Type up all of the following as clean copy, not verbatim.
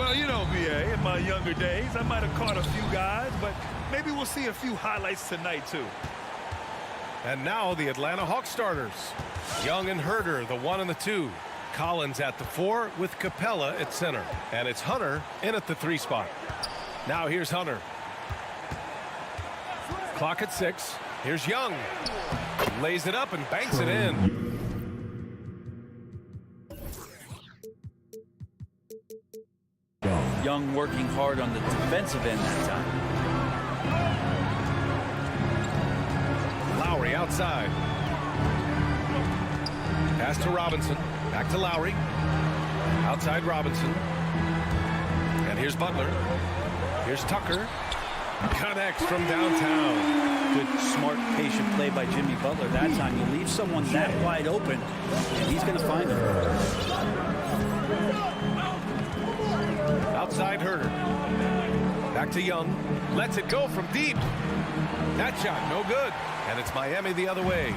Well, you know, BA, in my younger days, I might have caught a few guys, but maybe we'll see a few highlights tonight, too. And now the Atlanta Hawks starters. Young and Herder, the 1 and the 2. Collins at the 4 with Capella at center. And it's Hunter in at the 3 spot. Now here's Hunter. Clock at 6. Here's Young. Lays it up and banks it in. Young working hard on the defensive end that time. Lowry outside. Pass to Robinson. Back to Lowry. Outside Robinson. And here's Butler. Here's Tucker. Connects from downtown. Good, smart, patient play by Jimmy Butler. That time you leave someone that wide open, and he's going to find him. Outside Herder. Back to Young. Lets it go from deep. That shot no good. And it's Miami the other way.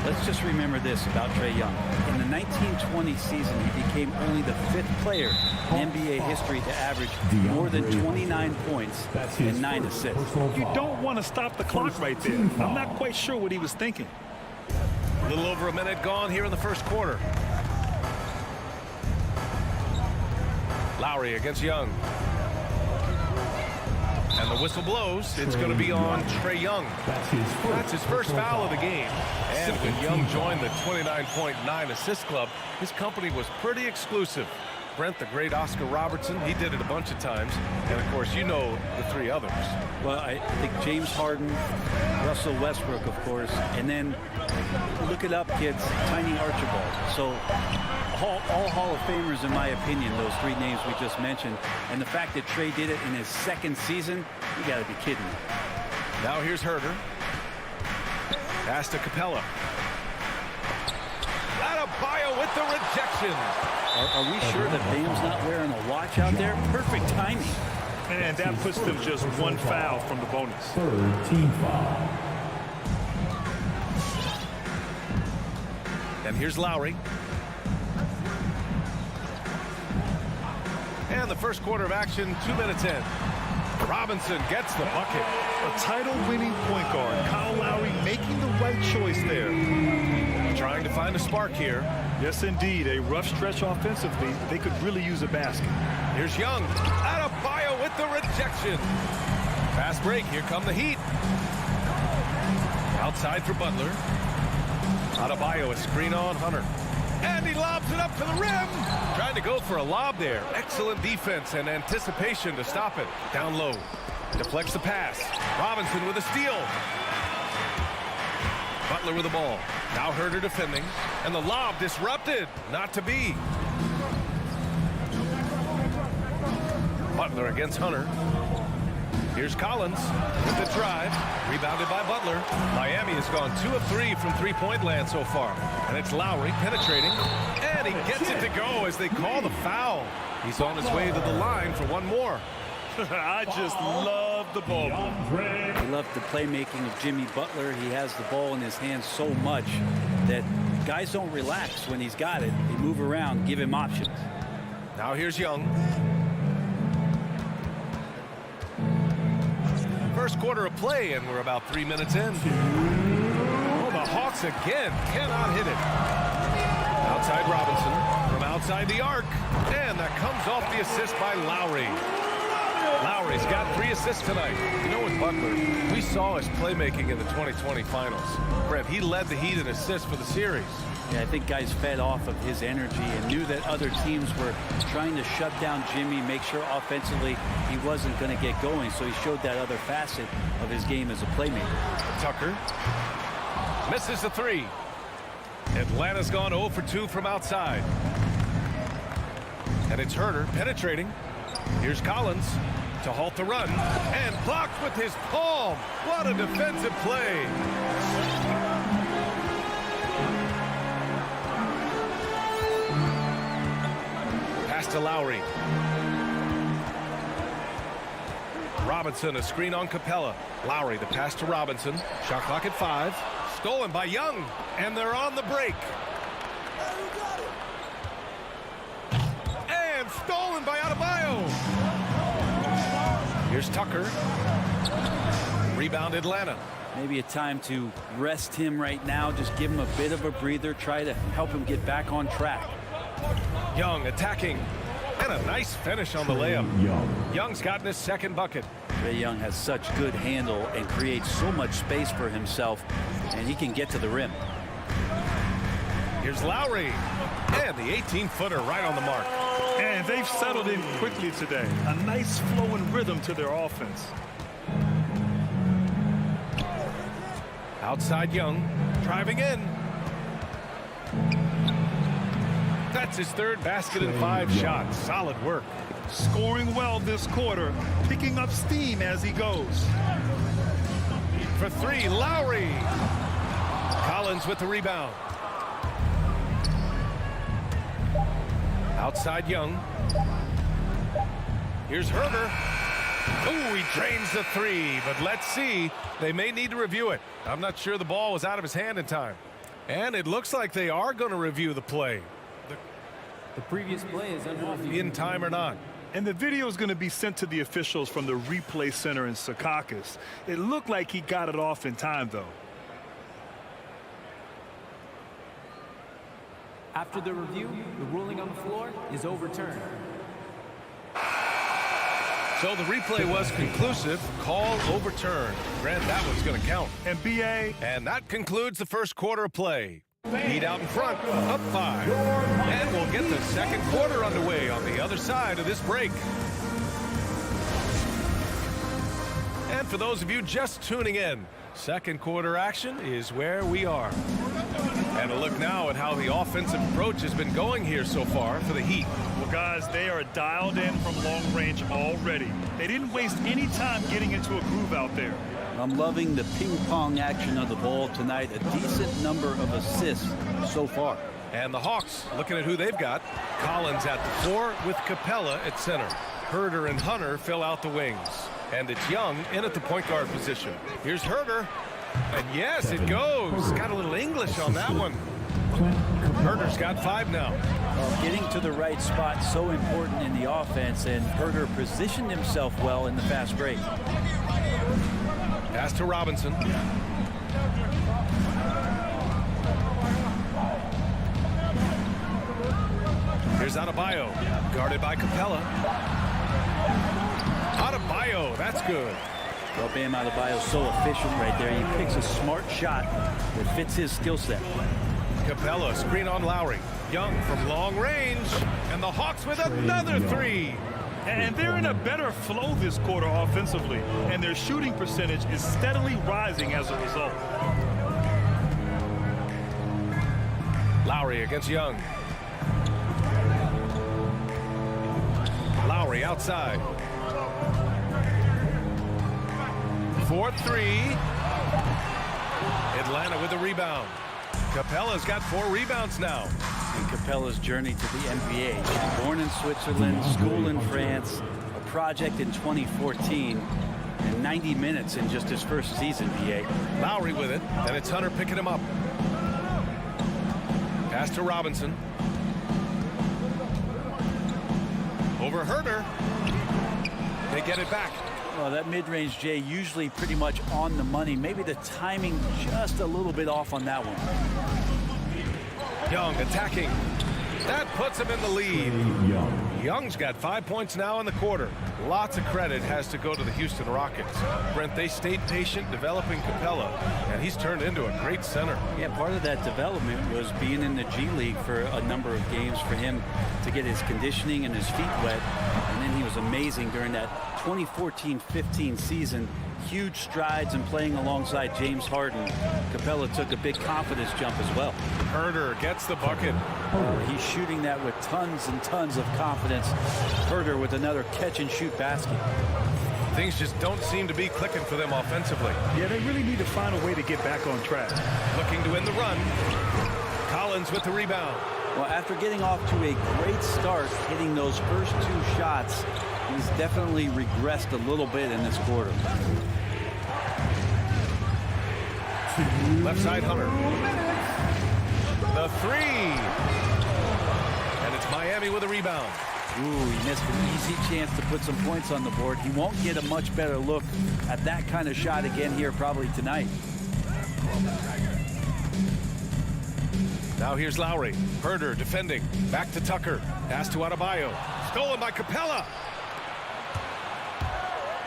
Let's just remember this about Trae Young. In the 1920 season, he became only the 5th player in NBA history to average more than 29 points and 9 assists. You don't want to stop the clock right there. I'm not quite sure what he was thinking. A little over a minute gone here in the first quarter. Lowry against Young. And the whistle blows. It's going to be on Trae Young. That's his first foul of the game. And when Young joined the 29.9 assist club, his company was pretty exclusive. Brent, the great Oscar Robertson, he did it a bunch of times. And, of course, you know the 3 others. Well, I think James Harden, Russell Westbrook, of course, and then look it up, kids, Tiny Archibald. So all Hall of Famers, in my opinion, those 3 names we just mentioned. And the fact that Trae did it in his 2nd season, you got to be kidding me. Now here's Herder. Pass to Capella. Adebayo with the rejection. Are we sure that Bam's not wearing a watch out there? Perfect timing. And that puts them just 1 foul from the bonus. 3rd team foul. And here's Lowry. And the first quarter of action, 2 minutes in. Robinson gets the bucket. A title-winning point guard, Kyle Lowry, making the right choice there. Trying to find a spark here. Yes, indeed. A rough stretch offensively. They could really use a basket. Here's Young. Adebayo with the rejection. Fast break. Here come the Heat. Outside for Butler. Adebayo, a screen on Hunter. And he lobs it up to the rim. Trying to go for a lob there. Excellent defense and anticipation to stop it. Down low. Deflects the pass. Robinson with a steal. Butler with the ball. Now Herder defending. And the lob disrupted. Not to be. Butler against Hunter. Here's Collins with the drive. Rebounded by Butler. Miami has gone 2 of 3 from 3-point land so far. And it's Lowry penetrating. And he gets it to go as they call the foul. He's on his way to the line for 1 more. I just love the ball. I love the playmaking of Jimmy Butler. He has the ball in his hands so much that guys don't relax when he's got it. They move around, give him options. Now here's Young. First quarter of play, and we're about 3 minutes in. Oh, the Hawks again cannot hit it. Outside Robinson from outside the arc. And that comes off the assist by Lowry. Lowry's got 3 assists tonight. You know, with Butler, we saw his playmaking in the 2020 finals. Brett, he led the Heat in assists for the series. Yeah, I think guys fed off of his energy and knew that other teams were trying to shut down Jimmy, make sure offensively he wasn't going to get going. So he showed that other facet of his game as a playmaker. Tucker misses the 3. Atlanta's gone 0 for 2 from outside. And it's Herder penetrating. Here's Collins to halt the run. And blocked with his palm. What a defensive play. Pass to Lowry. Robinson, a screen on Capella. Lowry, the pass to Robinson. Shot clock at 5. Stolen by Young. And they're on the break. And stolen by Adebayo. Here's Tucker. Rebound Atlanta. Maybe a time to rest him right now. Just give him a bit of a breather. Try to help him get back on track. Young attacking. And a nice finish on the layup. Young's gotten his second bucket. Trae Young has such good handle and creates so much space for himself, and he can get to the rim. Here's Lowry. And the 18-footer right on the mark. And they've settled in quickly today. A nice flowing rhythm to their offense. Outside Young. Driving in. That's his third basket in 5 shots. Solid work. Scoring well this quarter, picking up steam as he goes. For 3, Lowry. Collins with the rebound. Outside Young. Here's Herder. Oh, he drains the 3, but let's see. They may need to review it. I'm not sure the ball was out of his hand in time. And it looks like they are going to review the play. The previous play is unlawful. In time or not. And the video is going to be sent to the officials from the replay center in Secaucus. It looked like he got it off in time, though. After the review, the ruling on the floor is overturned. So the replay was conclusive. Call overturned. Grant, that one's going to count. And BA. And that concludes the first quarter of play. Heat out in front, up 5. And we'll get the second quarter underway on the other side of this break. And for those of you just tuning in, second quarter action is where we are. And a look now at how the offensive approach has been going here so far for the Heat. Well, guys, they are dialed in from long range already. They didn't waste any time getting into a groove out there. I'm loving the ping-pong action of the ball tonight. A decent number of assists so far. And the Hawks, looking at who they've got. Collins at the 4 with Capella at center. Herder and Hunter fill out the wings. And it's Young in at the point guard position. Here's Herder. And yes, it goes. Got a little English on that one. Herder's got 5 now. Getting to the right spot so important in the offense, and Herder positioned himself well in the fast break. Pass to Robinson. Here's Adebayo, guarded by Capella. Adebayo, that's good. Well, Bam Adebayo's so efficient right there. He picks a smart shot that fits his skill set. Capella, screen on Lowry. Young from long range. And the Hawks with another 3. And they're in a better flow this quarter offensively, and their shooting percentage is steadily rising as a result. Lowry against Young. Lowry outside. 4-3. Atlanta with the rebound. Capella's got 4 rebounds now. And Capella's journey to the NBA. Born in Switzerland, school in France, a project in 2014, and 90 minutes in just his first season, BA. Lowry with it, and it's Hunter picking him up. Pass to Robinson. Over Herder. They get it back. Well, that mid-range, Jay, usually pretty much on the money. Maybe the timing just a little bit off on that one. Young attacking. That puts him in the lead. Young's got 5 points now in the quarter. Lots of credit has to go to the Houston Rockets. Brent, they stayed patient developing Capella, and he's turned into a great center. Yeah, part of that development was being in the G League for a number of games for him to get his conditioning and his feet wet. And then he was amazing during that 2014-15 season. Huge strides in playing alongside James Harden. Capella took a big confidence jump as well. Herder gets the bucket. He's shooting that with tons and tons of confidence. Herder with another catch-and-shoot basket. Things just don't seem to be clicking for them offensively. Yeah, they really need to find a way to get back on track. Looking to win the run. Collins with the rebound. Well, after getting off to a great start, hitting those first 2 shots, he's definitely regressed a little bit in this quarter. Left side, Hunter. The 3. And it's Miami with a rebound. Ooh, he missed an easy chance to put some points on the board. He won't get a much better look at that kind of shot again here probably tonight. Now here's Lowry. Herder defending. Back to Tucker. Pass to Adebayo. Stolen by Capella.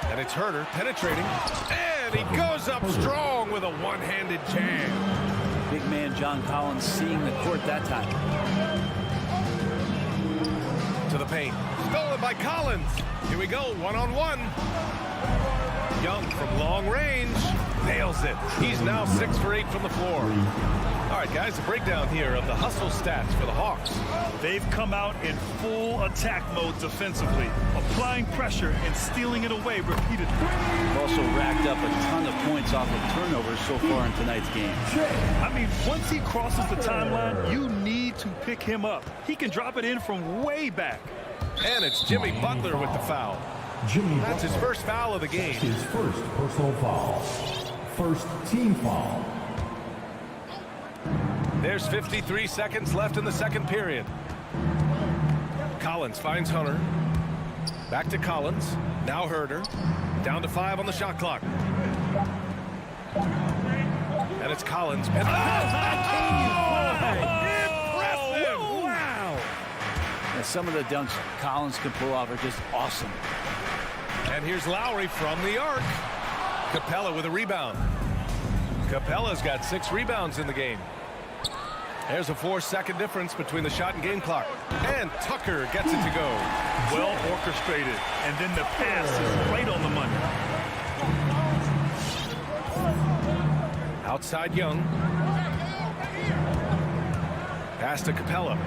And it's Herder penetrating. And he goes up strong with a one-handed jam. Big man John Collins seeing the court that time. To the paint. Stolen by Collins. Here we go, one-on-one. Young from long range. Nails it. He's now 6 for 8 from the floor. All right, guys, a breakdown here of the hustle stats for the Hawks. They've come out in full attack mode defensively, applying pressure and stealing it away repeatedly. They've also racked up a ton of points off of turnovers so far in tonight's game. I mean, once he crosses the timeline, you need to pick him up. He can drop it in from way back. And it's Jimmy Butler with the foul. That's his first foul of the game. His first personal foul. First team foul. There's 53 seconds left in the second period. Collins finds Hunter. Back to Collins. Now Herder. Down to 5 on the shot clock. And it's Collins. Oh, impressive! Wow! And some of the dunks Collins can pull off are just awesome. And here's Lowry from the arc. Capella with a rebound. Capella's got 6 rebounds in the game. There's a 4-second difference between the shot and game clock. And Tucker gets it to go. Well orchestrated. And then the pass is right on the money. Outside Young. Pass to Capella.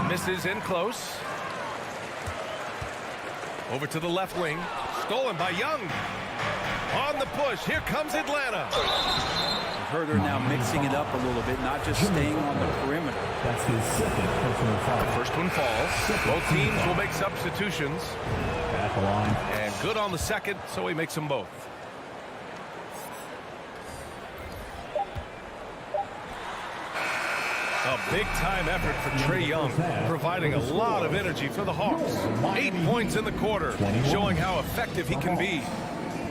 Misses in close. Over to the left wing. Stolen by Young. On the push. Here comes Atlanta. Herder now mixing it up a little bit, not just staying on the perimeter. That's his second personal foul. The first one falls. Both teams will make substitutions. At the line. And good on the second, so he makes them both. A big-time effort for Trae Young, providing a lot of energy for the Hawks. 8 points in the quarter, showing how effective he can be.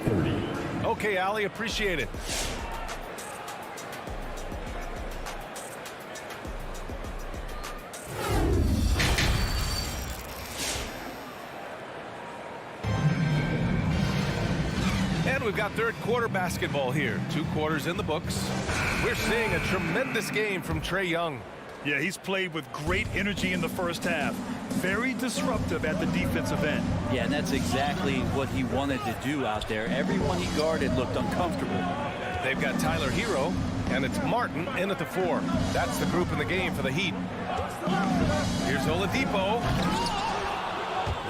30. Okay, Ali, appreciate it. And we've got third quarter basketball here. 2 quarters in the books. We're seeing a tremendous game from Trae Young. Yeah, he's played with great energy in the first half. Very disruptive at the defensive end. Yeah, and that's exactly what he wanted to do out there. Everyone he guarded looked uncomfortable. They've got Tyler Hero, and it's Martin in at the 4. That's the group in the game for the Heat. Here's Oladipo.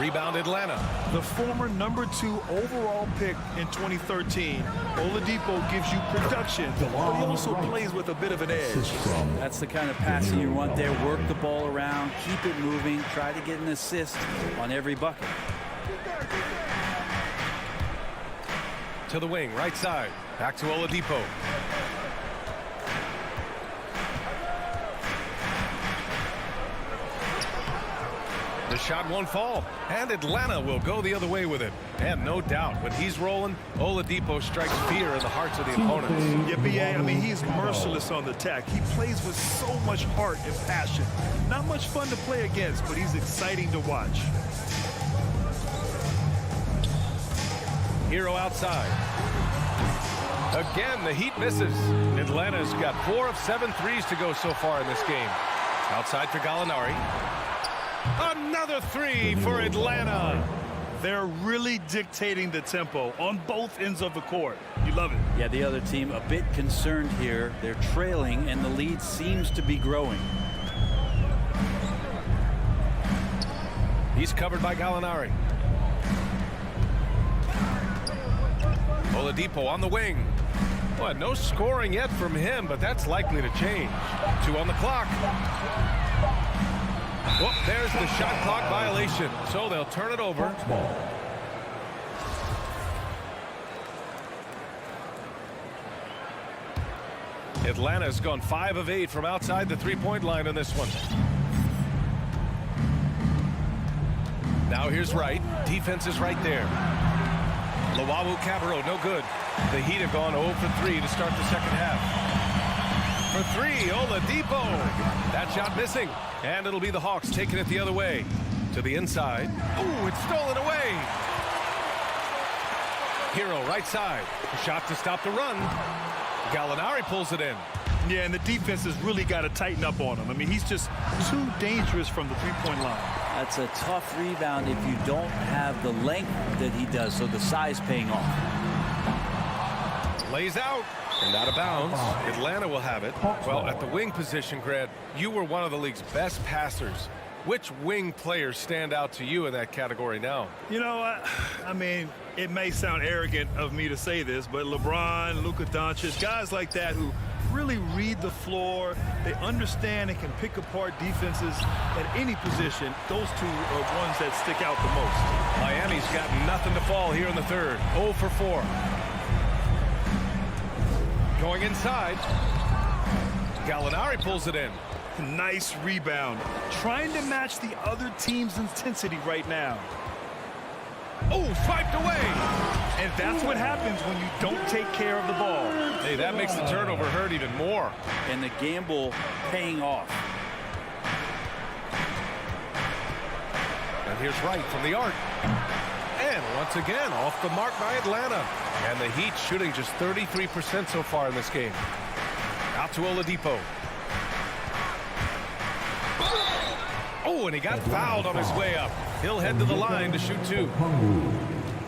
Rebound Atlanta. The former number 2 overall pick in 2013, Oladipo gives you production, but he also plays with a bit of an edge. That's the kind of passing you want there. Work the ball around, keep it moving, try to get an assist on every bucket. To the wing, right side. Back to Oladipo. The shot won't fall, and Atlanta will go the other way with it. And no doubt, when he's rolling, Oladipo strikes fear in the hearts of the opponents. Yeah, B.A., I mean, he's merciless on the attack. He plays with so much heart and passion. Not much fun to play against, but he's exciting to watch. Hero outside. Again, the Heat misses. Atlanta's got 4 of 7 threes to go so far in this game. Outside for Gallinari. Another 3 for Atlanta. They're really dictating the tempo on both ends of the court. You love it. Yeah, the other team a bit concerned here. They're trailing, and the lead seems to be growing. He's covered by Gallinari. Oladipo on the wing. Well, no scoring yet from him, but that's likely to change. 2 on the clock. Well, there's the shot clock violation, so they'll turn it over. Atlanta's gone 5 of 8 from outside the 3-point line in this one. Now here's Wright. Defense is right there. Cabarro, no good. The Heat have gone 0 for 3 to start the second half. For 3, Oladipo. That shot missing. And it'll be the Hawks taking it the other way. To the inside. Ooh, it's stolen away. Hero right side. A shot to stop the run. Gallinari pulls it in. Yeah, and the defense has really got to tighten up on him. I mean, he's just too dangerous from the three-point line. That's a tough rebound if you don't have the length that he does, so the size paying off. Lays out and out of bounds. Atlanta will have it. Well, at the wing position, Grant, you were one of the league's best passers. Which wing players stand out to you in that category now? You know, I mean, it may sound arrogant of me to say this, but LeBron, Luka Doncic, guys like that who really read the floor, they understand and can pick apart defenses at any position. Those two are ones that stick out the most. Miami's got nothing to fall here in the third. 0 for 4. Going inside. Gallinari pulls it in. Nice rebound. Trying to match the other team's intensity right now. Oh, swiped away. And that's what happens when you don't take care of the ball. Hey, that makes the turnover hurt even more. And the gamble paying off. And here's Wright from the arc. And once again, off the mark by Atlanta. And the Heat shooting just 33% so far in this game. Out to Oladipo. Oh, and he got fouled on his way up. He'll head to the line to shoot 2.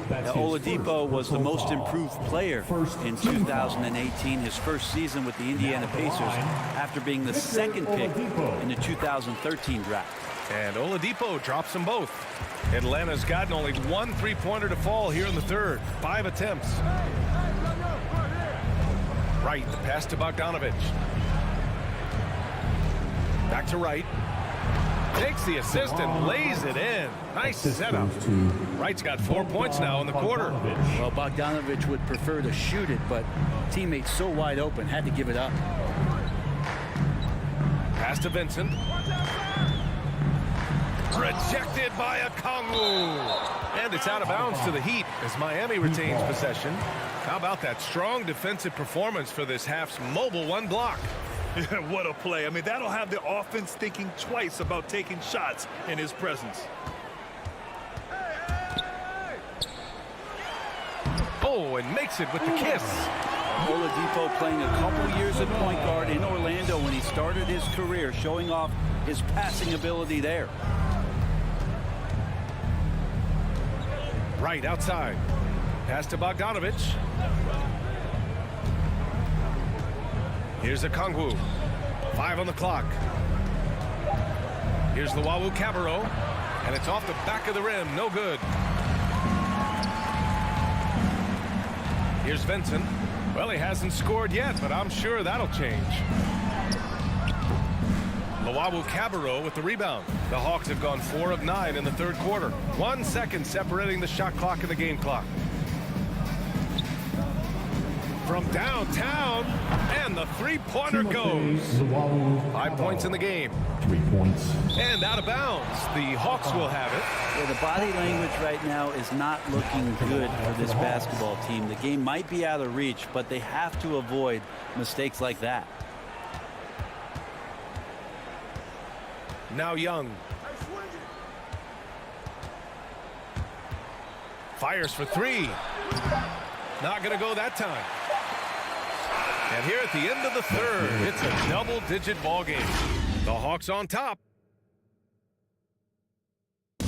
Now, Oladipo was the most improved player in 2018, his first season with the Indiana Pacers, after being the second pick in the 2013 draft. And Oladipo drops them both. Atlanta's gotten only 1 3-pointer to fall here in the third. 5 attempts. Wright, the pass to Bogdanovich. Back to Wright. Takes the assist and lays it in. Nice setup. Wright's got 4 points now in the quarter. Well, Bogdanovich would prefer to shoot it, but teammates so wide open, had to give it up. Pass to Vincent. Rejected by Okongwu. And it's out of bounds to the Heat as Miami retains possession. How about that strong defensive performance for this half's mobile 1 block? What a play. I mean, that'll have the offense thinking twice about taking shots in his presence. Oh, and makes it with the kiss. Oladipo playing a couple years at point guard in Orlando when he started his career, showing off his passing ability there. Right outside. Pass to Bogdanovich. Here's Okongwu. 5 on the clock. Here's Cabarro. And it's off the back of the rim. No good. Here's Vincent. Well, he hasn't scored yet, but I'm sure that'll change. Cabarro with the rebound. The Hawks have gone 4 of 9 in the third quarter. 1 second separating the shot clock and the game clock. From downtown, and the three-pointer goes. 5 points in the game. 3 points. And out of bounds. The Hawks will have it. Yeah, the body language right now is not looking good for this basketball team. The game might be out of reach, but they have to avoid mistakes like that. Now Young. Fires for 3. Not going to go that time. And here at the end of the third, it's a double-digit ball game. The Hawks on top.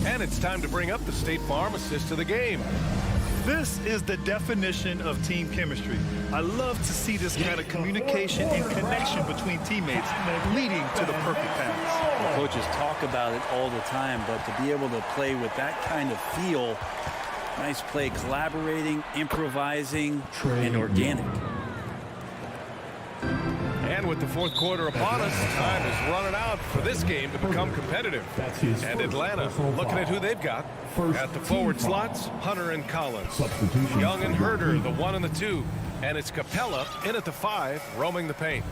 And it's time to bring up the State Farm assist of the game. This is the definition of team chemistry. I love to see this kind of communication and connection between teammates leading to the perfect pass. The coaches talk about it all the time, but to be able to play with that kind of feel, nice play, collaborating, improvising, and organic. And with the fourth quarter upon us, time is running out for this game to become competitive. And Atlanta looking at who they've got. At the forward slots, Hunter and Collins. Young and Herder, the 1 and the 2. And it's Capella in at the 5, roaming the paint.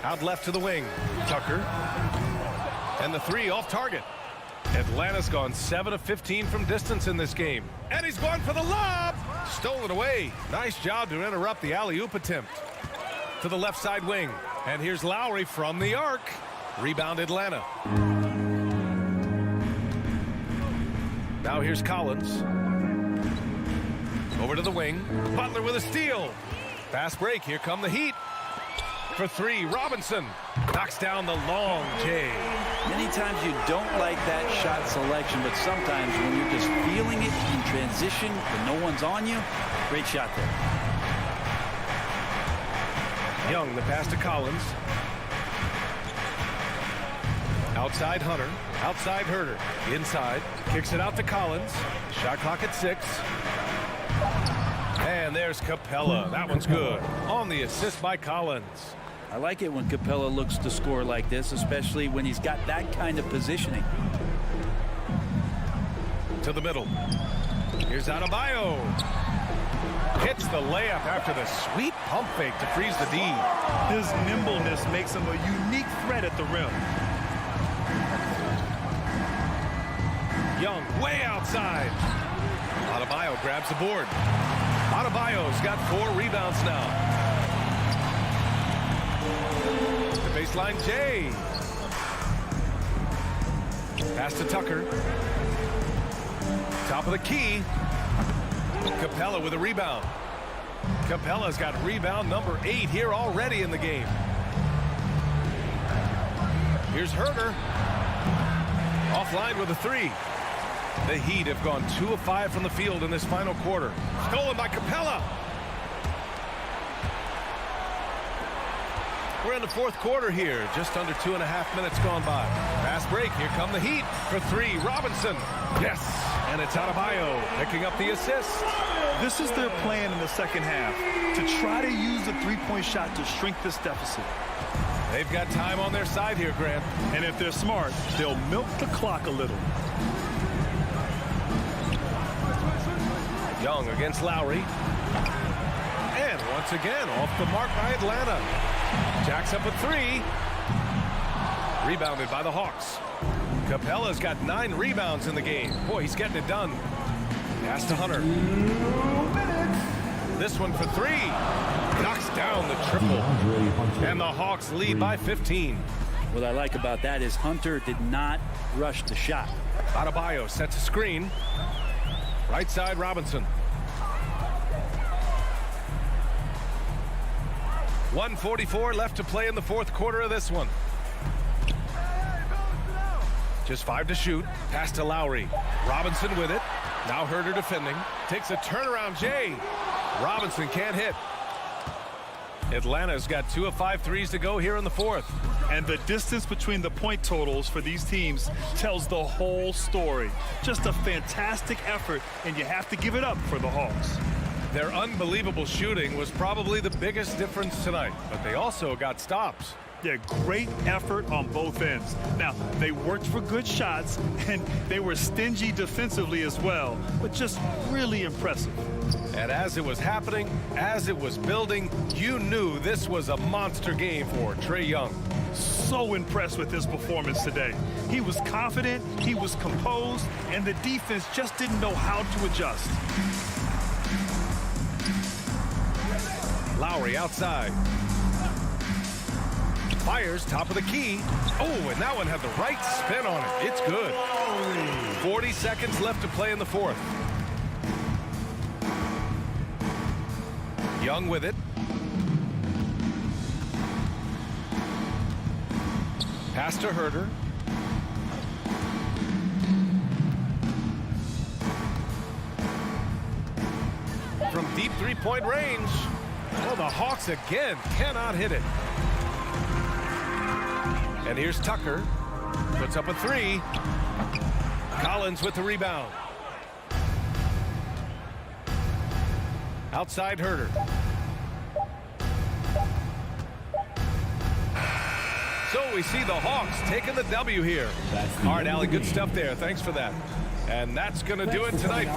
Out left to the wing, Tucker. And the 3 off target. Atlanta's gone 7 of 15 from distance in this game. And he's going for the lob. Stolen away. Nice job to interrupt the alley-oop attempt. To the left side wing. And here's Lowry from the arc. Rebound Atlanta. Now here's Collins. Over to the wing. Butler with a steal. Fast break. Here come the Heat. For three, Robinson knocks down the long J. Many times you don't like that shot selection, but sometimes when you're just feeling it in transition and no one's on you, great shot there. Young, the pass to Collins. Outside Hunter. Outside Herter. Inside. Kicks it out to Collins. Shot clock at 6. And there's Capella. That one's good. On the assist by Collins. I like it when Capella looks to score like this, especially when he's got that kind of positioning. To the middle. Here's Adebayo. Hits the layup after the sweet pump fake to freeze the D. His nimbleness makes him a unique threat at the rim. Young way outside. Adebayo grabs the board. Adebayo's got 4 rebounds now. The baseline J. Pass to Tucker. Top of the key. Capella with a rebound. Capella's got rebound number 8 here already in the game. Here's Herter. Offline with a 3. The Heat have gone 2 of 5 from the field in this final quarter. Stolen by Capella. We're in the 4th quarter here. Just under 2.5 minutes gone by. Fast break. Here come the Heat for 3. Robinson. Yes. And it's Adebayo picking up the assist. This is their plan in the second half, to try to use the three-point shot to shrink this deficit. They've got time on their side here, Grant. And if they're smart, they'll milk the clock a little. Young against Lowry. And once again, off the mark by Atlanta. Jacks up a 3. Rebounded by the Hawks. Capella's got 9 rebounds in the game. Boy, he's getting it done. Pass to Hunter. This one for 3. Knocks down the triple. And the Hawks lead by 15. What I like about that is Hunter did not rush the shot. Adebayo sets a screen. Right side, Robinson. 1:44 left to play in the 4th quarter of this one. Just 5 to shoot. Pass to Lowry. Robinson with it. Now Herter defending. Takes a turnaround J. Robinson can't hit. Atlanta's got 2 of 5 threes to go here in the 4th. And the distance between the point totals for these teams tells the whole story. Just a fantastic effort, and you have to give it up for the Hawks. Their unbelievable shooting was probably the biggest difference tonight, but they also got stops. Yeah, great effort on both ends. Now, they worked for good shots, and they were stingy defensively as well, but just really impressive. And as it was happening, as it was building, you knew this was a monster game for Trae Young. So impressed with his performance today. He was confident, he was composed, and the defense just didn't know how to adjust. Lowry outside. Fires top of the key. Oh, and that one had the right spin on it. It's good. 40 seconds left to play in the 4th. Young with it. Pass to Herter. From deep 3-point range. Oh, the Hawks again cannot hit it. And here's Tucker. Puts up a 3. Collins with the rebound. Outside Herter. So we see the Hawks taking the W here. All right, Allie, good stuff there. Thanks for that. And that's going to do it tonight.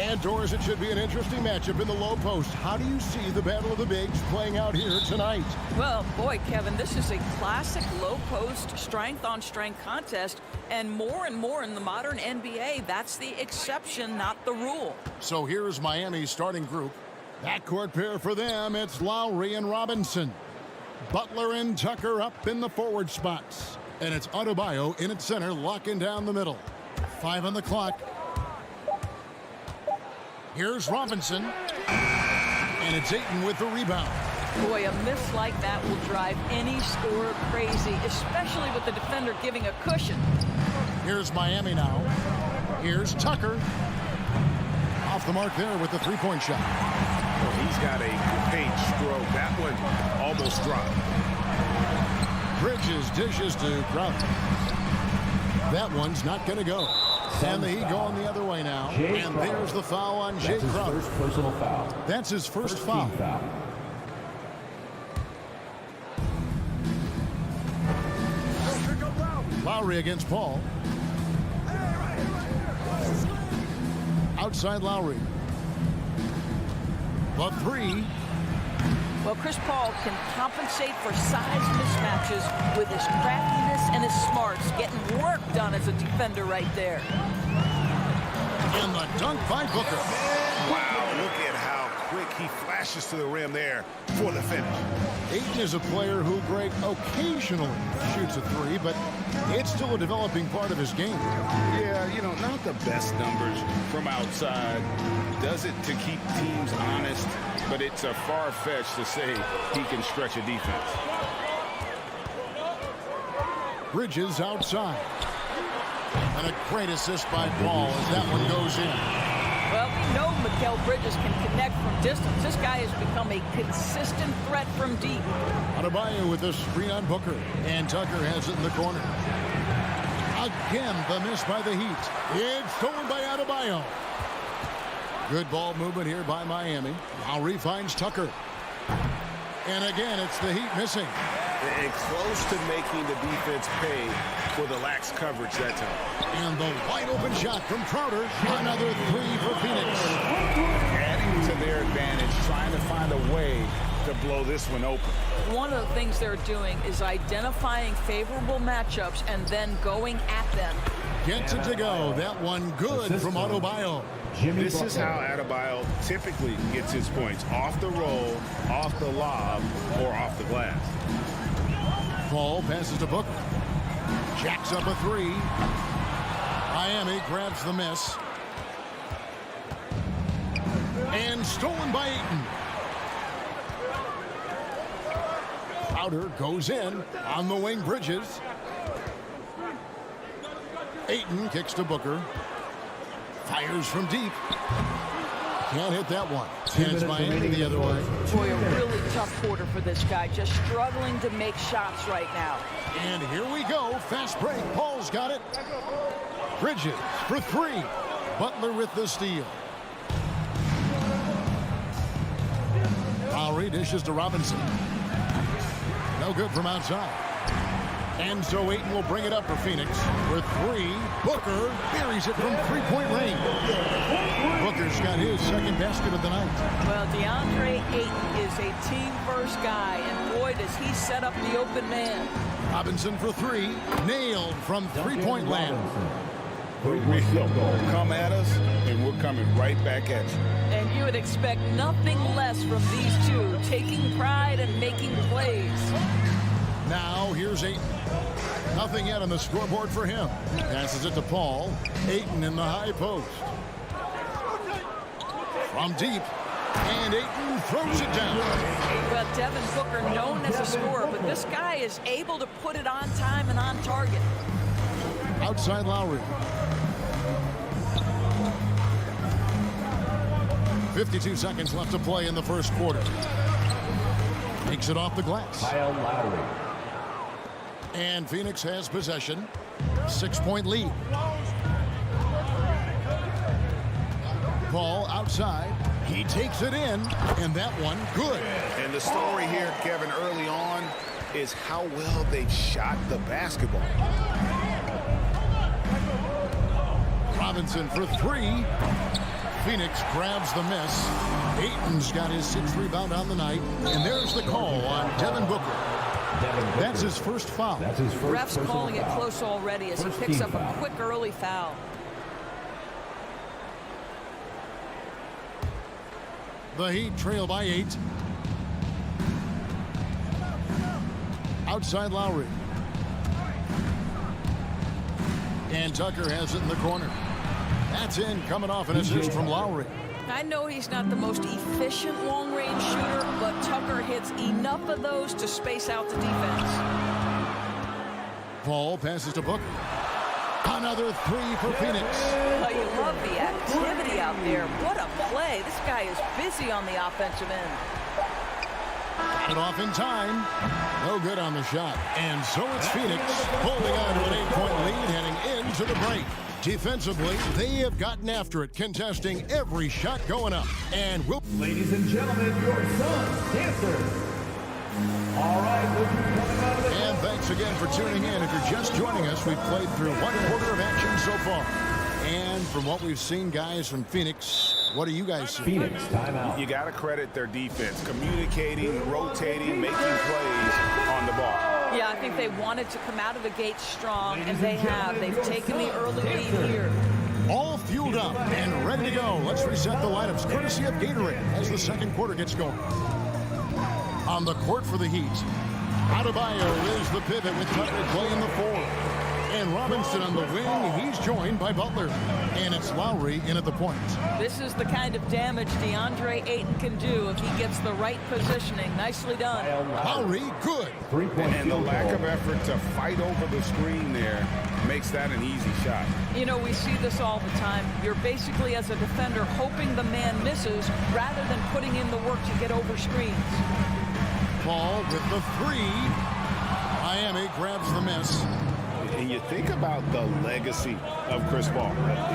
And Doris, it should be an interesting matchup in the low post. How do you see the Battle of the Bigs playing out here tonight? Well, boy, Kevin, this is a classic low post strength-on-strength contest, and more in the modern NBA, that's the exception, not the rule. So here's Miami's starting group. Backcourt pair for them, it's Lowry and Robinson. Butler and Tucker up in the forward spots. And it's Adebayo in at center, locking down the middle. 5 on the clock. Here's Robinson. And it's Ayton with the rebound. Boy, a miss like that will drive any scorer crazy, especially with the defender giving a cushion. Here's Miami now. Here's Tucker. Off the mark there with the three-point shot. Well, he's got a paint stroke. That one almost dropped. Bridges dishes to Crowder. That one's not going to go. And the Heat going the other way now. And there's the foul on Jay Crowder. First personal foul. That's his first foul. Lowry against Paul. Outside Lowry. The three. Well, Chris Paul can compensate for size mismatches with his craftiness and his smarts, getting work done as a defender right there. And the dunk by Booker. Wow, look at how quick he flashes to the rim there for the finish. Ayton is a player who, Greg, occasionally shoots a three, but it's still a developing part of his game. Yeah, you know, not the best numbers from outside. Does it to keep teams honest, but it's a far-fetched to say he can stretch a defense. Bridges outside. And a great assist by Paul as that one goes in. Well, we know Mikal Bridges can connect from distance. This guy has become a consistent threat from deep. Adebayo with a screen on Booker. And Tucker has it in the corner. Again, the miss by the Heat. It's stolen by Adebayo. Good ball movement here by Miami. Lowry finds Tucker. And again, it's the Heat missing. And close to making the defense pay for the lax coverage that time. And the wide open shot from Crowder. Another three for Phoenix. Adding to their advantage, trying to find a way to blow this one open. One of the things they're doing is identifying favorable matchups and then going at them. Gets it to go. That one good from Adebayo. This is how Adebayo typically gets his points. Off the roll, off the lob, or off the glass. Paul passes to Booker. Jacks up a three. Miami grabs the miss. And stolen by Ayton. Crowder goes in on the wing. Bridges. Ayton kicks to Booker. Fires from deep. Can't hit that one. And it's Miami the other way. Boy, a really tough quarter for this guy. Just struggling to make shots right now. And here we go. Fast break. Paul's got it. Bridges for three. Butler with the steal. Lowry dishes to Robinson. No good from outside. And so Ayton will bring it up for Phoenix. For three, Booker buries it from three-point range. Booker's got his second basket of the night. Well, DeAndre Ayton is a team-first guy, and boy, does he set up the open man. Robinson for three, nailed from three-point land. We'll come at us, and we're coming right back at you. And you would expect nothing less from these two, taking pride and making plays. Now here's Ayton. Nothing yet on the scoreboard for him. Passes it to Paul. Ayton in the high post. From deep. And Ayton throws it down. Well, Devin Booker known as a scorer, but this guy is able to put it on time and on target. Outside Lowry. 52 seconds left to play in the first quarter. Takes it off the glass. Kyle Lowry. And Phoenix has possession. 6-point lead. Paul outside. He takes it in. And that one good. And the story here, Kevin, early on is how well they've shot the basketball. Robinson for three. Phoenix grabs the miss. Ayton's got his 6th rebound on the night. And there's the call on Devin Booker. That's his first foul. Refs calling it close already as he picks up a quick early foul. The Heat trail by 8. Outside Lowry. And Tucker has it in the corner. That's in, coming off an assist from Lowry. I know he's not the most efficient long-range shooter, but Tucker hits enough of those to space out the defense. Paul passes to Booker. Another 3 for Phoenix. Oh, you love the activity out there. What a play. This guy is busy on the offensive end. Got it off in time. No good on the shot. And so it's Phoenix holding on to an 8-point lead heading into the break. Defensively, they have gotten after it, contesting every shot going up. And Ladies and gentlemen, your Suns dancers. All right, we'll be coming out of the... And thanks again for tuning in. If you're just joining us, we've played through 1/4 of action so far. And from what we've seen, guys, from Phoenix, what do you guys see? Phoenix, timeout. You got to credit their defense, communicating, rotating, making plays on the ball. Yeah, I think they wanted to come out of the gate strong, and they have. They've taken the early lead here. All fueled up and ready to go. Let's reset the lineups, courtesy of Gatorade, as the second quarter gets going. On the court for the Heat, Adebayo is the pivot with Tucker playing the 4. And Robinson on the wing. He's joined by Butler. And it's Lowry in at the point. This is the kind of damage DeAndre Ayton can do if he gets the right positioning. Nicely done. Lowry, good. And the lack of effort to fight over the screen there makes that an easy shot. You know, we see this all the time. You're basically, as a defender, hoping the man misses rather than putting in the work to get over screens. Paul with the 3. Miami grabs the miss. And you think about the legacy of Chris Paul.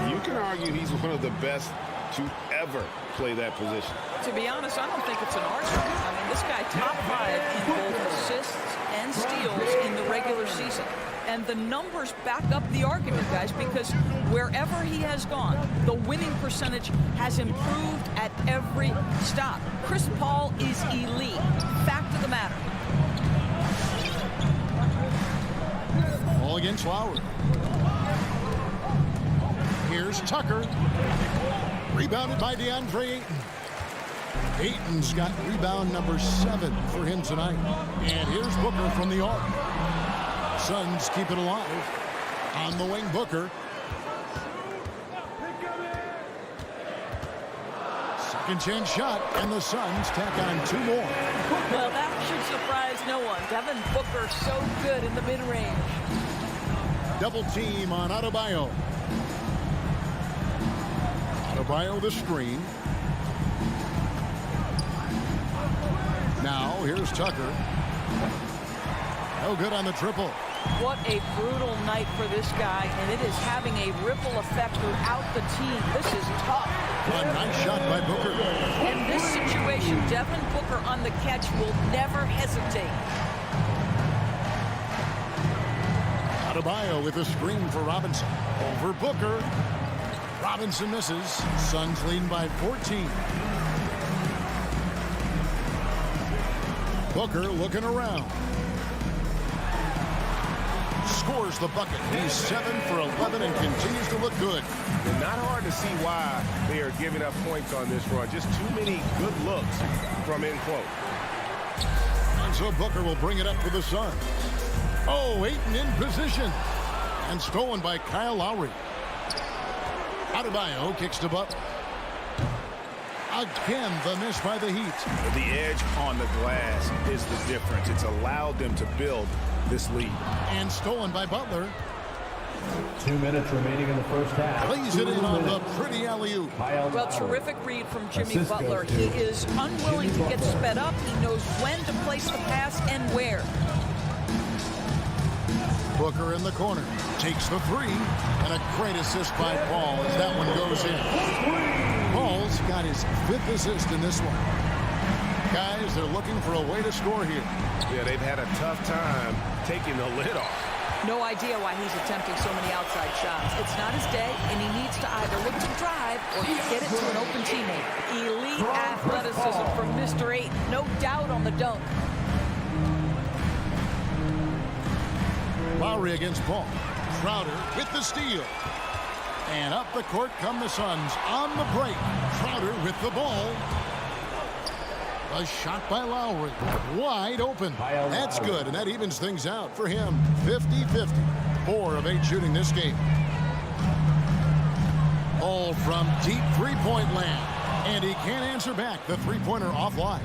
You can argue he's one of the best to ever play that position. To be honest, I don't think it's an argument. I mean, this guy top 5 in both assists and steals in the regular season. And the numbers back up the argument, guys, because wherever he has gone, the winning percentage has improved at every stop. Chris Paul is elite. Fact of the matter. Ball against Lowry. Here's Tucker. Rebounded by DeAndre Ayton. Ayton's got rebound number 7 for him tonight. And here's Booker from the arc. Suns keep it alive. On the wing, Booker. Second chance shot, and the Suns tack on 2 more. Well, that should surprise no one. Devin Booker so good in the mid-range. Double team on Adebayo. Adebayo the screen. Now here's Tucker. No good on the triple. What a brutal night for this guy, and it is having a ripple effect throughout the team. This is tough. A nice shot by Booker. In this situation, Devin Booker on the catch will never hesitate. Adebayo with a screen for Robinson. Over Booker. Robinson misses. Suns leading by 14. Booker looking around. Scores the bucket. He's 7 for 11 and continues to look good. And not hard to see why they are giving up points on this run. Just too many good looks from in close. And so Booker will bring it up for the Suns. Oh, Ayton in position. And stolen by Kyle Lowry. Adebayo kicks to Butler. Again, the miss by the Heat. The edge on the glass is the difference. It's allowed them to build this lead. And stolen by Butler. 2 minutes remaining in the first half. Lays it in on the pretty alley-oop. Well, terrific read from Jimmy Butler. He is unwilling to get sped up. He knows when to place the pass and where. Booker in the corner. Takes the 3. And a great assist by Paul as that one goes in. Paul's got his 5th assist in this one. Guys, they're looking for a way to score here. Yeah, they've had a tough time taking the lid off. No idea why he's attempting so many outside shots. It's not his day, and he needs to either look to drive or get it to an open teammate. Elite athleticism from Mr. 8. No doubt on the dunk. Lowry against Paul. Crowder with the steal. And up the court come the Suns on the break. Crowder with the ball. A shot by Lowry. Wide open. That's good, and that evens things out for him. 50-50. 4 of 8 shooting this game. All from deep three-point land. And he can't answer back. The three-pointer offline.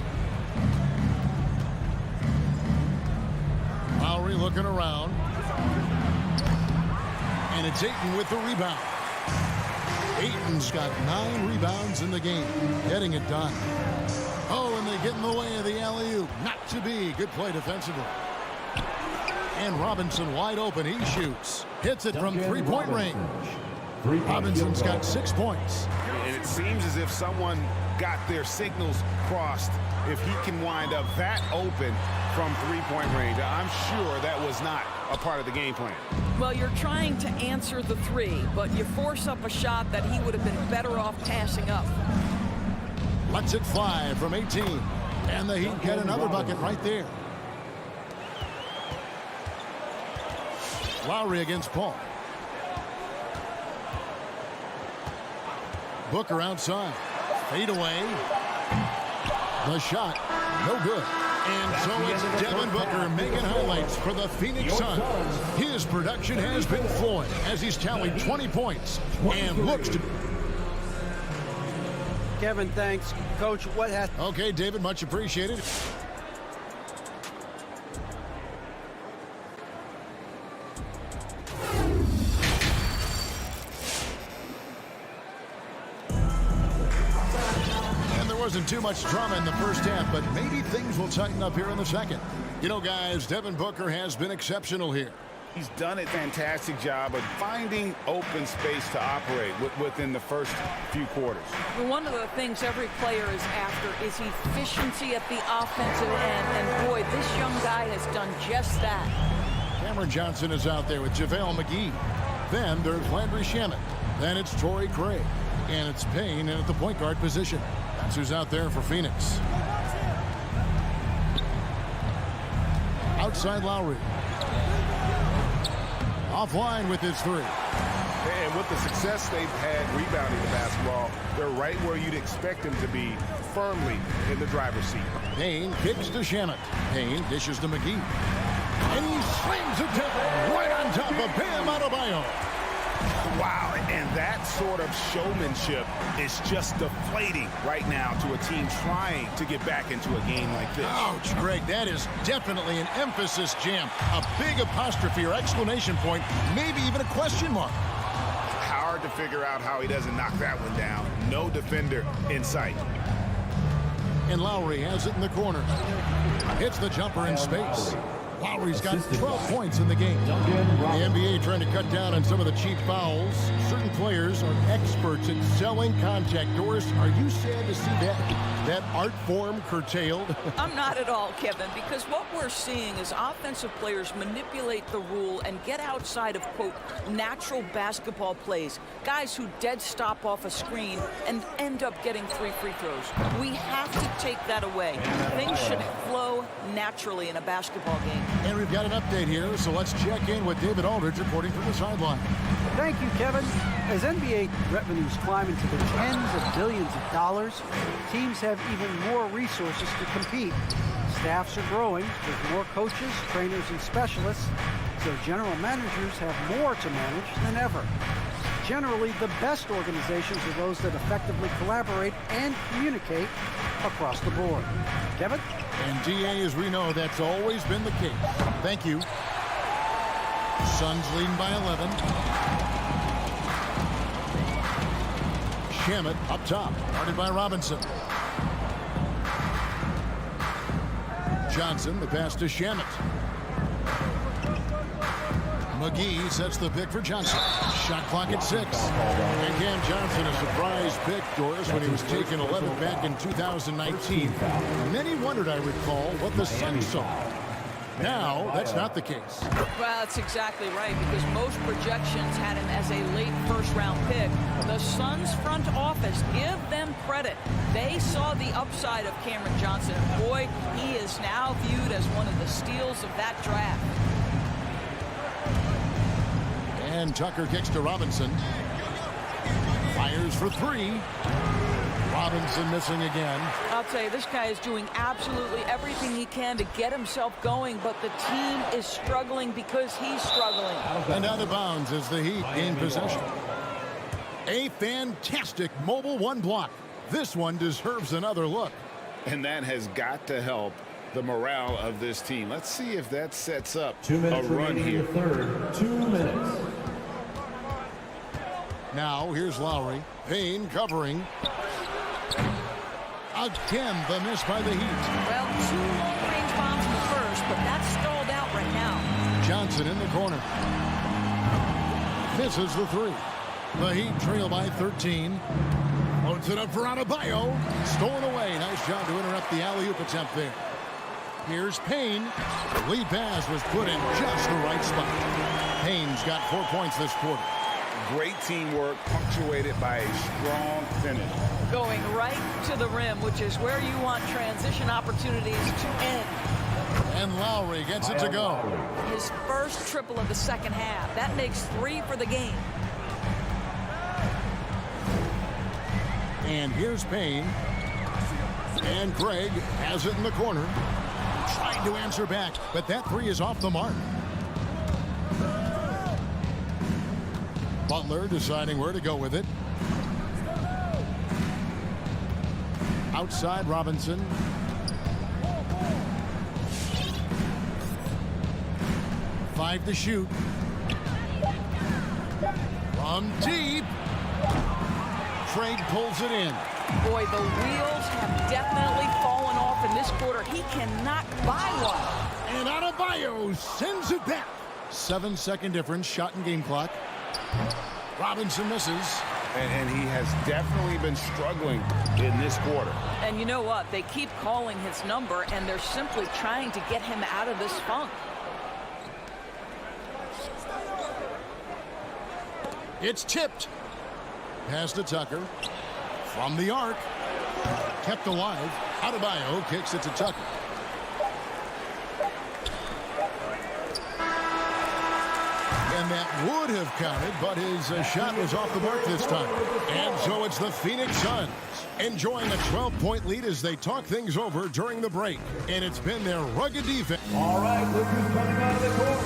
Lowry looking around. And it's Ayton with the rebound. Ayton's got 9 rebounds in the game. Getting it done. Oh, and they get in the way of the alley-oop. Not to be. Good play defensively. And Robinson wide open. He shoots. Hits it from three-point range. Robinson's got 6 points. And it seems as if someone got their signals crossed. If he can wind up that open from three-point range, I'm sure that was not a part of the game plan. Well, you're trying to answer the three, but you force up a shot that he would have been better off passing up. Lets it fly from 18. And the Heat get another bucket right there. Lowry against Paul. Booker outside. Fade away. The shot. No good. And so it's Devin Booker making highlights for the Phoenix Suns. His production has been flowing as he's tallied 20 points and looks to... Kevin, thanks. Coach, what has... Okay, David, much appreciated. Wasn't too much drama in the first half, but maybe things will tighten up here in the second. You know, guys, Devin Booker has been exceptional here. He's done a fantastic job of finding open space to operate within the first few quarters. Well, one of the things every player is after is efficiency at the offensive end, and boy, this young guy has done just that. Cameron Johnson is out there with JaVale McGee. Then there's Landry Shamet. Then it's Torrey Craig. And it's Payne in at the point guard position. That's who's out there for Phoenix. Outside Lowry. Offline with his three. And with the success they've had rebounding the basketball, they're right where you'd expect them to be, firmly in the driver's seat. Payne kicks to Shamet. Payne dishes to McGee. And he slams it down right on top of Bam Adebayo. Wow, and that sort of showmanship is just deflating right now to a team trying to get back into a game like this. Ouch, Greg, that is definitely an emphasis jam. A big apostrophe or exclamation point, maybe even a question mark. Hard to figure out how he doesn't knock that one down. No defender in sight. And Lowry has it in the corner. Hits the jumper in space. Lowry's got 12 points in the game. The NBA trying to cut down on some of the cheap fouls. Certain players are experts at selling contact. Doris, are you sad to see that art form curtailed? I'm not at all, Kevin, because what we're seeing is offensive players manipulate the rule and get outside of, quote, natural basketball plays. Guys who dead stop off a screen and end up getting 3 free throws. We have to take that away. Things should flow naturally in a basketball game. And we've got an update here, so let's check in with David Aldridge reporting from the sideline. Thank you, Kevin. As NBA revenues climb into the tens of billions of dollars, teams have even more resources to compete. Staffs are growing with more coaches, trainers, and specialists, so general managers have more to manage than ever. Generally, the best organizations are those that effectively collaborate and communicate across the board. Kevin? And DA, as we know, that's always been the case. Thank you. Suns leading by 11. Shamet up top, guarded by Robinson. Johnson, the pass to Shamet. McGee sets the pick for Johnson. Shot clock at 6. And Cam Johnson, a surprise pick, Doris, when he was taken 11th back in 2019. Many wondered, I recall, what the Suns saw. Now, that's not the case. Well, that's exactly right, because most projections had him as a late first-round pick. The Suns front office, give them credit. They saw the upside of Cameron Johnson. And boy, he is now viewed as one of the steals of that draft. And Tucker kicks to Robinson. Fires for three. Robinson missing again. I'll tell you, this guy is doing absolutely everything he can to get himself going, but the team is struggling because he's struggling. And out of bounds as the Heat gain possession. A fantastic mobile one block. This one deserves another look. And that has got to help the morale of this team. Let's see if that sets up 2 minutes a run here. Third, 2 minutes. Now here's Lowry. Payne covering. Again, the miss by the Heat. Well, 2 long-range bombs in the first, but that's stalled out right now. Johnson in the corner. Misses the three. The Heat trail by 13. Loads it up for Adebayo. Stolen away. Nice job to interrupt the alley-oop attempt there. Here's Payne. The lead pass was put in just the right spot. Payne's got 4 points this quarter. Great teamwork, punctuated by a strong finish. Going right to the rim, which is where you want transition opportunities to end. And Lowry gets it to go. His first triple of the second half. That makes 3 for the game. And here's Payne. And Craig has it in the corner. Trying to answer back, but that three is off the mark. Butler deciding where to go with it. Outside Robinson. Five to shoot. From deep. Craig pulls it in. Boy, the wheels have definitely fallen off in this quarter. He cannot buy one. And Adebayo sends it back. 7-second difference, shot and game clock. Robinson misses. And he has definitely been struggling in this quarter. And you know what? They keep calling his number, and they're simply trying to get him out of this funk. It's tipped. Pass to Tucker. From the arc. Kept alive. Adebayo kicks it to Tucker. And that would have counted, but his shot was off the mark this time. And so it's the Phoenix Suns enjoying a 12-point lead as they talk things over during the break. And it's been their rugged defense. All right, look who's coming out of the court.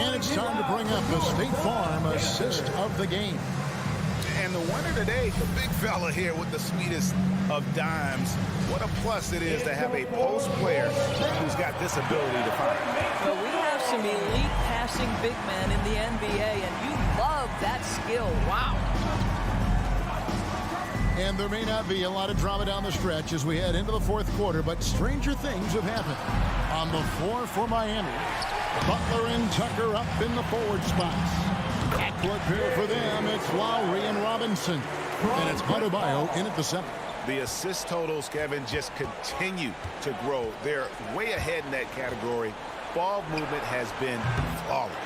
And it's time to bring up the State Farm assist of the game. And the winner today, the big fella here with the sweetest of dimes. What a plus it is to have a post player who's got this ability to find. Well, we have some elite passing big men in the NBA, and you love that skill. Wow. And there may not be a lot of drama down the stretch as we head into the fourth quarter, but stranger things have happened. On the floor for Miami, Butler and Tucker up in the forward spots. Backcourt pair for them, it's Lowry and Robinson. And it's Adebayo in at the center. The assist totals, Kevin, just continue to grow. They're way ahead in that category. Ball movement has been flawless.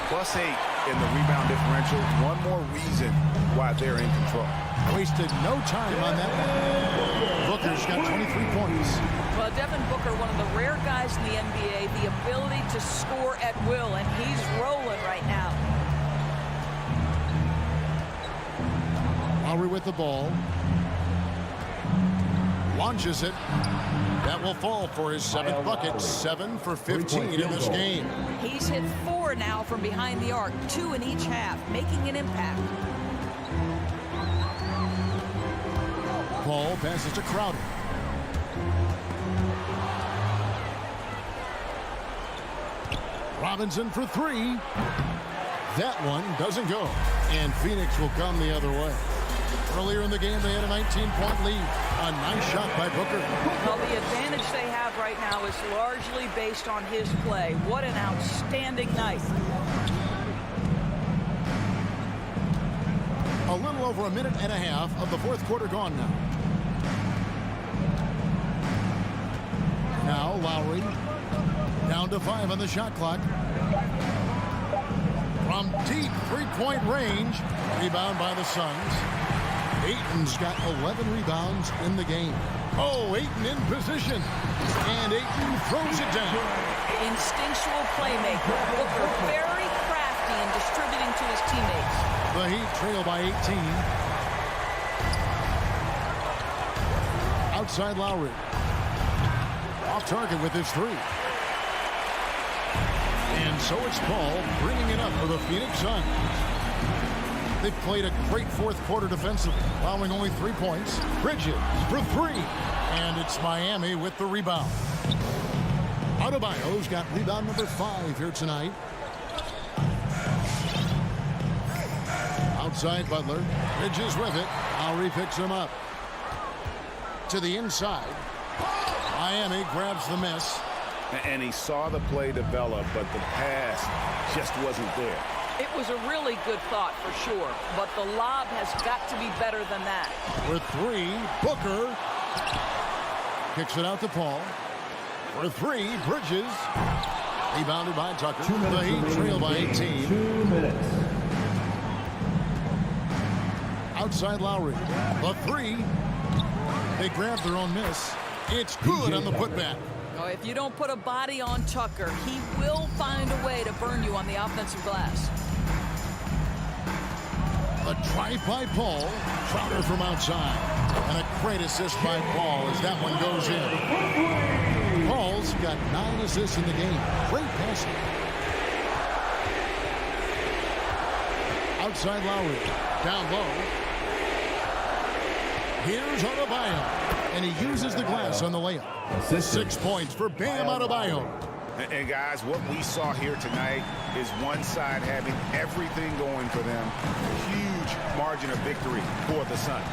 +8 in the rebound differential. One more reason why they're in control. Wasted no time on that one. Booker's got 23 points. Well, Devin Booker, one of the rare guys in the NBA, the ability to score at will, and he's rolling right now. Lowry with the ball. Launches it. That will fall for his 7th bucket. 7 for 15 in this game. He's hit 4 now from behind the arc, 2 in each half, making an impact. Ball passes to Crowder. Robinson for 3. That one doesn't go. And Phoenix will come the other way. Earlier in the game, they had a 19-point lead. A nice shot by Booker. Well, the advantage they have right now is largely based on his play. What an outstanding night. A little over a minute and a half of the fourth quarter gone now. Now Lowry Down to 5 on the shot clock. From deep three-point range. Rebound by the Suns. Ayton's got 11 rebounds in the game. Oh, Ayton in position. And Ayton throws it down. Instinctual playmaker. Booker very crafty in distributing to his teammates. The Heat trail by 18. Outside Lowry. Off target with his three. And so it's Paul bringing it up for the Phoenix Suns. They've played a great fourth quarter defensively, allowing only 3 points. Bridges for three. And it's Miami with the rebound. Adebayo's got rebound number 5 here tonight. Outside Butler. Bridges with it. Lowry picks him up. To the inside. Miami grabs the miss. And he saw the play develop, but the pass just wasn't there. It was a really good thought for sure, but the lob has got to be better than that. For three, Booker. Kicks it out to Paul. For three, Bridges. Rebounded by Tucker. The Heat trail by 18. 2 minutes. Outside Lowry. The three. They grab their own miss. It's good on the putback. Oh, if you don't put a body on Tucker, he will find a way to burn you on the offensive glass. A drive by Paul. Crowder from outside. And a great assist by Paul as that one goes in. Paul's got 9 assists in the game. Great passing. Outside Lowry. Down low. Here's Adebayo. And he uses the glass on the layup. 6 points for Bam Adebayo. And guys, what we saw here tonight is one side having everything going for them. Huge margin of victory for the Suns.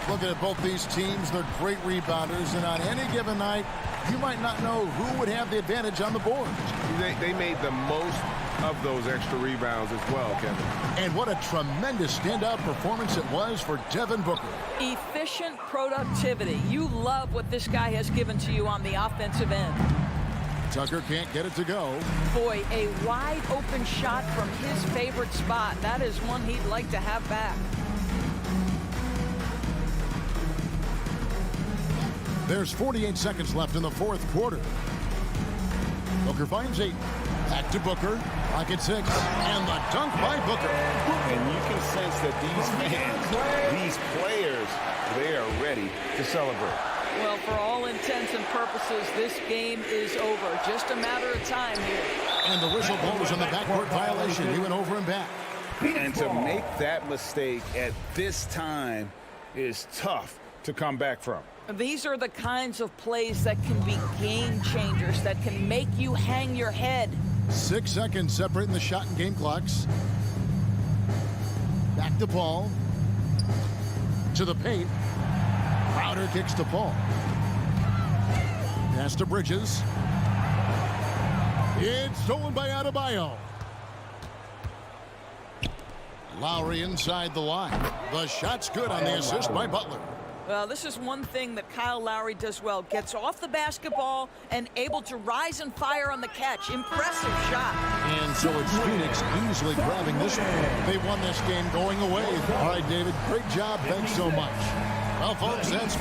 Looking at both these teams, they're great rebounders, and on any given night, you might not know who would have the advantage on the board. They made the most of those extra rebounds as well, Kevin. And what a tremendous standout performance it was for Devin Booker. Efficient productivity. You love what this guy has given to you on the offensive end. Tucker can't get it to go. Boy, a wide open shot from his favorite spot. That is one he'd like to have back. There's 48 seconds left in the fourth quarter. Booker finds 8. Back to Booker. Lock at 6. And the dunk by Booker. And you can sense that these fans, these players, they are ready to celebrate. Well, for all intents and purposes, this game is over. Just a matter of time here. And the whistle blows on the backcourt violation. He went over and back. And to make that mistake at this time is tough to come back from. These are the kinds of plays that can be game changers, that can make you hang your head. 6 seconds separating the shot and game clocks. Back to Paul. To the paint. Crowder kicks to Paul. Pass to Bridges. It's stolen by Adebayo. Lowry inside the line. The shot's good on the assist by Butler. Well, this is one thing that Kyle Lowry does well. Gets off the basketball and able to rise and fire on the catch. Impressive shot. And so it's Phoenix easily grabbing this one. They won this game going away. All right, David, great job. Thanks so much. Well, folks, that's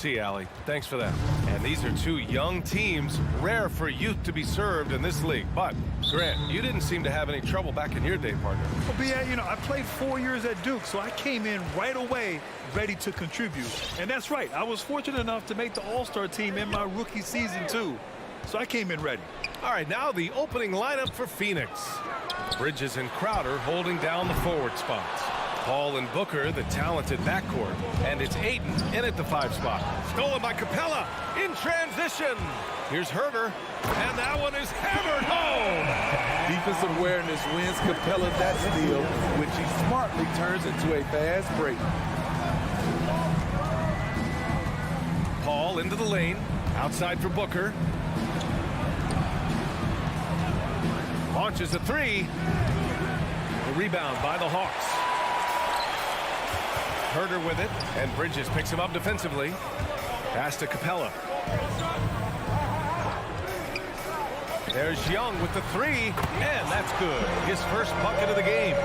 See you, Allie. Thanks for that. And these are two young teams. Rare for youth to be served in this league. But, Grant, you didn't seem to have any trouble back in your day, partner. Well, B.A., you know, I played 4 years at Duke, so I came in right away ready to contribute. And that's right. I was fortunate enough to make the All-Star team in my rookie season, too. So I came in ready. All right, now the opening lineup for Phoenix. Bridges and Crowder holding down the forward spots. Paul and Booker, the talented backcourt. And it's Ayton in at the 5 spot. Stolen by Capella in transition. Here's Herter, and that one is hammered home. Defensive awareness wins Capella that steal, which he smartly turns into a fast break. Paul into the lane, outside for Booker. Launches a 3. The rebound by the Hawks. Herter with it, and Bridges picks him up defensively. Pass to Capella. There's Young with the 3, and that's good. His first bucket of the game.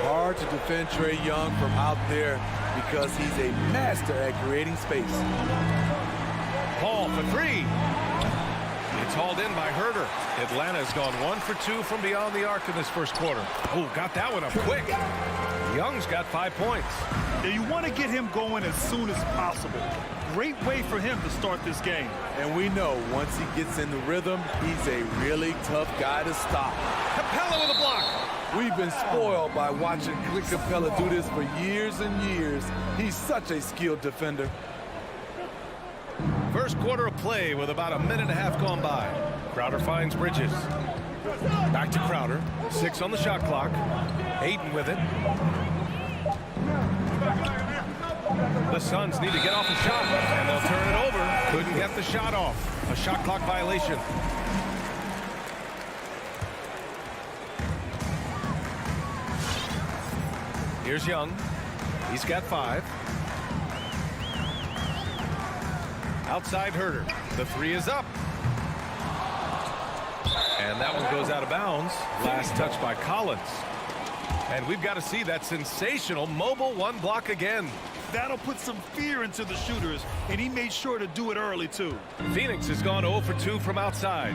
Hard to defend Trae Young from out there because he's a master at creating space. Paul for 3. It's hauled in by Herter. Atlanta's gone 1 for 2 from beyond the arc in this first quarter. Oh, got that one up quick. Young's got 5 points. Yeah, you want to get him going as soon as possible. Great way for him to start this game. And we know once he gets in the rhythm, he's a really tough guy to stop. Capella with a block. We've been spoiled by watching Clint Capella do this for years and years. He's such a skilled defender. First quarter of play with about a minute and a half gone by. Crowder finds Bridges. Back to Crowder. 6 on the shot clock. Ayton with it. The Suns need to get off a shot, and they'll turn it over. Couldn't get the shot off. A shot clock violation. Here's Young. He's got 5. Outside Herter. The 3 is up. And that one goes out of bounds. Last touch by Collins. And we've got to see that sensational mobile 1 block again. That'll put some fear into the shooters, and he made sure to do it early, too. Phoenix has gone 0 for 2 from outside.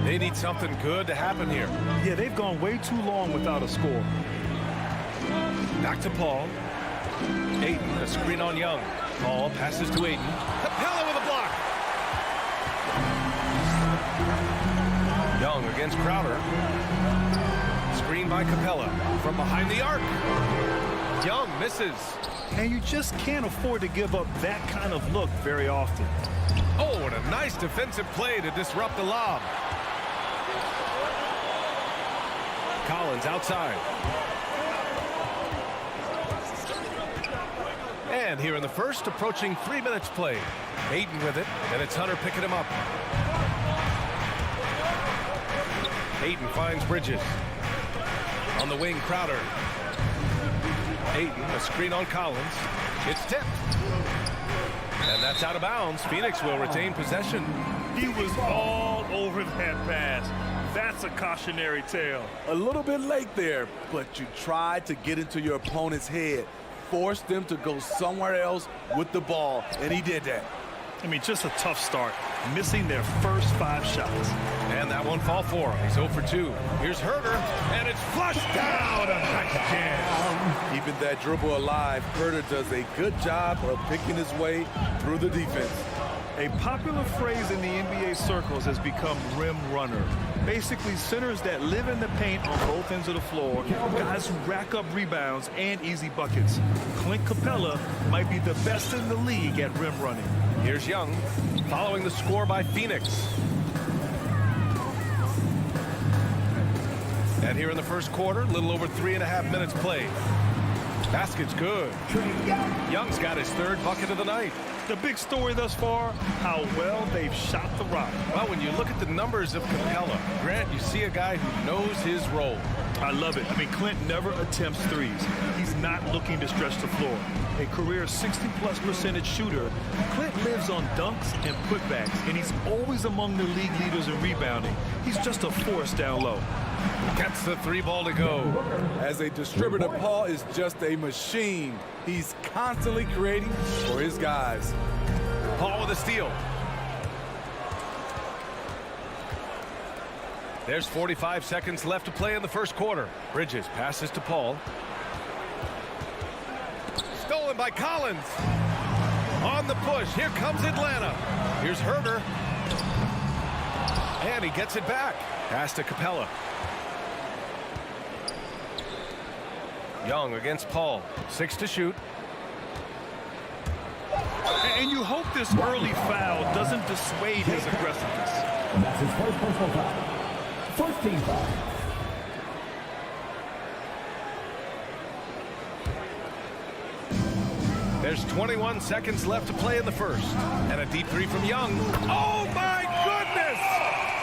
They need something good to happen here. Yeah, they've gone way too long without a score. Back to Paul. Ayton, a screen on Young. Paul passes to Ayton. Capella with a block. Young against Crowder. Screen by Capella from behind the arc. Young misses. And you just can't afford to give up that kind of look very often. Oh, and a nice defensive play to disrupt the lob. Collins outside. And here in the first, approaching 3 minutes played. Ayton with it, and it's Hunter picking him up. Ayton finds Bridges. On the wing, Crowder. Ayton, a screen on Collins. It's tipped. And that's out of bounds. Phoenix will retain possession. He was all over that pass. That's a cautionary tale. A little bit late there, but you tried to get into your opponent's head. Forced them to go somewhere else with the ball, and he did that. I mean, just a tough start, missing their first 5 shots. And that one fall for him. He's 0 for 2. Here's Herter, and it's flushed down. A nice jam. Keeping that dribble alive, Herter does a good job of picking his way through the defense. A popular phrase in the NBA circles has become rim runner. Basically, centers that live in the paint on both ends of the floor, guys who rack up rebounds and easy buckets. Clint Capella might be the best in the league at rim running. Here's Young, following the score by Phoenix. And here in the first quarter, a little over 3.5 minutes played. Basket's good. Young's got his 3rd bucket of the night. The big story thus far, how well they've shot the rock. Well, when you look at the numbers of Capella, Grant, you see a guy who knows his role. I love it. I mean, Clint never attempts threes. He's not looking to stretch the floor. A career 60+% shooter, Clint lives on dunks and putbacks, and he's always among the league leaders in rebounding. He's just a force down low. Gets the 3 ball to go. As a distributor, Paul is just a machine. He's constantly creating for his guys. Paul with a steal. There's 45 seconds left to play in the first quarter. Bridges passes to Paul. Stolen by Collins. On the push. Here comes Atlanta. Here's Herder. And he gets it back. Pass to Capella. Young against Paul. 6 to shoot. And you hope this early foul doesn't dissuade his aggressiveness. That's his first personal foul. First team foul. There's 21 seconds left to play in the first. And a deep three from Young. Oh, my goodness!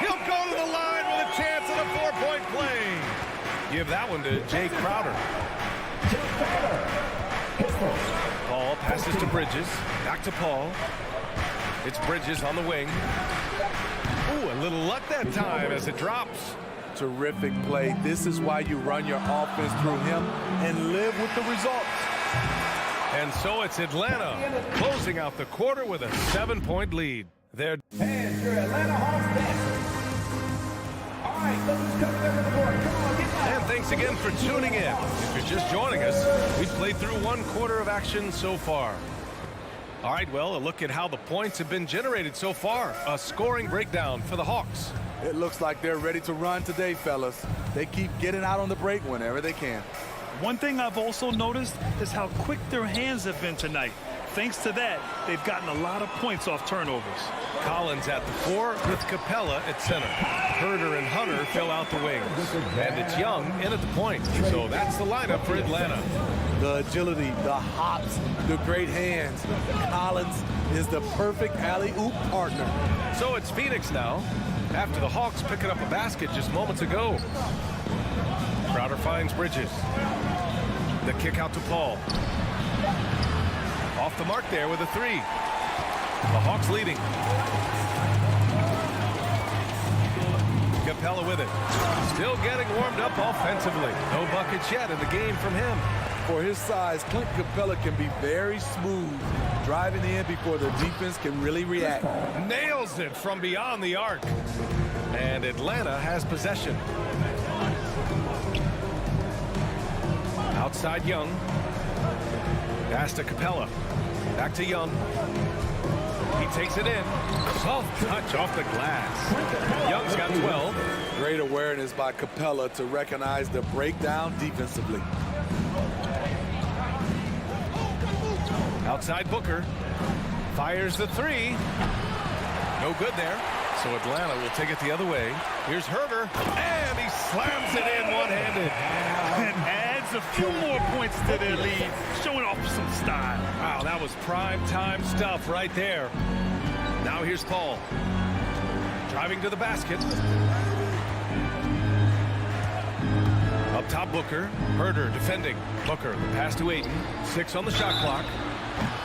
He'll go to the line with a chance at a 4-point play. Give that one to Jay Crowder. Paul passes to Bridges. Back to Paul. It's Bridges on the wing. Ooh, a little luck that time as it drops. Terrific play. This is why you run your offense through him and live with the results. And so it's Atlanta closing out the quarter with a 7-point lead. They're And your Atlanta Hawks dancers. All right, look who's coming over the board. Come on, get down. And thanks again for tuning in. If you're just joining us, we've played through one quarter of action so far. All right, well, a look at how the points have been generated so far. A scoring breakdown for the Hawks. It looks like they're ready to run today, fellas. They keep getting out on the break whenever they can. One thing I've also noticed is how quick their hands have been tonight. Thanks to that, they've gotten a lot of points off turnovers. Collins at the 4 with Capella at center. Herder and Hunter fill out the wings. And it's Young in at the point. So that's the lineup for Atlanta. The agility, the hops, the great hands. Collins is the perfect alley-oop partner. So it's Phoenix now, after the Hawks picking up a basket just moments ago. Crowder finds Bridges. The kick out to Paul. Off the mark there with a 3. The Hawks leading. Capella with it. Still getting warmed up offensively. No buckets yet in the game from him. For his size, Clint Capella can be very smooth, driving in before the defense can really react. Nails it from beyond the arc. And Atlanta has possession. Outside Young. Pass to Capella. Back to Young. He takes it in. Soft touch off the glass. Young's got 12. Great awareness by Capella to recognize the breakdown defensively. Outside Booker. Fires the 3. No good there. So Atlanta will take it the other way. Here's Herder. And he slams it in one-handed. And adds a few more points to their lead, showing off some style. Wow, that was prime time stuff right there. Now here's Paul. Driving to the basket. Up top, Booker. Herder defending. Booker, the pass to Ayton. 6 on the shot clock.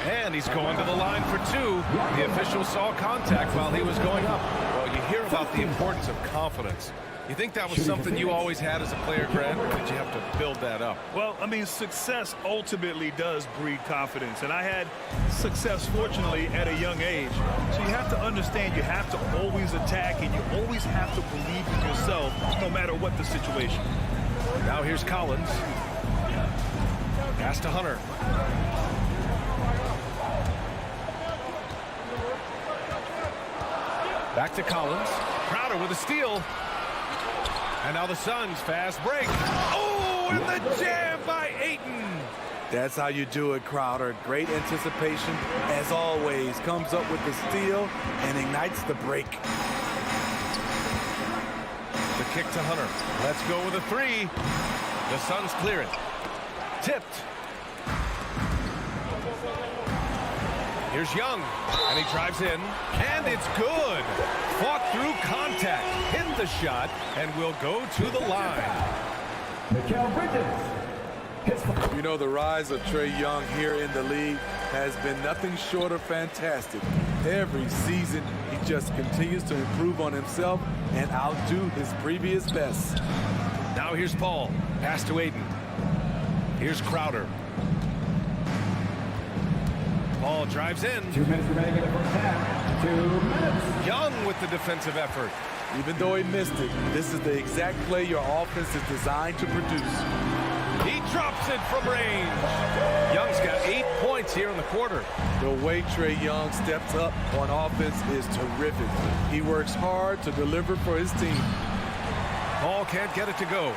And he's going to the line for 2. The official saw contact while he was going up. Well, you hear about the importance of confidence. You think that was something you always had as a player, Grant, or did you have to build that up? Well, I mean, success ultimately does breed confidence. And I had success, fortunately, at a young age. So you have to understand you have to always attack and you always have to believe in yourself no matter what the situation. Now here's Collins. Pass to Hunter. Back to Collins. Crowder with a steal. And now the Suns fast break. Oh, and the jam by Ayton. That's how you do it, Crowder. Great anticipation, as always. Comes up with the steal and ignites the break. The kick to Hunter. Let's go with a 3. The Suns clear it. Tipped. Here's Young, and he drives in, and it's good. Fought through contact, hit the shot, and will go to the line. You know, the rise of Trae Young here in the league has been nothing short of fantastic. Every season, he just continues to improve on himself and outdo his previous best. Now here's Paul. Pass to Ayton. Here's Crowder. Ball drives in. 2 minutes remaining in the first half. 2 minutes. Young with the defensive effort. Even though he missed it, this is the exact play your offense is designed to produce. He drops it from range. Young's got 8 points here in the quarter. The way Trae Young steps up on offense is terrific. He works hard to deliver for his team. Ball can't get it to go.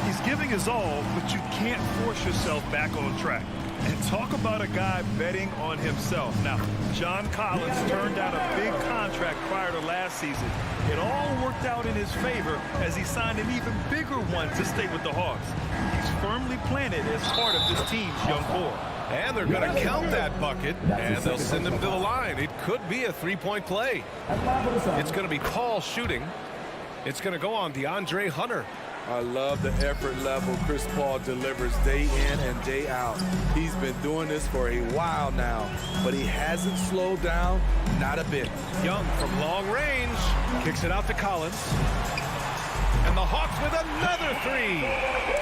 He's giving his all, but you can't force yourself back on track. And talk about a guy betting on himself. Now, John Collins turned down a big contract prior to last season. It all worked out in his favor as he signed an even bigger one to stay with the Hawks. He's firmly planted as part of this team's young core. And they're going to count that bucket, and they'll send him to the line. It could be a three-point play. It's going to be Paul shooting. It's going to go on DeAndre Hunter. I love the effort level Chris Paul delivers day in and day out. He's been doing this for a while now, but he hasn't slowed down, not a bit. Young from long range kicks it out to Collins. And the Hawks with another three.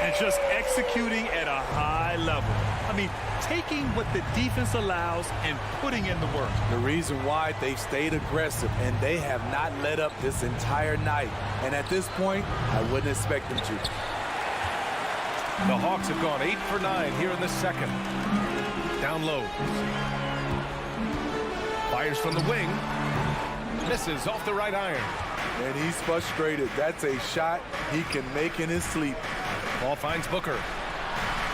And just executing at a high level. I mean, taking what the defense allows and putting in the work. The reason why they stayed aggressive, and they have not let up this entire night. And at this point, I wouldn't expect them to. The Hawks have gone 8 for 9 here in the second. Down low. Fires from the wing. Misses off the right iron. And he's frustrated. That's a shot he can make in his sleep. Ball finds Booker.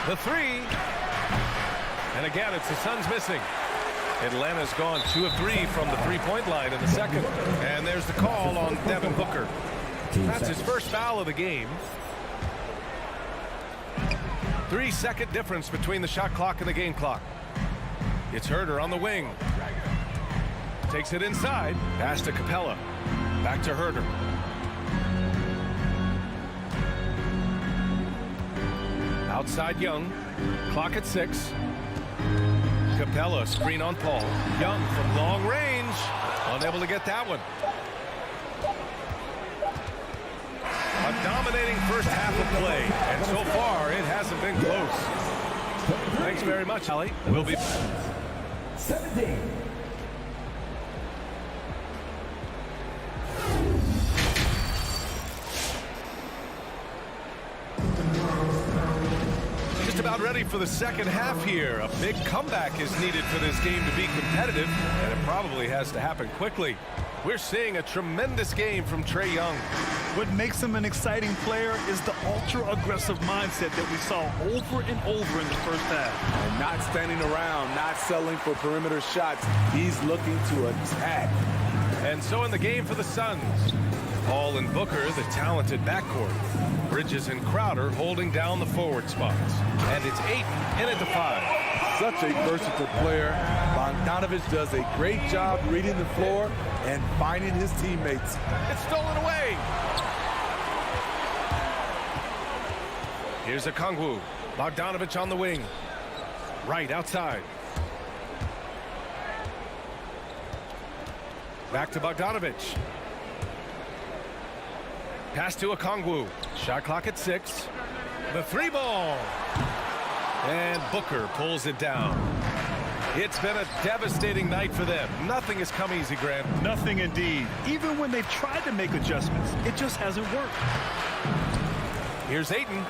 The three. And again, it's the Suns missing. Atlanta's gone 2 of 3 from the three-point line in the second. And there's the call on Devin Booker. That's his first foul of the game. 3-second difference between the shot clock and the game clock. It's Herder on the wing. Takes it inside. Pass to Capella. Back to Herder. Outside Young. Clock at 6. Capella screen on Paul. Young from long range. Unable to get that one. A dominating first half of play. And so far, it hasn't been close. Thanks very much, Ali. We'll be... 17. Just about ready for the second half here. A big comeback is needed for this game to be competitive, and it probably has to happen quickly. We're seeing a tremendous game from Trae Young. What makes him an exciting player is the ultra-aggressive mindset that we saw over and over in the first half. And not standing around, not settling for perimeter shots. He's looking to attack. And so in the game for the Suns, Paul and Booker, the talented backcourt. Bridges and Crowder holding down the forward spots. And it's Ayton in at the 5. Such a versatile player. Bogdanovich does a great job reading the floor and finding his teammates. It's stolen away. Here's Okongwu. Bogdanovich on the wing. Right outside. Back to Bogdanovich. Pass to Okongwu. Shot clock at 6. The 3 ball. And Booker pulls it down. It's been a devastating night for them. Nothing has come easy, Grant. Nothing indeed. Even when they've tried to make adjustments, it just hasn't worked. Here's Ayton.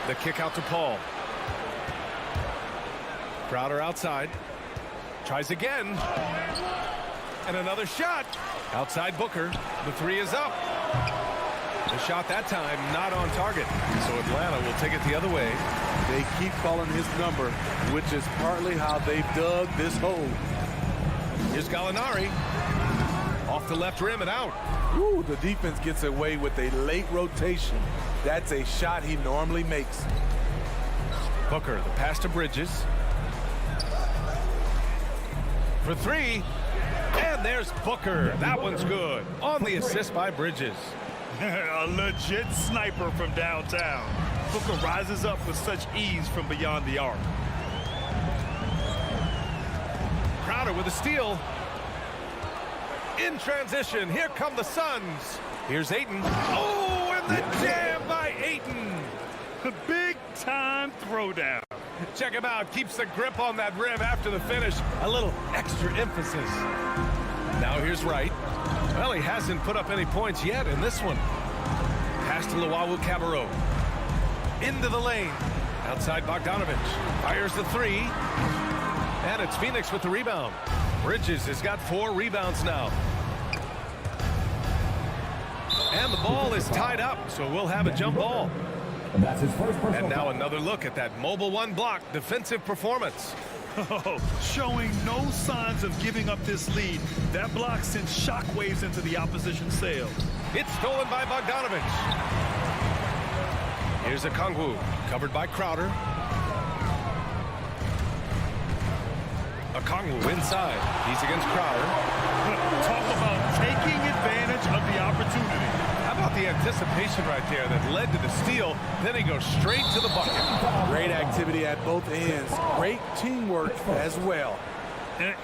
The kick out to Paul. Crowder outside. Tries again. And another shot. Outside Booker. The 3 is up. The shot that time not on target. So Atlanta will take it the other way. They keep calling his number, which is partly how they've dug this hole. Here's Gallinari. Off the left rim and out. Ooh, the defense gets away with a late rotation. That's a shot he normally makes. Booker, the pass to Bridges. For 3. And there's Booker. That one's good. On the assist by Bridges. A legit sniper from downtown. Booker rises up with such ease from beyond the arc. Crowder with a steal. In transition, here come the Suns. Here's Ayton. Oh, and the jam by Ayton. The big time throwdown. Check him out. Keeps the grip on that rim after the finish. A little extra emphasis. Now here's Wright. Well, he hasn't put up any points yet in this one. Pass to Luwawu Cabarro. Into the lane. Outside Bogdanovich. Fires the three. And it's Phoenix with the rebound. Bridges has got 4 rebounds now. And the ball is tied up, so we'll have a jump ball. That's his first personal And now foul. another look at that mobile one block defensive performance. Oh, showing no signs of giving up this lead. That block sends shockwaves into the opposition sail. It's stolen by Bogdanovich. Here's Okongwu, covered by Crowder. Okongwu inside. He's against Crowder. Talk about taking advantage of the opportunity. How about the anticipation right there that led to the steal? Then he goes straight to the bucket. Great activity at both ends. Great teamwork as well.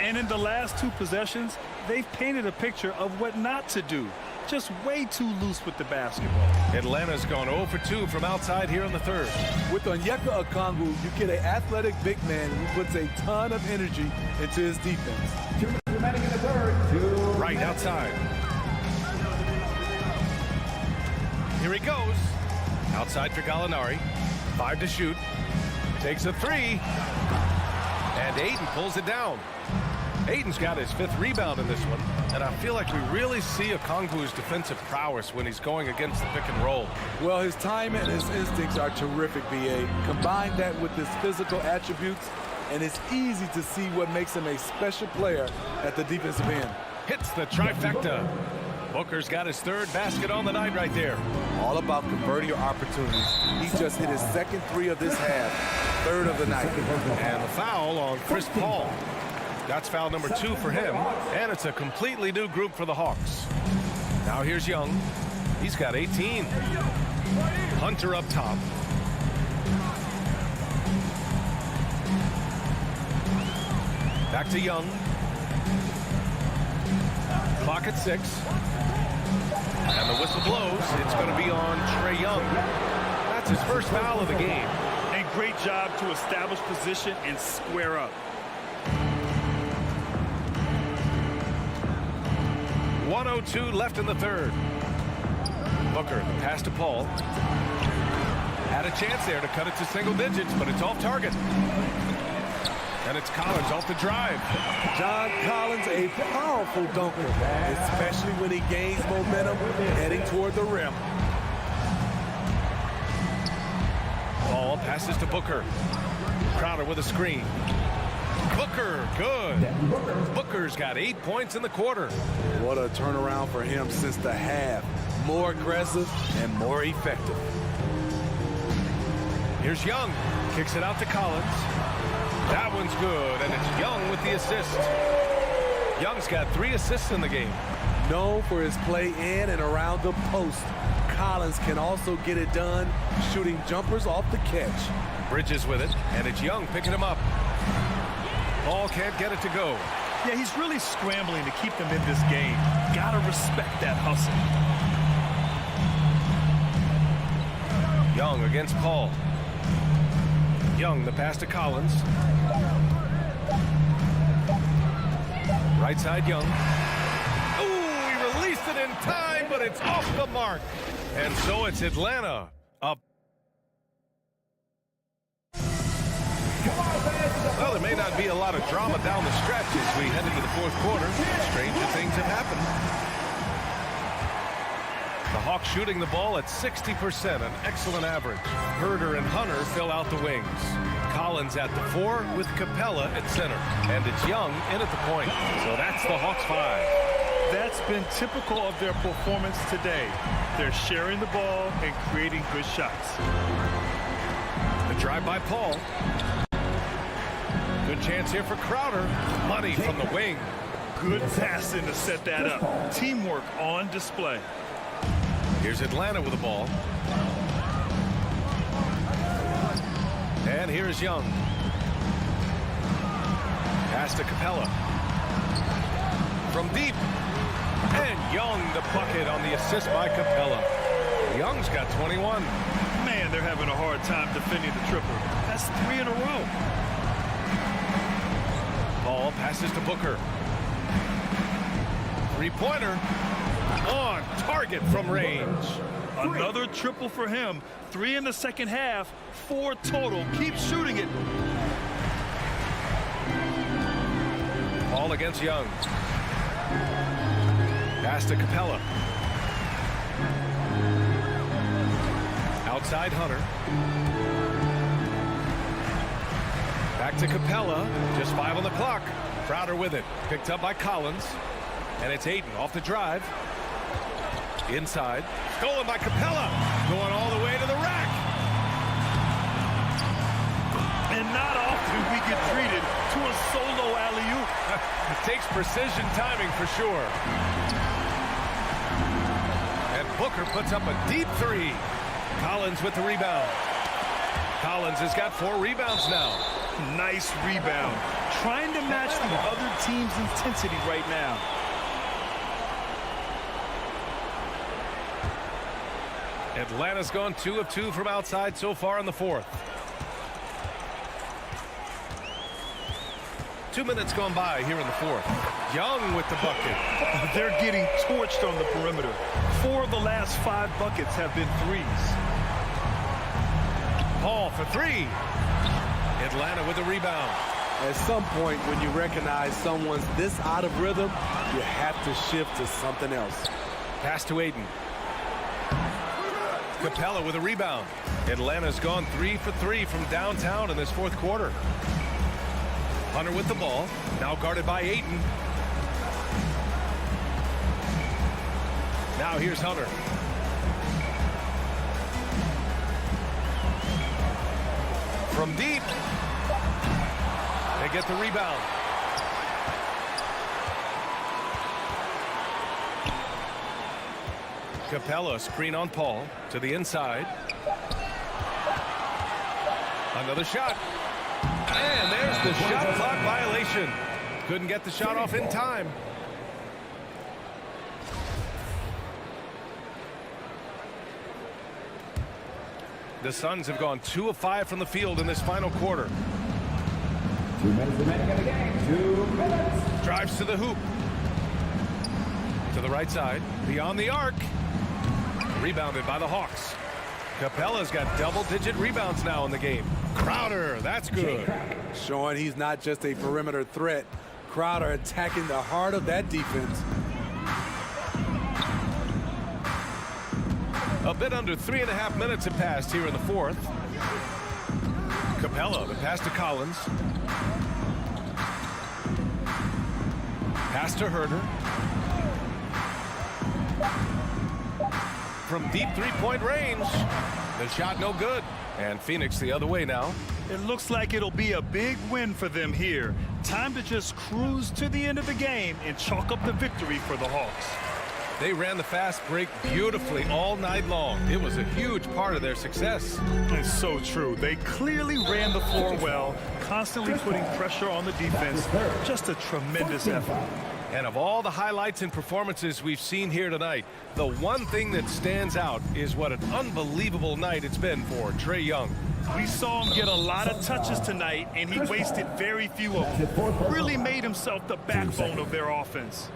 And in the last 2 possessions, they've painted a picture of what not to do. Just way too loose with the basketball. Atlanta's gone 0 for 2 from outside here in the third. With Onyeka Okongwu, you get an athletic big man who puts a ton of energy into his defense. 2 minutes remaining in the third. Right outside. Here he goes. Outside for Gallinari. 5 to shoot. Takes a 3. And Ayton pulls it down. Ayton's got his 5th rebound in this one. And I feel like we really see Okongwu's defensive prowess when he's going against the pick and roll. Well, his time and his instincts are terrific, B.A. Combine that with his physical attributes, and it's easy to see what makes him a special player at the defensive end. Hits the trifecta. Booker's got his 3rd basket on the night right there. All about converting your opportunities. He just hit his 2nd 3 of this half, 3rd of the night. And the foul on Chris Paul. That's foul number 2 for him. And it's a completely new group for the Hawks. Now here's Young. He's got 18. Hunter up top. Back to Young. Clock at 6. And the whistle blows. It's going to be on Trae Young. That's his first foul of the game. And great job to establish position and square up. 1:02 left in the third. Booker, the pass to Paul. Had a chance there to cut it to single digits, but it's off target. And it's Collins off the drive. John Collins, a powerful dunker, especially when he gains momentum heading toward the rim. Ball passes to Booker. Crowder with a screen. Booker, good. Booker's got 8 points in the quarter. What a turnaround for him since the half. More aggressive and more effective. Here's Young. Kicks it out to Collins. That one's good, and it's Young with the assist. Young's got 3 assists in the game. Known for his play in and around the post, Collins can also get it done shooting jumpers off the catch. Bridges with it, and it's Young picking him up. Ball can't get it to go. Yeah, he's really scrambling to keep them in this game. Gotta respect that hustle. Young against Paul. Young, the pass to Collins. Right side, Young. Ooh, he released it in time, but it's off the mark. And so it's Atlanta up. Well, there may not be a lot of drama down the stretch as we head into the 4th quarter. Stranger things have happened. The Hawks shooting the ball at 60%, an excellent average. Herder and Hunter fill out the wings. Collins at the 4 with Capella at center. And it's Young in at the point. So that's the Hawks 5. That's been typical of their performance today. They're sharing the ball and creating good shots. The drive by Paul. Good chance here for Crowder. Money from the wing. Good passing to set that up. Teamwork on display. Here's Atlanta with the ball. And here's Young. Pass to Capella. From deep. And Young the bucket on the assist by Capella. Young's got 21. Man, they're having a hard time defending the triple. That's 3 in a row. Ball passes to Booker. Three-pointer on target from range. Another triple for him. 3 in the second half, 4 total. Keep shooting it. Ball against Young. Pass to Capella. Outside Hunter. Back to Capella. Just 5 on the clock. Crowder with it. Picked up by Collins. And it's Ayton off the drive. Inside. Stolen by Capella. Going all the way to the rack. And not often we get treated to a solo alley-oop. Takes precision timing for sure. And Booker puts up a deep 3. Collins with the rebound. Collins has got 4 rebounds now. Nice rebound. Trying to match the other team's intensity right now. Atlanta's gone 2 of 2 from outside so far in the fourth. 2 minutes gone by here in the fourth. Young with the bucket. They're getting torched on the perimeter. 4 of the last 5 buckets have been threes. Paul for 3. Atlanta with the rebound. At some point, when you recognize someone's this out of rhythm, you have to shift to something else. Pass to Ayton. Capella with a rebound. Atlanta's gone 3 for 3 from downtown in this fourth quarter. Hunter with the ball. Now guarded by Ayton. Now here's Hunter. From deep. They get the rebound. Capella screen on Paul to the inside. Another shot. And there's the shot clock violation. Couldn't get the shot off in time. The Suns have gone 2 of 5 from the field in this final quarter. 2 minutes remaining in the game. 2 minutes. Drives to the hoop. To the right side. Beyond the arc. Rebounded by the Hawks. Capella's got double-digit rebounds now in the game. Crowder, that's good. Showing he's not just a perimeter threat. Crowder attacking the heart of that defense. A bit under 3.5 minutes have passed here in the fourth. Capella, the pass to Collins. Pass to Herter. From deep three-point range. The shot no good. And Phoenix the other way now. It looks like it'll be a big win for them here. Time to just cruise to the end of the game and chalk up the victory for the Hawks. They ran the fast break beautifully all night long. It was a huge part of their success. It's so true. They clearly ran the floor well, constantly putting pressure on the defense. Just a tremendous effort. And of all the highlights and performances we've seen here tonight, the one thing that stands out is what an unbelievable night it's been for Trae Young. We saw him get a lot of touches tonight, and he wasted very few of them. Really made himself the backbone of their offense.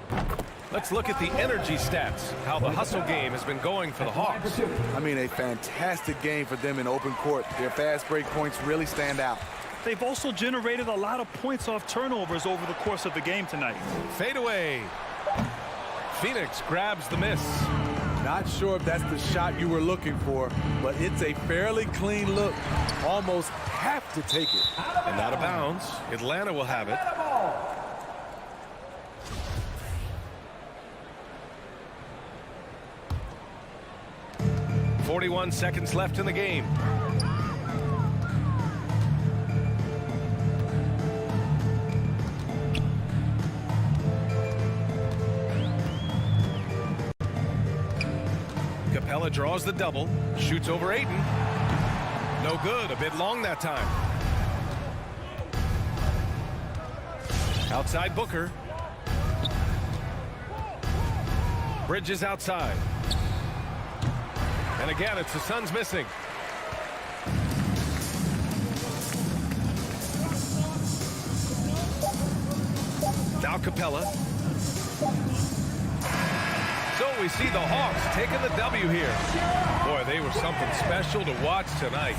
Let's look at the energy stats, how the hustle game has been going for the Hawks. I mean, a fantastic game for them in open court. Their fast break points really stand out. They've also generated a lot of points off turnovers over the course of the game tonight. Fade away. Phoenix grabs the miss. Not sure if that's the shot you were looking for, but it's a fairly clean look. Almost have to take it. And out of bounds. Atlanta will have it. 41 seconds left in the game. Capella draws the double, shoots over Ayton. No good, a bit long that time. Outside Booker. Bridges outside. And again, it's the Suns missing. Sal Capella. So we see the Hawks taking the W here. Boy, they were something special to watch tonight.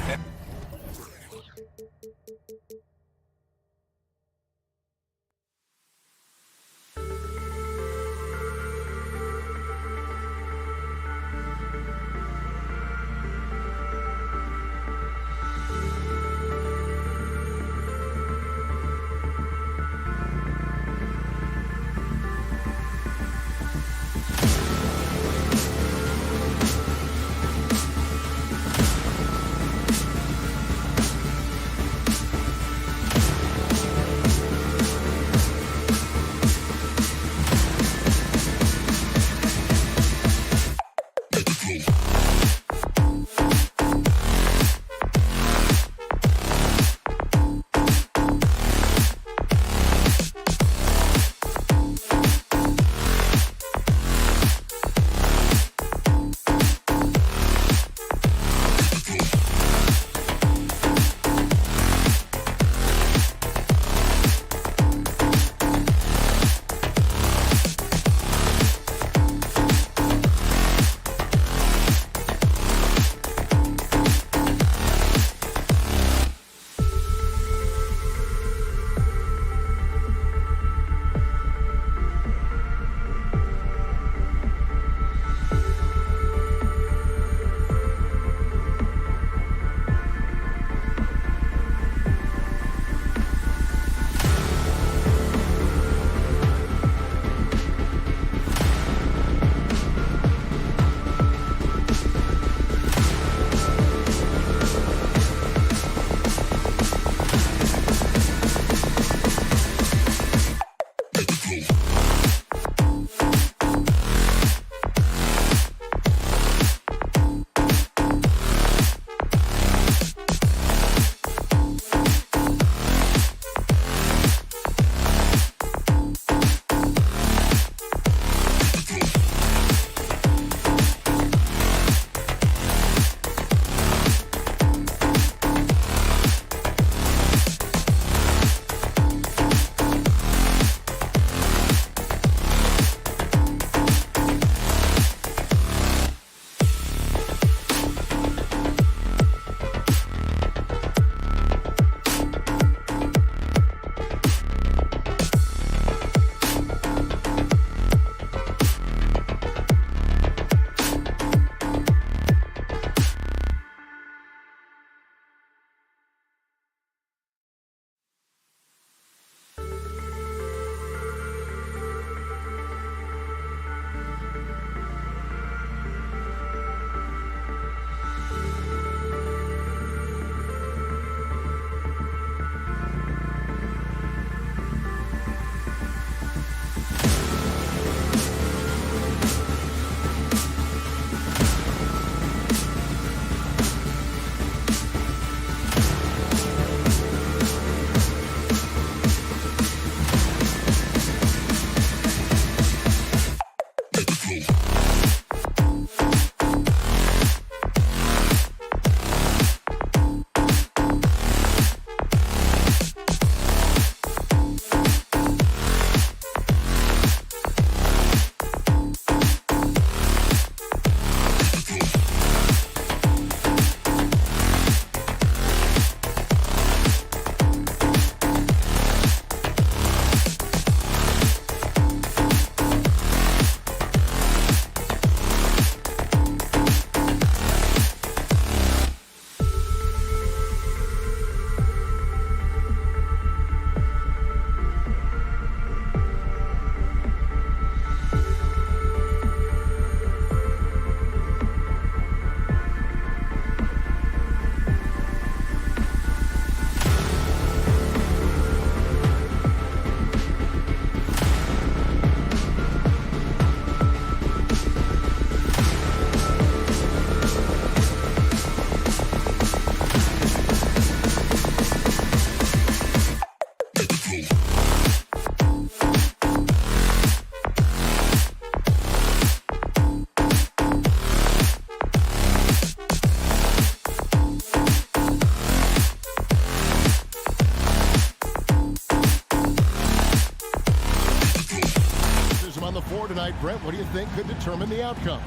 think could determine the outcome?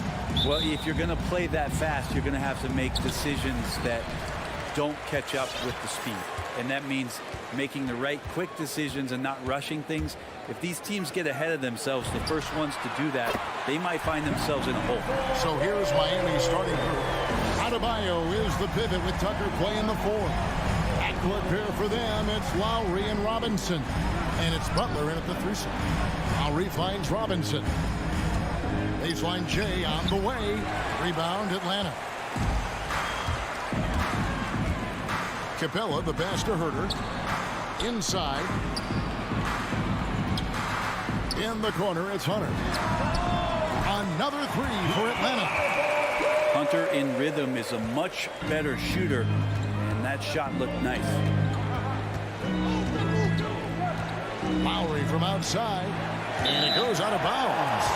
Well, if you're going to play that fast, you're going to have to make decisions that don't catch up with the speed. And that means making the right quick decisions and not rushing things. If these teams get ahead of themselves, the first ones to do that, they might find themselves in a hole. So here's Miami's starting group. Adebayo is the pivot with Tucker playing the 4. Backcourt pair for them, it's Lowry and Robinson. And it's Butler in at the 3 slot. Lowry finds Robinson. Baseline J on the way. Rebound Atlanta. Capella, the pass to Herter. Inside. In the corner, it's Hunter. Another 3 for Atlanta. Hunter in rhythm is a much better shooter, and that shot looked nice. Lowry from outside, and it goes out of bounds.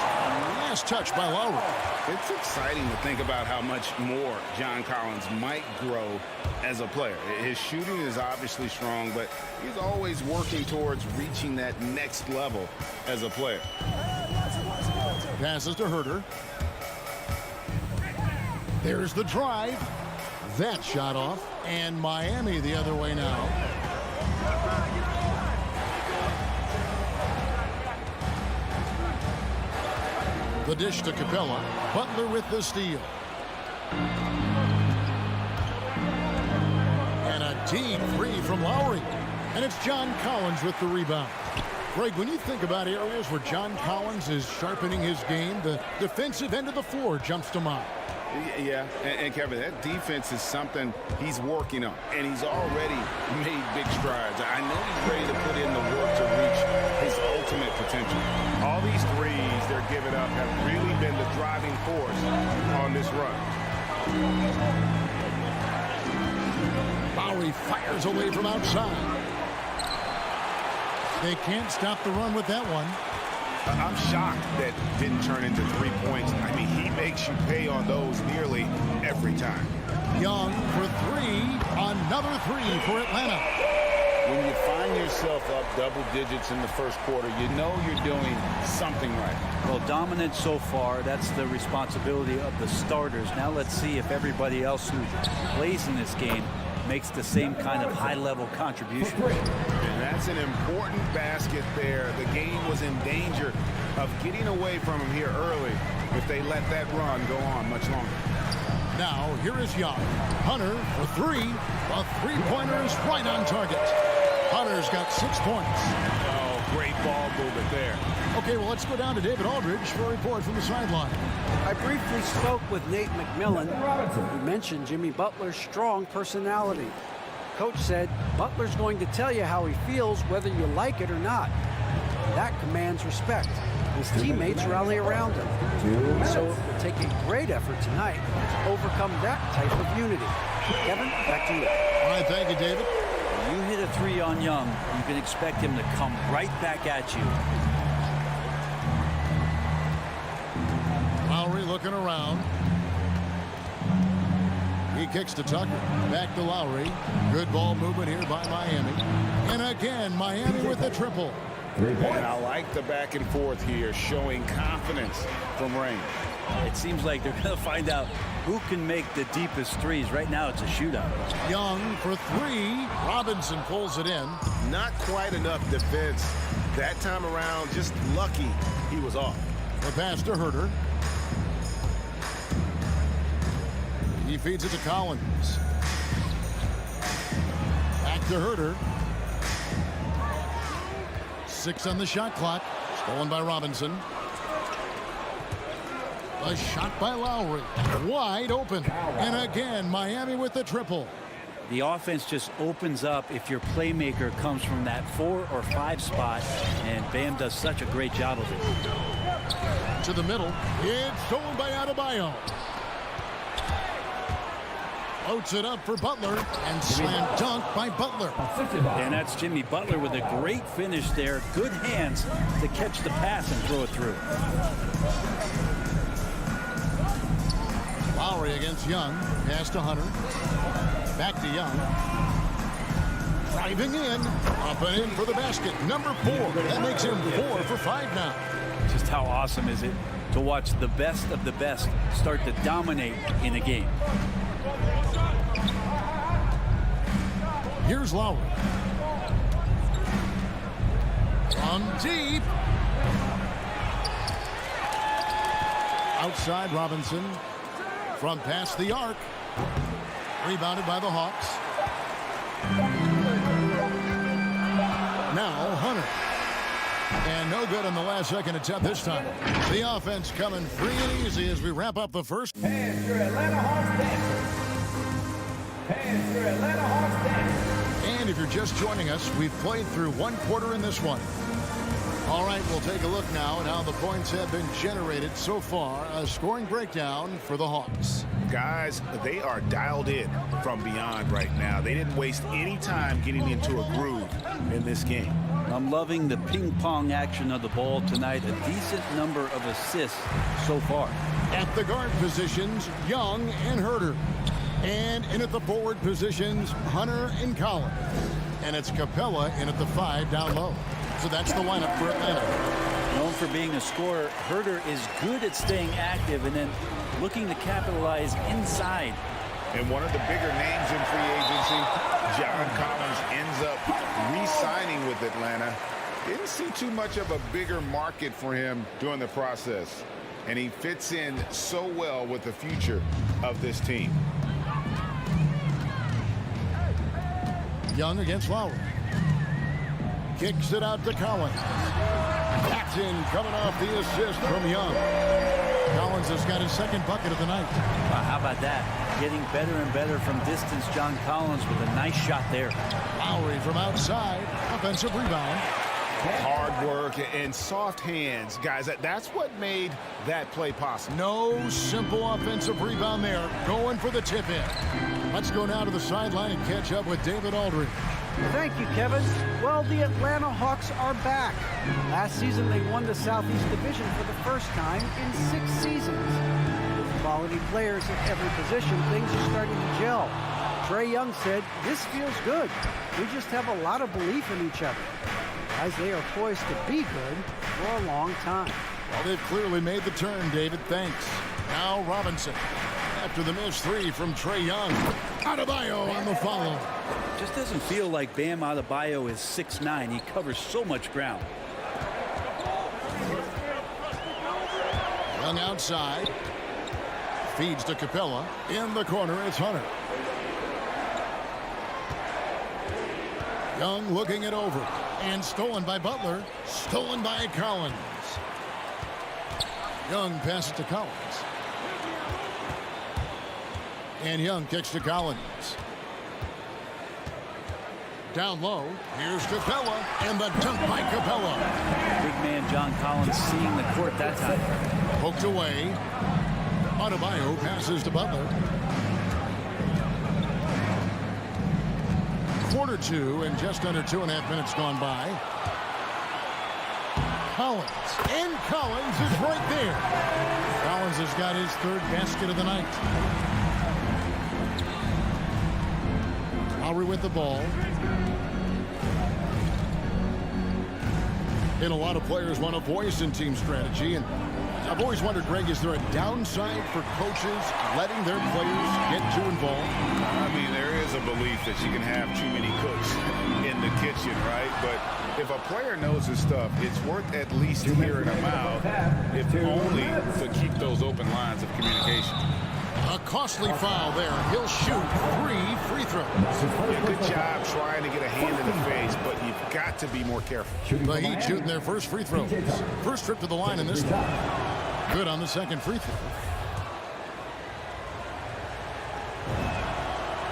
Last touch by Lowry. It's exciting to think about how much more John Collins might grow as a player. His shooting is obviously strong, but he's always working towards reaching that next level as a player. Passes to Herter. There's the drive. That shot off, and Miami the other way now. The dish to Capella. Butler with the steal. And a deep 3 from Lowry. And it's John Collins with the rebound. Greg, when you think about areas where John Collins is sharpening his game, the defensive end of the floor jumps to mind. Yeah, and Kevin, that defense is something he's working on, and he's already made big strides. I know he's ready to put in the work to reach his ultimate potential. All these threes they're giving up have really been the driving force on this run. Lowry fires away from outside. They can't stop the run with that one. I'm shocked that didn't turn into 3 points. I mean, he makes you pay on those nearly every time. Young for 3. Another 3 for Atlanta. When you find yourself up double digits in the first quarter, you know you're doing something right. Well, dominant so far. That's the responsibility of the starters. Now let's see if everybody else who plays in this game makes the same kind of high-level contribution. And that's an important basket there. The game was in danger of getting away from him here early if they let that run go on much longer. Now, here is Young. Hunter for 3. A three-pointer is right on target. Hunter's got 6 points. Oh, great ball movement there. Okay, well, let's go down to David Aldridge for a report from the sideline. I briefly spoke with Nate McMillan. He mentioned Jimmy Butler's strong personality. Coach said Butler's going to tell you how he feels whether you like it or not. That commands respect. His teammates rally around him. So it will take a great effort tonight to overcome that type of unity. Kevin, back to you. All right, thank you, David. You hit a 3 on Young, you can expect him to come right back at you. Lowry looking around. He kicks to Tucker. Back to Lowry. Good ball movement here by Miami. And again, Miami with the triple. And I like the back and forth here, showing confidence from range. It seems like they're going to find out who can make the deepest threes. Right now, it's a shootout. Young for 3. Robinson pulls it in. Not quite enough defense that time around. Just lucky he was off. The pass to Herter. He feeds it to Collins. Back to Herter. 6 on the shot clock. Stolen by Robinson. A shot by Lowry. Wide open. And again, Miami with the triple. The offense just opens up if your playmaker comes from that 4 or 5 spot, and Bam does such a great job of it. To the middle. It's stolen by Adebayo. Floats it up for Butler, and slam dunk by Butler. And that's Jimmy Butler with a great finish there. Good hands to catch the pass and throw it through. Lowry against Young. Pass to Hunter. Back to Young. Driving in. Up and in for the basket. Number 4. That makes him 4 for 5 now. Just how awesome is it to watch the best of the best start to dominate in a game. Here's Lowry. From deep. Outside Robinson. From past the arc. Rebounded by the Hawks. Now Hunter. And no good on the last second attempt this time. The offense coming free and easy as we wrap up the first. And your Atlanta Hawks dancers. And your Atlanta Hawks dancers. And if you're just joining us, we've played through one quarter in this one. All right, we'll take a look now at how the points have been generated so far. A scoring breakdown for the Hawks. Guys, they are dialed in from beyond right now. They didn't waste any time getting into a groove in this game. I'm loving the ping pong action of the ball tonight. A decent number of assists so far. At the guard positions, Young and Herter. And in at the forward positions, Hunter and Collins. And it's Capella in at the 5 down low. So that's the lineup for Atlanta. Known for being a scorer, Herter is good at staying active and then looking to capitalize inside. And one of the bigger names in free agency, John Collins, ends up re-signing with Atlanta. Didn't see too much of a bigger market for him during the process. And he fits in so well with the future of this team. Young against Lowry. Kicks it out to Collins. That's in, coming off the assist from Young. Collins has got his second bucket of the night. Wow, how about that? Getting better and better from distance, John Collins with a nice shot there. Lowry from outside. Offensive rebound. Hard work and soft hands. Guys, that's what made that play possible. No simple offensive rebound there. Going for the tip-in. Let's go now to the sideline and catch up with David Aldridge. Thank you, Kevin. Well, the Atlanta Hawks are back. Last season, they won the Southeast Division for the first time in 6 seasons. With quality players at every position, things are starting to gel. Trae Young said, "This feels good. We just have a lot of belief in each other." As they are poised to be good for a long time. Well, they've clearly made the turn, David. Thanks. Now Robinson. After the missed 3 from Trae Young. Adebayo on the follow. Just doesn't feel like Bam Adebayo is 6'9". He covers so much ground. Young outside. Feeds to Capella. In the corner, it's Hunter. Young looking it over. And stolen by Butler. Stolen by Collins. Young passes to Collins. And Young kicks to Collins. Down low. Here's Capella. And the dunk by Capella. Big man John Collins seeing the court that time. Poked away. Adebayo passes to Butler. Quarter 2 and just under 2.5 minutes gone by. Collins. And Collins is right there. Collins has got his 3rd basket of the night. Lowry with the ball. And a lot of players want a voice in team strategy. And I've always wondered, Greg, is there a downside for coaches letting their players get too involved? I mean, there is a belief that you can have too many cooks in the kitchen, right? But if a player knows his stuff, it's worth at least hearing him out, if only to keep those open lines of communication. A costly foul there. He'll shoot 3 free throws. Yeah, good job trying to get a hand in the face, but you've got to be more careful. The Heat shooting their first free throws. First trip to the line in this one. Good on the second free throw.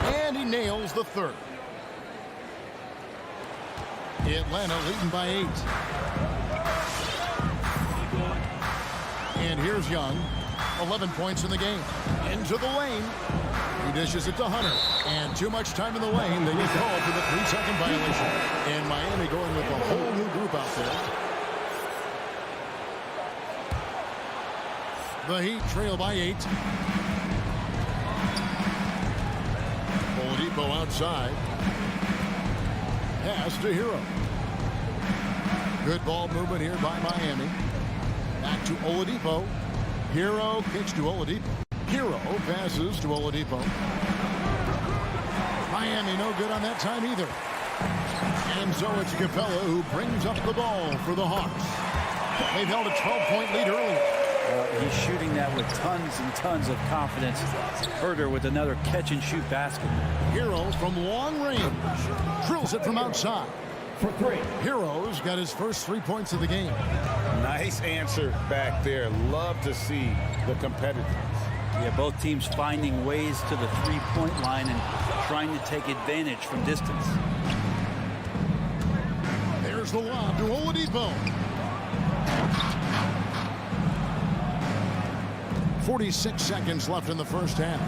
And he nails the 3rd. Atlanta leading by 8. And here's Young. 11 points in the game. Into the lane. He dishes it to Hunter. And too much time in the lane. They get called for the 3-second violation. And Miami going with a whole new group out there. The Heat trail by 8. Oladipo outside. Pass to Hero. Good ball movement here by Miami. Back to Oladipo. Hero kicks to Oladipo. Hero passes to Oladipo. Miami no good on that time either. And so it's Capella who brings up the ball for the Hawks. They've held a 12-point lead earlier. He's shooting that with tons and tons of confidence. Herter with another catch-and-shoot basket. Hero from long range drills it from outside. For three. Hero's got his first 3 points of the game. Nice answer back there. Love to see the competitiveness. Yeah, both teams finding ways to the three-point line and trying to take advantage from distance. There's the lob to Oladipo. 46 seconds left in the first half.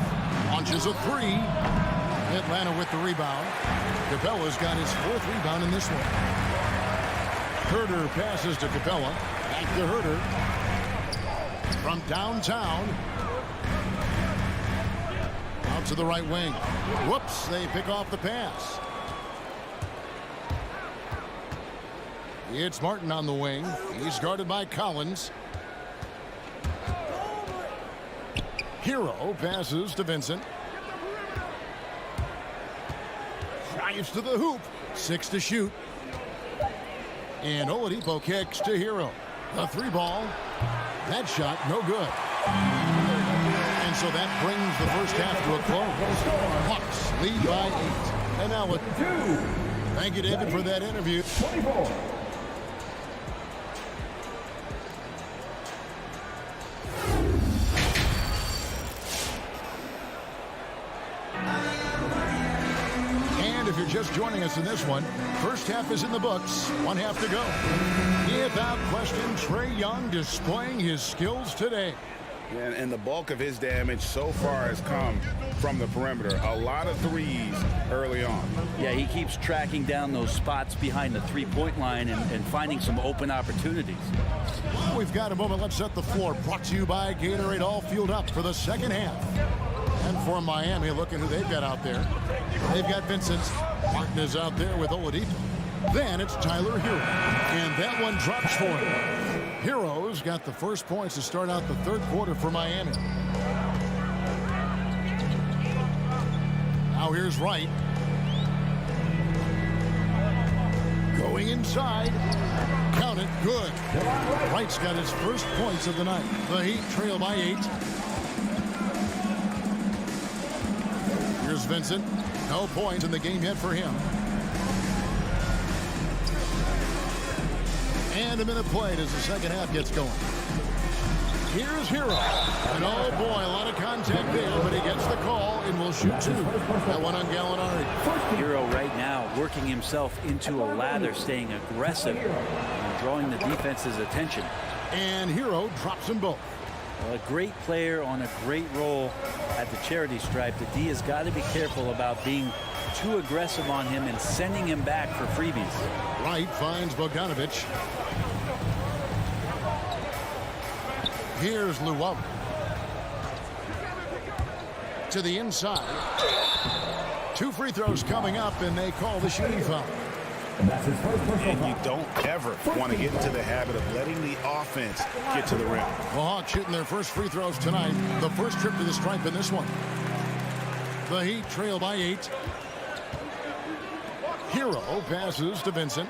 Launches a three. Atlanta with the rebound. Capella's got his 4th rebound in this one. Herter passes to Capella. Back to Herter. From downtown. Out to the right wing. Whoops, they pick off the pass. It's Martin on the wing. He's guarded by Collins. Hero passes to Vincent. Drives to the hoop. 6 to shoot. And Oladipo kicks to Hero. The 3 ball. That shot no good. And so that brings the first half to a close. Hawks lead by 8. And now with 2. Thank you, David, for that interview. 24. If you're just joining us in this one, first half is in the books. 1 half to go. Without question, Trae Young displaying his skills today. And the bulk of his damage so far has come from the perimeter. A lot of threes early on. Yeah, he keeps tracking down those spots behind the three-point line and finding some open opportunities. We've got a moment. Let's set the floor. Brought to you by Gatorade. All fueled up for the second half. And for Miami, look at who they've got out there. They've got Vincent. Martin is out there with Oladipo. Then it's Tyler Hero. And that one drops for him. Hero's got the first points to start out the 3rd quarter for Miami. Now here's Wright. Going inside. Count it. Good. Wright's got his first points of the night. The Heat trail by 8. Here's Vincent. No points in the game yet for him. And a minute played as the second half gets going. Here's Hero. And oh boy, a lot of contact there, but he gets the call and will shoot 2. That one on Gallinari. Hero right now working himself into a lather, staying aggressive and drawing the defense's attention. And Hero drops them both. A great player on a great role at the charity stripe. The D has got to be careful about being too aggressive on him and sending him back for freebies. Wright finds Bogdanovich. Here's Luau. To the inside. 2 free throws coming up, and they call the shooting foul. And you don't ever want to get into the habit of letting the offense get to the rim. The Hawks shooting their first free throws tonight. The first trip to the stripe in this one. The Heat trail by 8. Hero passes to Vincent.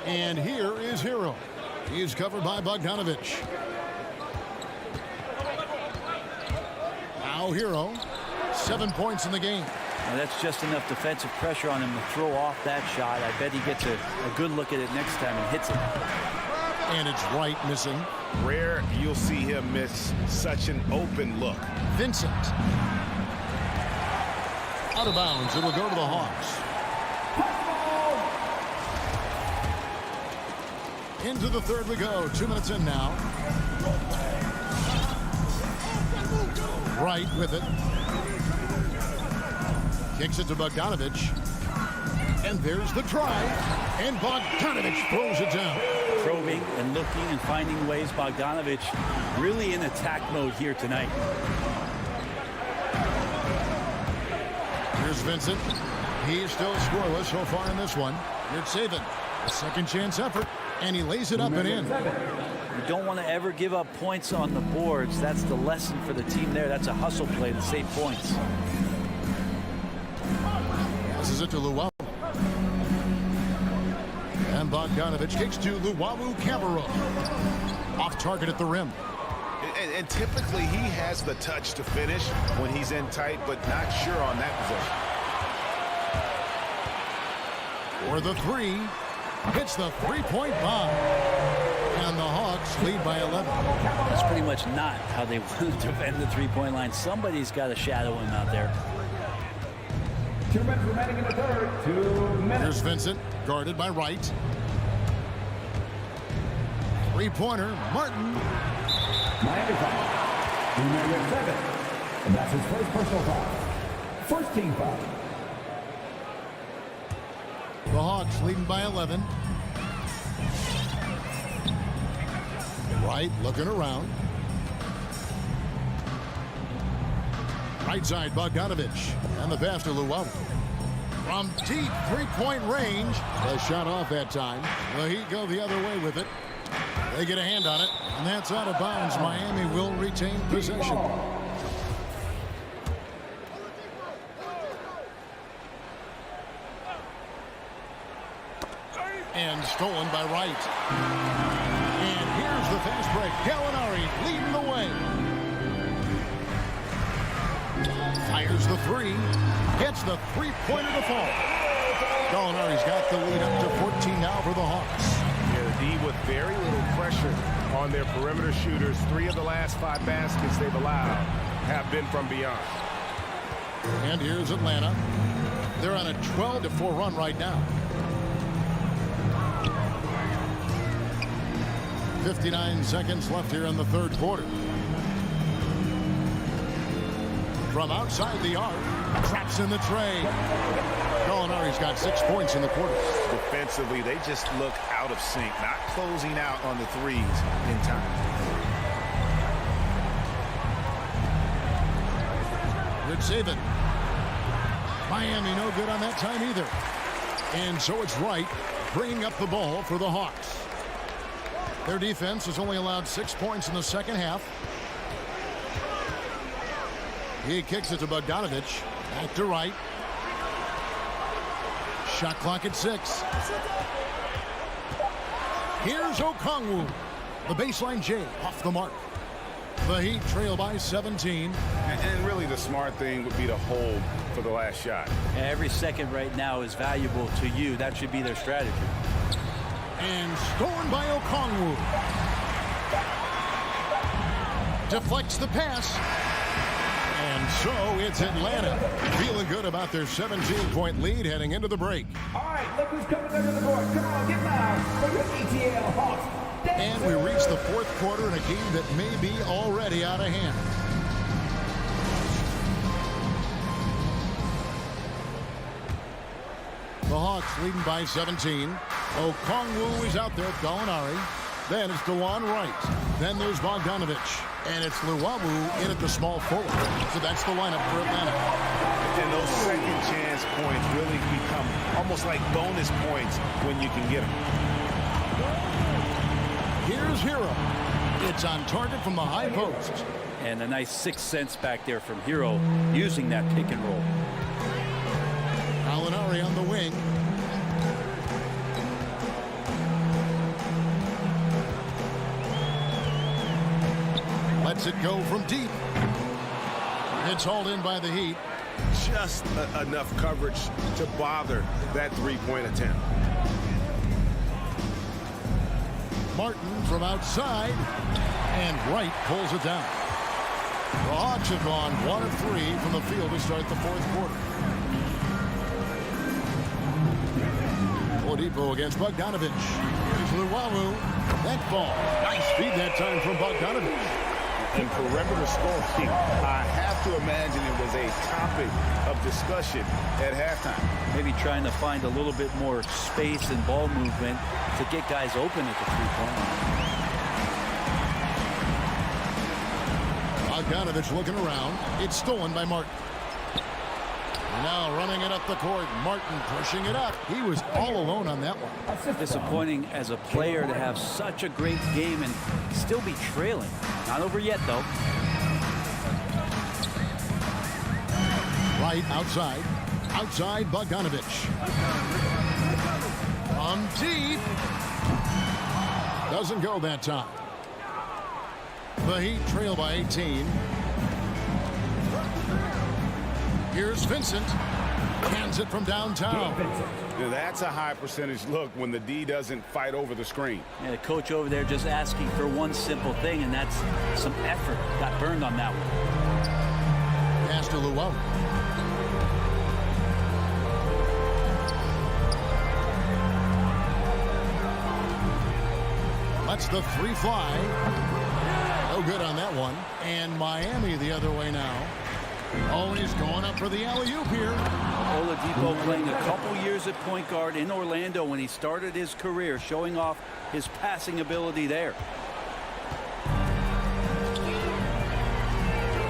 And here is Hero. He's covered by Bogdanovich. Now Hero. 7 points in the game. Now that's just enough defensive pressure on him to throw off that shot. I bet he gets a good look at it next time and hits it. And it's Wright missing. Rare you'll see him miss such an open look. Vincent. Out of bounds. It'll go to the Hawks. Into the 3rd we go. 2 minutes in now. Wright with it. Kicks it to Bogdanovich. And there's the drive. And Bogdanovich throws it down. Probing and looking and finding ways. Bogdanovich really in attack mode here tonight. Here's Vincent. He's still scoreless so far in this one. Here's Saban. A second chance effort. And he lays it up and in. You don't want to ever give up points on the boards. That's the lesson for the team there. That's a hustle play to save points. This is it to Luwawu. And Bogdanovich kicks to Luwawu Cabarrot. Off target at the rim. And typically he has the touch to finish when he's in tight, but not sure on that possession. For the three. Hits the three-point bomb. And the Hawks lead by 11. That's pretty much not how they want to defend the three-point line. Somebody's got to shadow him out there. 2 minutes remaining in the third. 2 minutes. Here's Vincent, guarded by Wright. Three-pointer, Martin. Miami foul. Numero 7. And that's his first personal foul. First team foul. The Hawks leading by 11. Wright looking around. Right side, Bogdanovich. And the pass to Luwawu. From deep three-point range. The shot off that time. The Heat go the other way with it. They get a hand on it. And that's out of bounds. Miami will retain possession. And stolen by Wright. And here's the fast break. Gallinari leading the way. Fires the three. Gets the three-pointer to fall. Gallinari's got the lead up to 14 now for the Hawks. Yeah, the D with very little pressure on their perimeter shooters. 3 of the last 5 baskets they've allowed have been from beyond. And here's Atlanta. They're on a 12-4 run right now. 59 seconds left here in the third quarter. From outside the arc, traps in the tray. Gallinari's got 6 points in the quarter. Defensively, they just look out of sync, not closing out on the threes in time. Good saving. Miami no good on that time either. And so it's Wright bringing up the ball for the Hawks. Their defense has only allowed 6 points in the second half. He kicks it to Bogdanovich. Back to Wright. Shot clock at 6. Here's Okongwu. The baseline J off the mark. The Heat trail by 17. And really the smart thing would be to hold for the last shot. Every second right now is valuable to you. That should be their strategy. And stolen by Okongwu. Deflects the pass. And so it's Atlanta feeling good about their 17-point lead heading into the break. All right, look who's coming under the board. Come on, get loud for your ETL Hawks. And we reach the fourth quarter in a game that may be already out of hand. The Hawks leading by 17. Okongwu is out there. Gallinari. Then it's DeLon Wright. Then there's Bogdanovich. And it's Luwawu in at the small forward. So that's the lineup for Atlanta. And those second chance points really become almost like bonus points when you can get them. Here's Hero. It's on target from the high post. And a nice 6 cents back there from Hero using that pick and roll. Gallinari on the wing. Lets it go from deep. It's hauled in by the Heat. Just enough coverage to bother that three-point attempt. Martin from outside. And Wright pulls it down. The Hawks have gone 1 of 3 from the field to start the fourth quarter. Oladipo against Bogdanovich. Here's Luwawu. That ball. Nice feed that time from Bogdanovich. And perimeter scoring, I have to imagine it was a topic of discussion at halftime. Maybe trying to find a little bit more space and ball movement to get guys open at the three-point line. Bogdanovich looking around. It's stolen by Martin. Now running it up the court. Martin pushing it up. He was all alone on that one. Disappointing as a player to have such a great game and still be trailing. Not over yet, though. Right outside. Outside Bogdanovich. From deep. Doesn't go that time. The Heat trail by 18. Here's Vincent. Hands it from downtown. That's a high percentage look when the D doesn't fight over the screen. Yeah, the coach over there just asking for one simple thing, and that's some effort. Got burned on that one. Pass to Luau. Lets the three fly. No good on that one. And Miami the other way now. Oh, he's going up for the alley-oop here. Oladipo playing a couple years at point guard in Orlando when he started his career, showing off his passing ability there.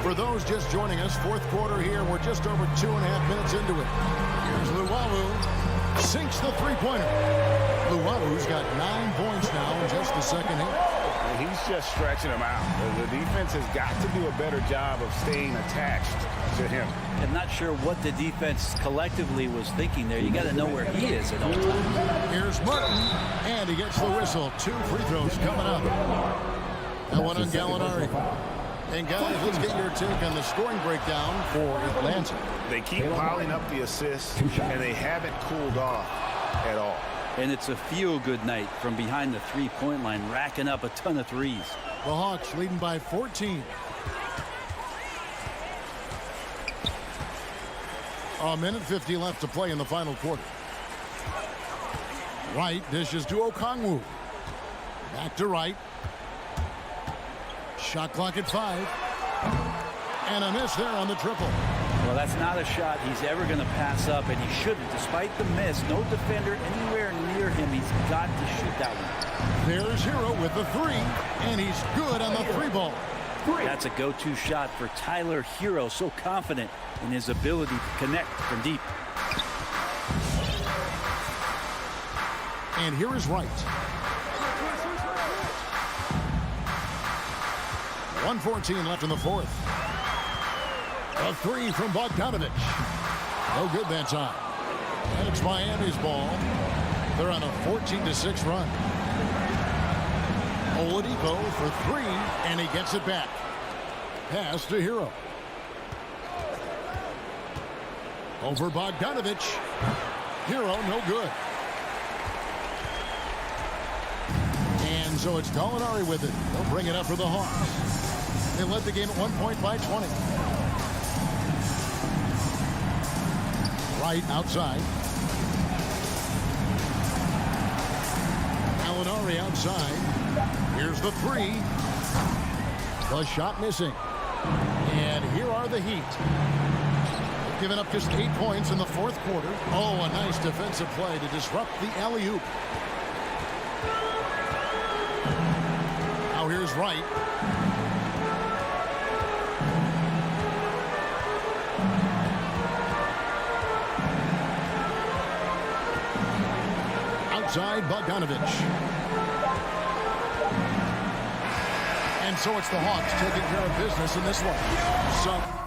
For those just joining us, fourth quarter here. We're just over 2.5 minutes into it. Here's Luau. Sinks the three-pointer. Luau's got 9 points now in just the second half. He's just stretching him out. The defense has got to do a better job of staying attached to him. I'm not sure what the defense collectively was thinking there. You got to know where he is at all times. Here's Martin, and he gets the whistle. 2 free throws coming up. That one on Gallinari. And guys, let's get your take on the scoring breakdown for Atlanta. They keep piling up the assists, and they haven't cooled off at all. And it's a feel-good night from behind the three-point line, racking up a ton of threes. The Hawks leading by 14. A minute 50 left to play in the final quarter. Wright dishes to Okongwu. Back to Wright. Shot clock at 5. And a miss there on the triple. Well, that's not a shot he's ever going to pass up, and he shouldn't. Despite the miss, no defender anywhere near him. He's got to shoot that one. There's Hero with the 3, and he's good on the 3-ball. That's a go-to shot for Tyler Hero, so confident in his ability to connect from deep. And here is Wright. 1:14 left in the fourth. A 3 from Bogdanovich. No good that time. And it's Miami's ball. They're on a 14-6 run. Oladipo for 3, and he gets it back. Pass to Hero. Over Bogdanovich. Hero, no good. And so it's Gallinari with it. They'll bring it up for the Hawks. They led the game at 1 point by 20. Right outside. Gallinari outside. Here's the 3. The shot missing. And here are the Heat. They've given up just 8 points in the fourth quarter. Oh, a nice defensive play to disrupt the alley-oop. Now here's Wright. Outside Bogdanovich. And so it's the Hawks taking care of business in this one. So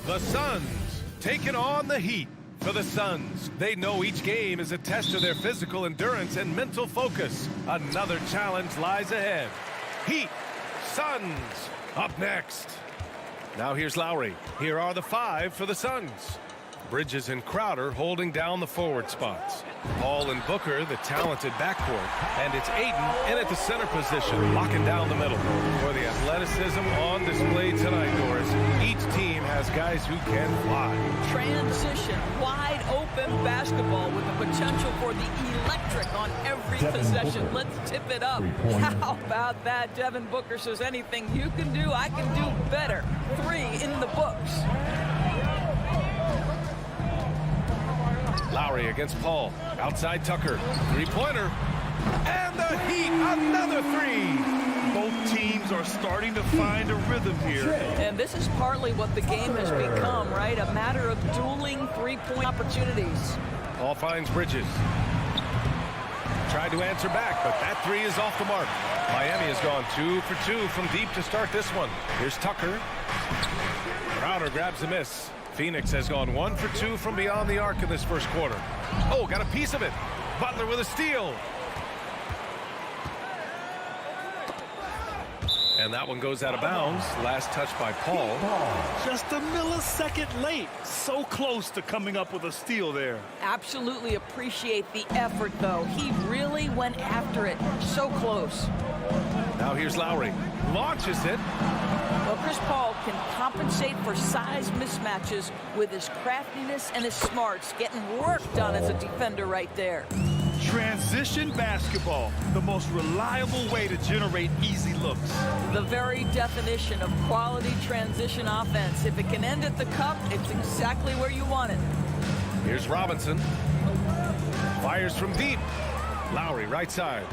The Suns taking on the Heat. For the Suns, they know each game is a test of their physical endurance and mental focus. Another challenge lies ahead. Heat, Suns, up next. Now here's Lowry. Here are the 5 for the Suns. Bridges and Crowder holding down the forward spots. Paul and Booker, the talented backcourt. And it's Ayton in at the center position, locking down the middle. For the athleticism on display tonight, Doris, each team has guys who can fly. Transition, wide open basketball with the potential for the electric on every possession. Let's tip it up. How about that? Devin Booker says, anything you can do, I can do better. 3 in the books. Lowry against Paul. Outside Tucker. Three-pointer. And the Heat, another 3. Both teams are starting to find a rhythm here. And this is partly what the game has become, right? A matter of dueling three-point opportunities. Paul finds Bridges. Tried to answer back, but that 3 is off the mark. Miami has gone 2 for 2 from deep to start this one. Here's Tucker. Crowder grabs a miss. Phoenix has gone 1 for 2 from beyond the arc in this first quarter. Oh, got a piece of it. Butler with a steal. And that one goes out of bounds. Last touch by Paul. Just a millisecond late. So close to coming up with a steal there. Absolutely appreciate the effort, though. He really went after it. So close. Now here's Lowry. Launches it. Well, Chris Paul can compensate for size mismatches with his craftiness and his smarts, getting work done as a defender right there. Transition basketball, the most reliable way to generate easy looks. The very definition of quality transition offense. If it can end at the cup, it's exactly where you want it. Here's Robinson. Fires from deep. Lowry right side.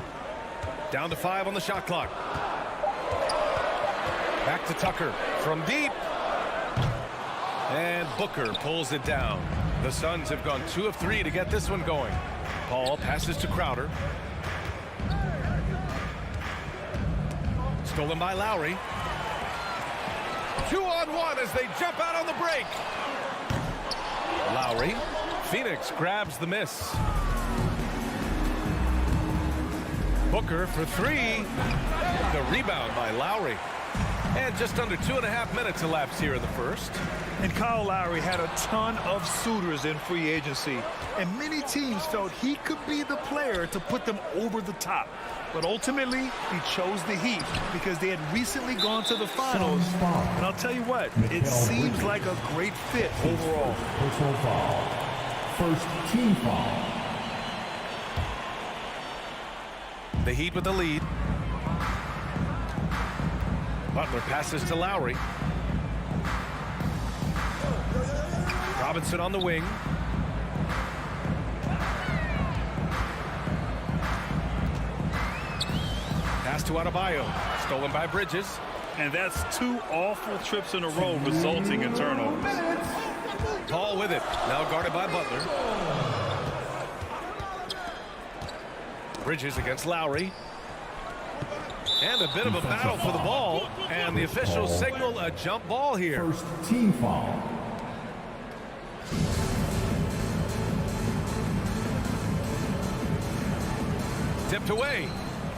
Down to 5 on the shot clock. Back to Tucker from deep. And Booker pulls it down. The Suns have gone 2 of 3 to get this one going. Paul passes to Crowder. Stolen by Lowry. 2-on-1 as they jump out on the break. Lowry. Phoenix grabs the miss. Booker for 3. The rebound by Lowry. And just under 2.5 minutes elapsed here in the first. And Kyle Lowry had a ton of suitors in free agency. And many teams felt he could be the player to put them over the top. But ultimately, he chose the Heat because they had recently gone to the finals. And I'll tell you what, it seems like a great fit overall. Personal foul. First team foul. The Heat with the lead. Butler passes to Lowry. Robinson on the wing. Pass to Adebayo. Stolen by Bridges. And that's 2 awful trips in a row resulting in turnovers. Paul with it. Now guarded by Butler. Bridges against Lowry. And a bit of a battle for the ball. And the officials signal a jump ball here. First team foul. Tipped away.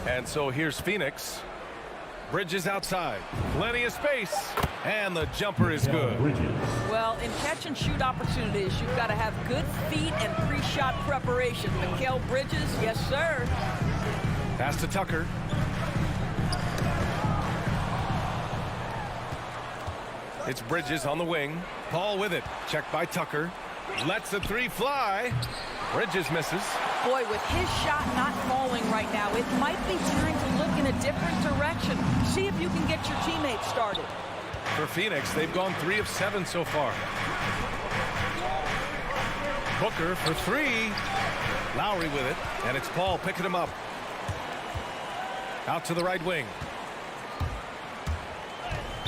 And so here's Phoenix. Bridges outside. Plenty of space. And the jumper is good. Well, in catch and shoot opportunities, you've got to have good feet and pre-shot preparation. Mikal Bridges, yes, sir. Pass to Tucker. It's Bridges on the wing. Paul with it. Checked by Tucker. Lets the 3 fly. Bridges misses. Boy, with his shot not falling right now, it might be time to look in a different direction. See if you can get your teammates started. For Phoenix, they've gone 3 of 7 so far. Booker for 3. Lowry with it. And it's Paul picking him up. Out to the right wing.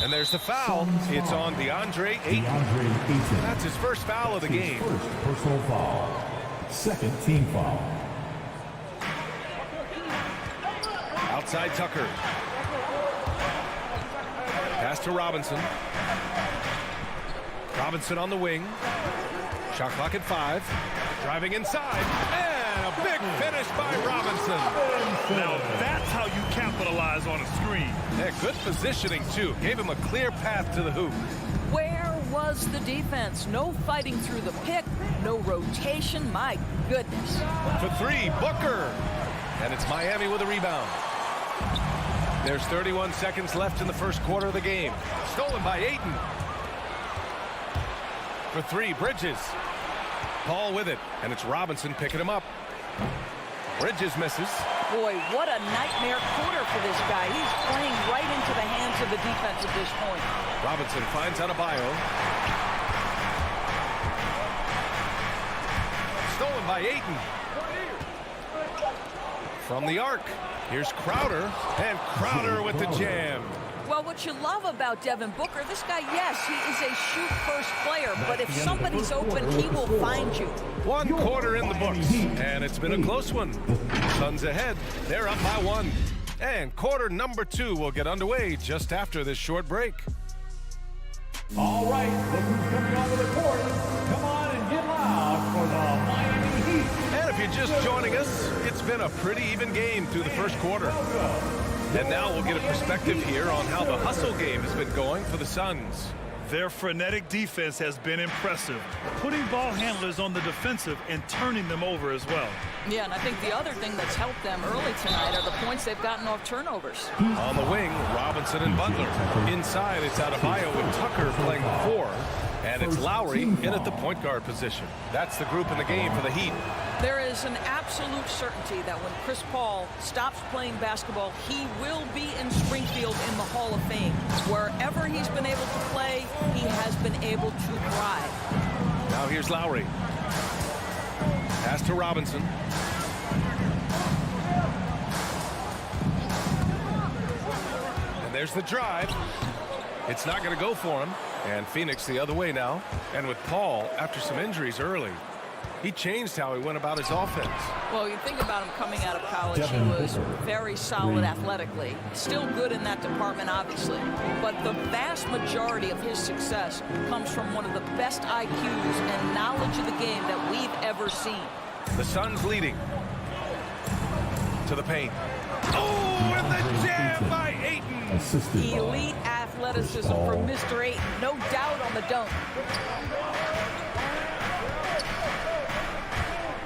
And there's the foul. It's on DeAndre Ayton. That's his first foul of the game. First personal foul. Second team foul. Outside Tucker. Pass to Robinson. Robinson on the wing. Shot clock at 5. Driving inside. And a big finish by Robinson. Now that's how you capitalize on a screen. Yeah, good positioning, too. Gave him a clear path to the hoop. Where was the defense? No fighting through the pick, no rotation. My goodness. For 3, Booker. And it's Miami with a rebound. There's 31 seconds left in the first quarter of the game. Stolen by Ayton. For 3, Bridges. Paul with it, and it's Robinson picking him up. Bridges misses. Boy, what a nightmare quarter for this guy. He's playing right into the hands of the defense at this point. Robinson finds Adebayo. Stolen by Ayton. From the arc, here's Crowder, and Crowder with the jam. Well, what you love about Devin Booker, this guy, yes, he is a shoot-first player, but if somebody's open, he will find you. 1 quarter in the books, and it's been a close one. Suns ahead. They're up by 1. And quarter number 2 will get underway just after this short break. All right, look who's coming onto the court. Come on and get loud for the Miami Heat. And if you're just joining us, it's been a pretty even game through the first quarter. And now we'll get a perspective here on how the hustle game has been going for the Suns. Their frenetic defense has been impressive, putting ball handlers on the defensive and turning them over as well. Yeah, and I think the other thing that's helped them early tonight are the points they've gotten off turnovers. On the wing, Robinson and Butler. Inside, it's Adebayo with Tucker playing the 4. And it's Lowry in at the point guard position. That's the group in the game for the Heat. There is an absolute certainty that when Chris Paul stops playing basketball, he will be in Springfield in the Hall of Fame. Wherever he's been able to play, he has been able to thrive. Now here's Lowry. Pass to Robinson. And there's the drive. It's not going to go for him. And Phoenix the other way now. And with Paul, after some injuries early, he changed how he went about his offense. Well, you think about him coming out of college, he was very solid athletically. Still good in that department, obviously. But the vast majority of his success comes from one of the best IQs and knowledge of the game that we've ever seen. The Suns leading. To the paint. Oh, and the jam by Ayton. Elite athleticism from Mr. Ayton. No doubt on the dunk.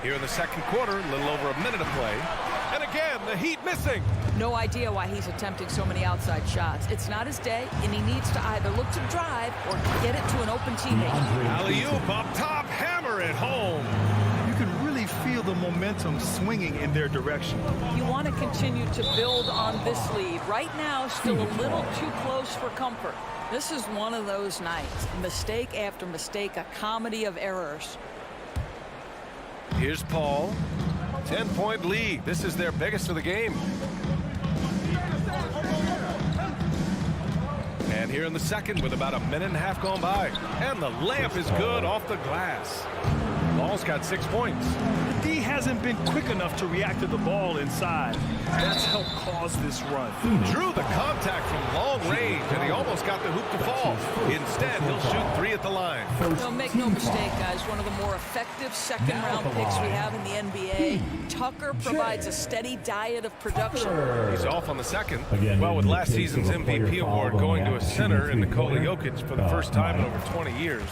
Here in the second quarter, a little over a minute of play. And again, the Heat missing. No idea why he's attempting so many outside shots. It's not his day, and he needs to either look to drive or get it to an open teammate. Alley-oop up top, hammer it home. You can really feel the momentum swinging in their direction. You want to continue to build on this lead. Right now, still a little too close for comfort. This is one of those nights. Mistake after mistake, a comedy of errors. Here's Paul. 10-point lead. This is their biggest of the game. And here in the second with about a minute and a half gone by. And the layup is good off the glass. Ball's got 6 points. The D hasn't been quick enough to react to the ball inside. That's helped cause this run. Drew the contact from long range, and he almost got the hoop to fall. Instead, he'll shoot 3 at the line. No, make no mistake, guys. One of the more effective second-round picks we have in the NBA. Tucker provides a steady diet of production. He's off on the second. Well, with last season's MVP award going to a center in Nikola Jokic for the first time in over 20 years.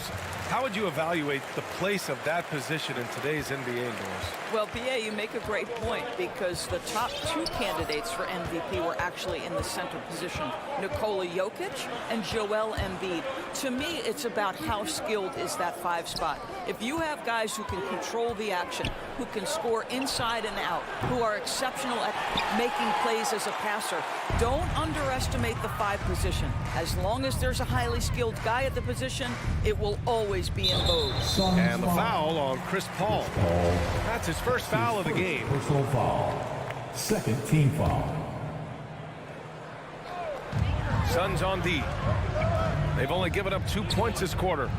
How would you evaluate the place of that position in today's NBA indoors? Well, BA, you make a great point because the top 2 candidates for MVP were actually in the center position, Nikola Jokic and Joel Embiid. To me, it's about how skilled is that 5 spot. If you have guys who can control the action, who can score inside and out, who are exceptional at making plays as a passer, don't underestimate the 5 position. As long as there's a highly skilled guy at the position, it will always be in vogue. And the foul on Chris Paul. That's his first foul of the game. Personal foul. Second team foul. Suns on D. They've only given up 2 points this quarter.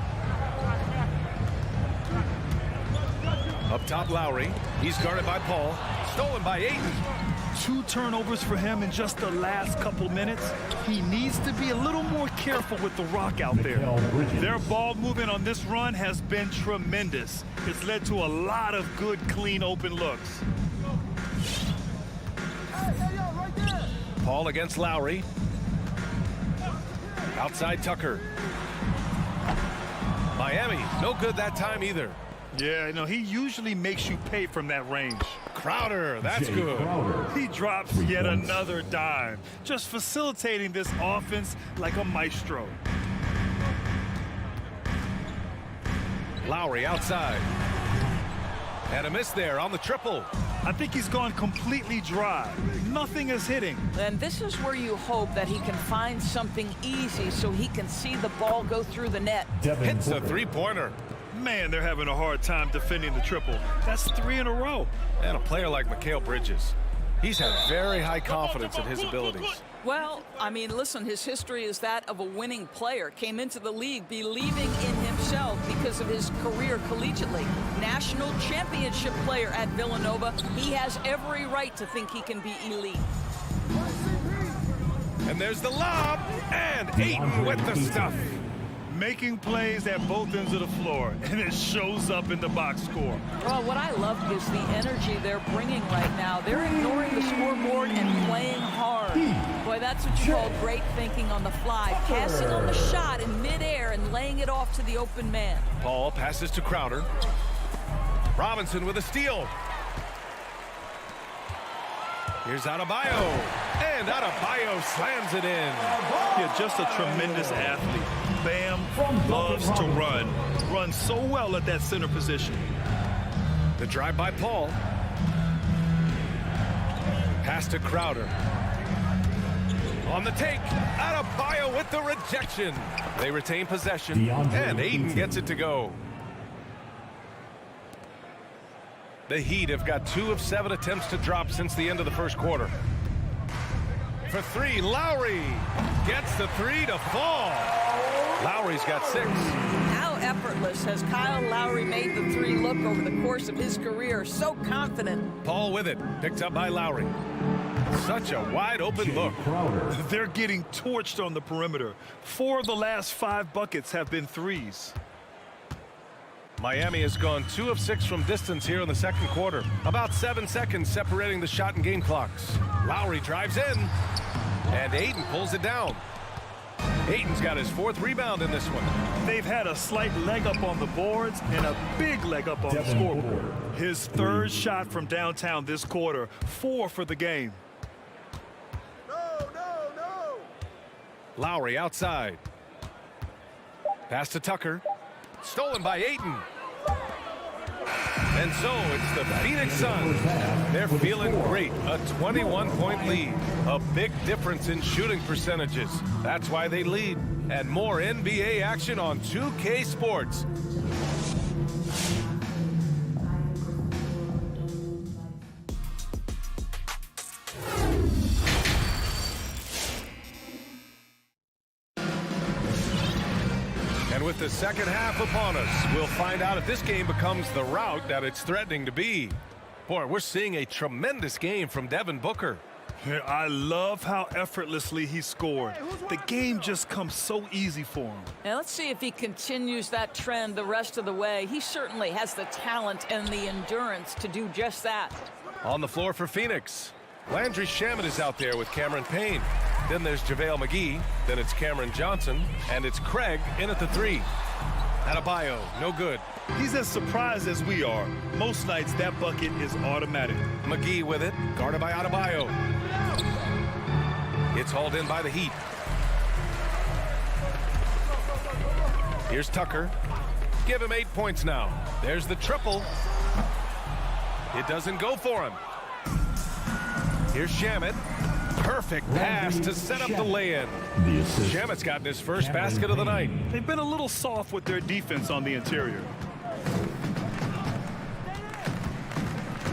Up top, Lowry. He's guarded by Paul. Stolen by Ayton. 2 turnovers for him in just the last couple minutes. He needs to be a little more careful with the rock out there. Their ball movement on this run has been tremendous. It's led to a lot of good, clean, open looks. Paul against Lowry. Outside Tucker. Miami, no good that time either. Yeah, no, he usually makes you pay from that range. Crowder, that's good. He drops yet another dime, just facilitating this offense like a maestro. Lowry outside. And a miss there on the triple. I think he's gone completely dry. Nothing is hitting. And this is where you hope that he can find something easy so he can see the ball go through the net. Hits a three-pointer. Man, they're having a hard time defending the triple. That's 3 in a row. And a player like Mikal Bridges, he's had very high confidence in his abilities. Well, I mean, listen, his history is that of a winning player. Came into the league believing in himself because of his career collegiately. National championship player at Villanova. He has every right to think he can be elite. And there's the lob, and Ayton with the stuff. Making plays at both ends of the floor, and it shows up in the box score. Well, what I love is the energy they're bringing right now. They're ignoring the scoreboard and playing hard. Boy, that's what you call great thinking on the fly. Passing on the shot in midair and laying it off to the open man. Paul passes to Crowder. Robinson with a steal. Here's Adebayo. And Adebayo slams it in. Yeah, just a tremendous athlete. Bam loves to run. Runs so well at that center position. The drive by Paul. Pass to Crowder. On the take, Adebayo with the rejection. They retain possession, and Ayton gets it to go. The Heat have got 2 of 7 attempts to drop since the end of the first quarter. For 3, Lowry gets the 3 to fall. Lowry's got 6. How effortless has Kyle Lowry made the 3 look over the course of his career? So confident. Paul with it, picked up by Lowry. Such a wide open look. They're getting torched on the perimeter. 4 of the last 5 buckets have been threes. Miami has gone 2 of 6 from distance here in the second quarter. About 7 seconds separating the shot and game clocks. Lowry drives in, and Ayton pulls it down. Ayton's got his 4th rebound in this one. They've had a slight leg up on the boards and a big leg up on the scoreboard. His 3rd shot from downtown this quarter, 4 for the game. No. Lowry outside. Pass to Tucker. Stolen by Ayton. And so it's the Phoenix Suns. They're feeling great. A 21-point lead. A big difference in shooting percentages. That's why they lead. And more NBA action on 2K Sports. With the second half upon us, we'll find out if this game becomes the rout that it's threatening to be. Boy, we're seeing a tremendous game from Devin Booker. I love how effortlessly he scored. The game just comes so easy for him. Now let's see if he continues that trend the rest of the way. He certainly has the talent and the endurance to do just that. On the floor for Phoenix, Landry Shamet is out there with Cameron Payne. Then there's JaVale McGee. Then it's Cameron Johnson. And it's Craig in at the 3. Adebayo, no good. He's as surprised as we are. Most nights, that bucket is automatic. McGee with it, guarded by Adebayo. It's hauled in by the Heat. Here's Tucker. Give him 8 points now. There's the triple. It doesn't go for him. Here's Shamet. Perfect pass to set up the lay-in. Shamet's gotten his first basket of the night. They've been a little soft with their defense on the interior.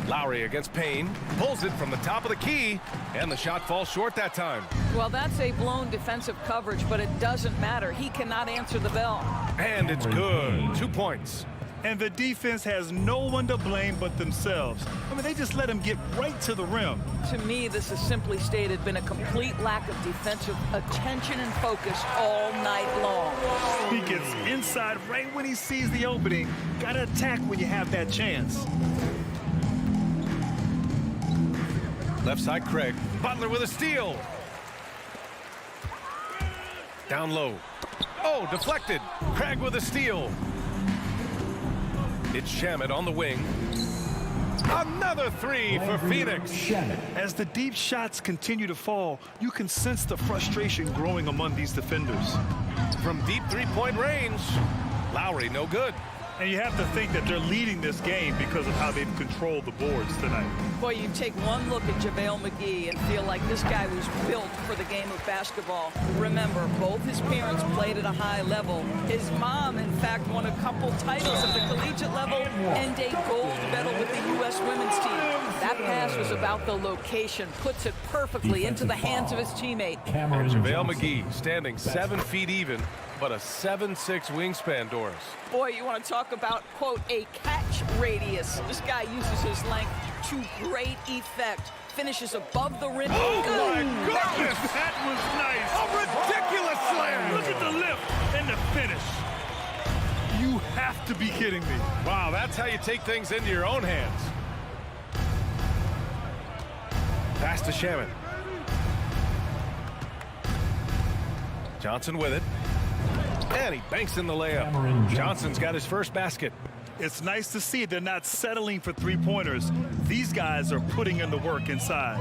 Lowry against Payne. Pulls it from the top of the key. And the shot falls short that time. Well, that's a blown defensive coverage, but it doesn't matter. He cannot answer the bell. And it's good. 2 points. And the defense has no one to blame but themselves. I mean, they just let him get right to the rim. To me, this has simply stated been a complete lack of defensive attention and focus all night long. He gets inside right when he sees the opening. Got to attack when you have that chance. Left side, Craig. Butler with a steal. Down low. Oh, deflected. Craig with a steal. It's Shamet on the wing. Another three for Phoenix. As the deep shots continue to fall, you can sense the frustration growing among these defenders. From deep three-point range, Lowry no good. And you have to think that they're leading this game because of how they've controlled the boards tonight. Boy, you take one look at JaVale McGee and feel like this guy was built for the game of basketball. Remember, both his parents played at a high level. His mom, in fact, won a couple titles at the collegiate level and a gold medal with the U.S. women's team. That pass was about the location, puts it perfectly into the hands of his teammate. And JaVale McGee standing 7 feet even, but a 7'6" wingspan, Doris. Boy, you want to talk about, quote, a catch radius. This guy uses his length to great effect. Finishes above the rim. Oh, my goodness! That was nice. A ridiculous slam. Look at the lift and the finish. You have to be kidding me. Wow, that's how you take things into your own hands. Pass to Shamet. Johnson with it. And he banks in the layup. Johnson's got his first basket. It's nice to see they're not settling for three-pointers. These guys are putting in the work inside.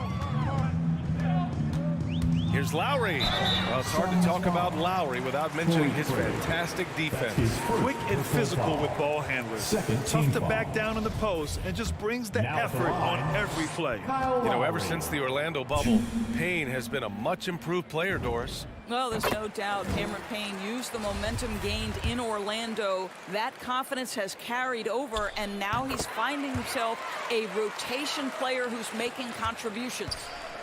Here's Lowry. Well, it's hard to talk about Lowry without mentioning his fantastic defense. Quick and physical with ball handlers. Tough to back down in the post and just brings the effort on every play. You know, ever since the Orlando bubble, Payne has been a much improved player, Doris. Well, there's no doubt Cameron Payne used the momentum gained in Orlando. That confidence has carried over, and now he's finding himself a rotation player who's making contributions.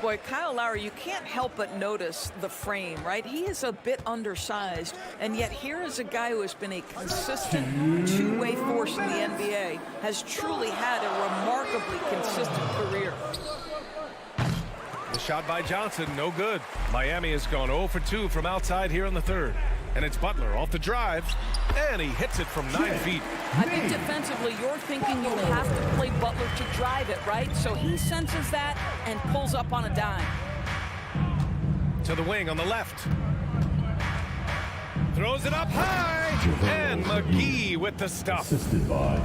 Boy, Kyle Lowry, you can't help but notice the frame, right? He is a bit undersized, and yet here is a guy who has been a consistent two-way force in the NBA, has truly had a remarkably consistent career. The shot by Johnson, no good. Miami has gone 0 for 2 from outside here in the third. And it's Butler off the drive, and he hits it from 9 feet. I think defensively, you're thinking you have to play Butler to drive it, right? So he senses that and pulls up on a dime. To the wing on the left. Throws it up high, and McGee with the stuff.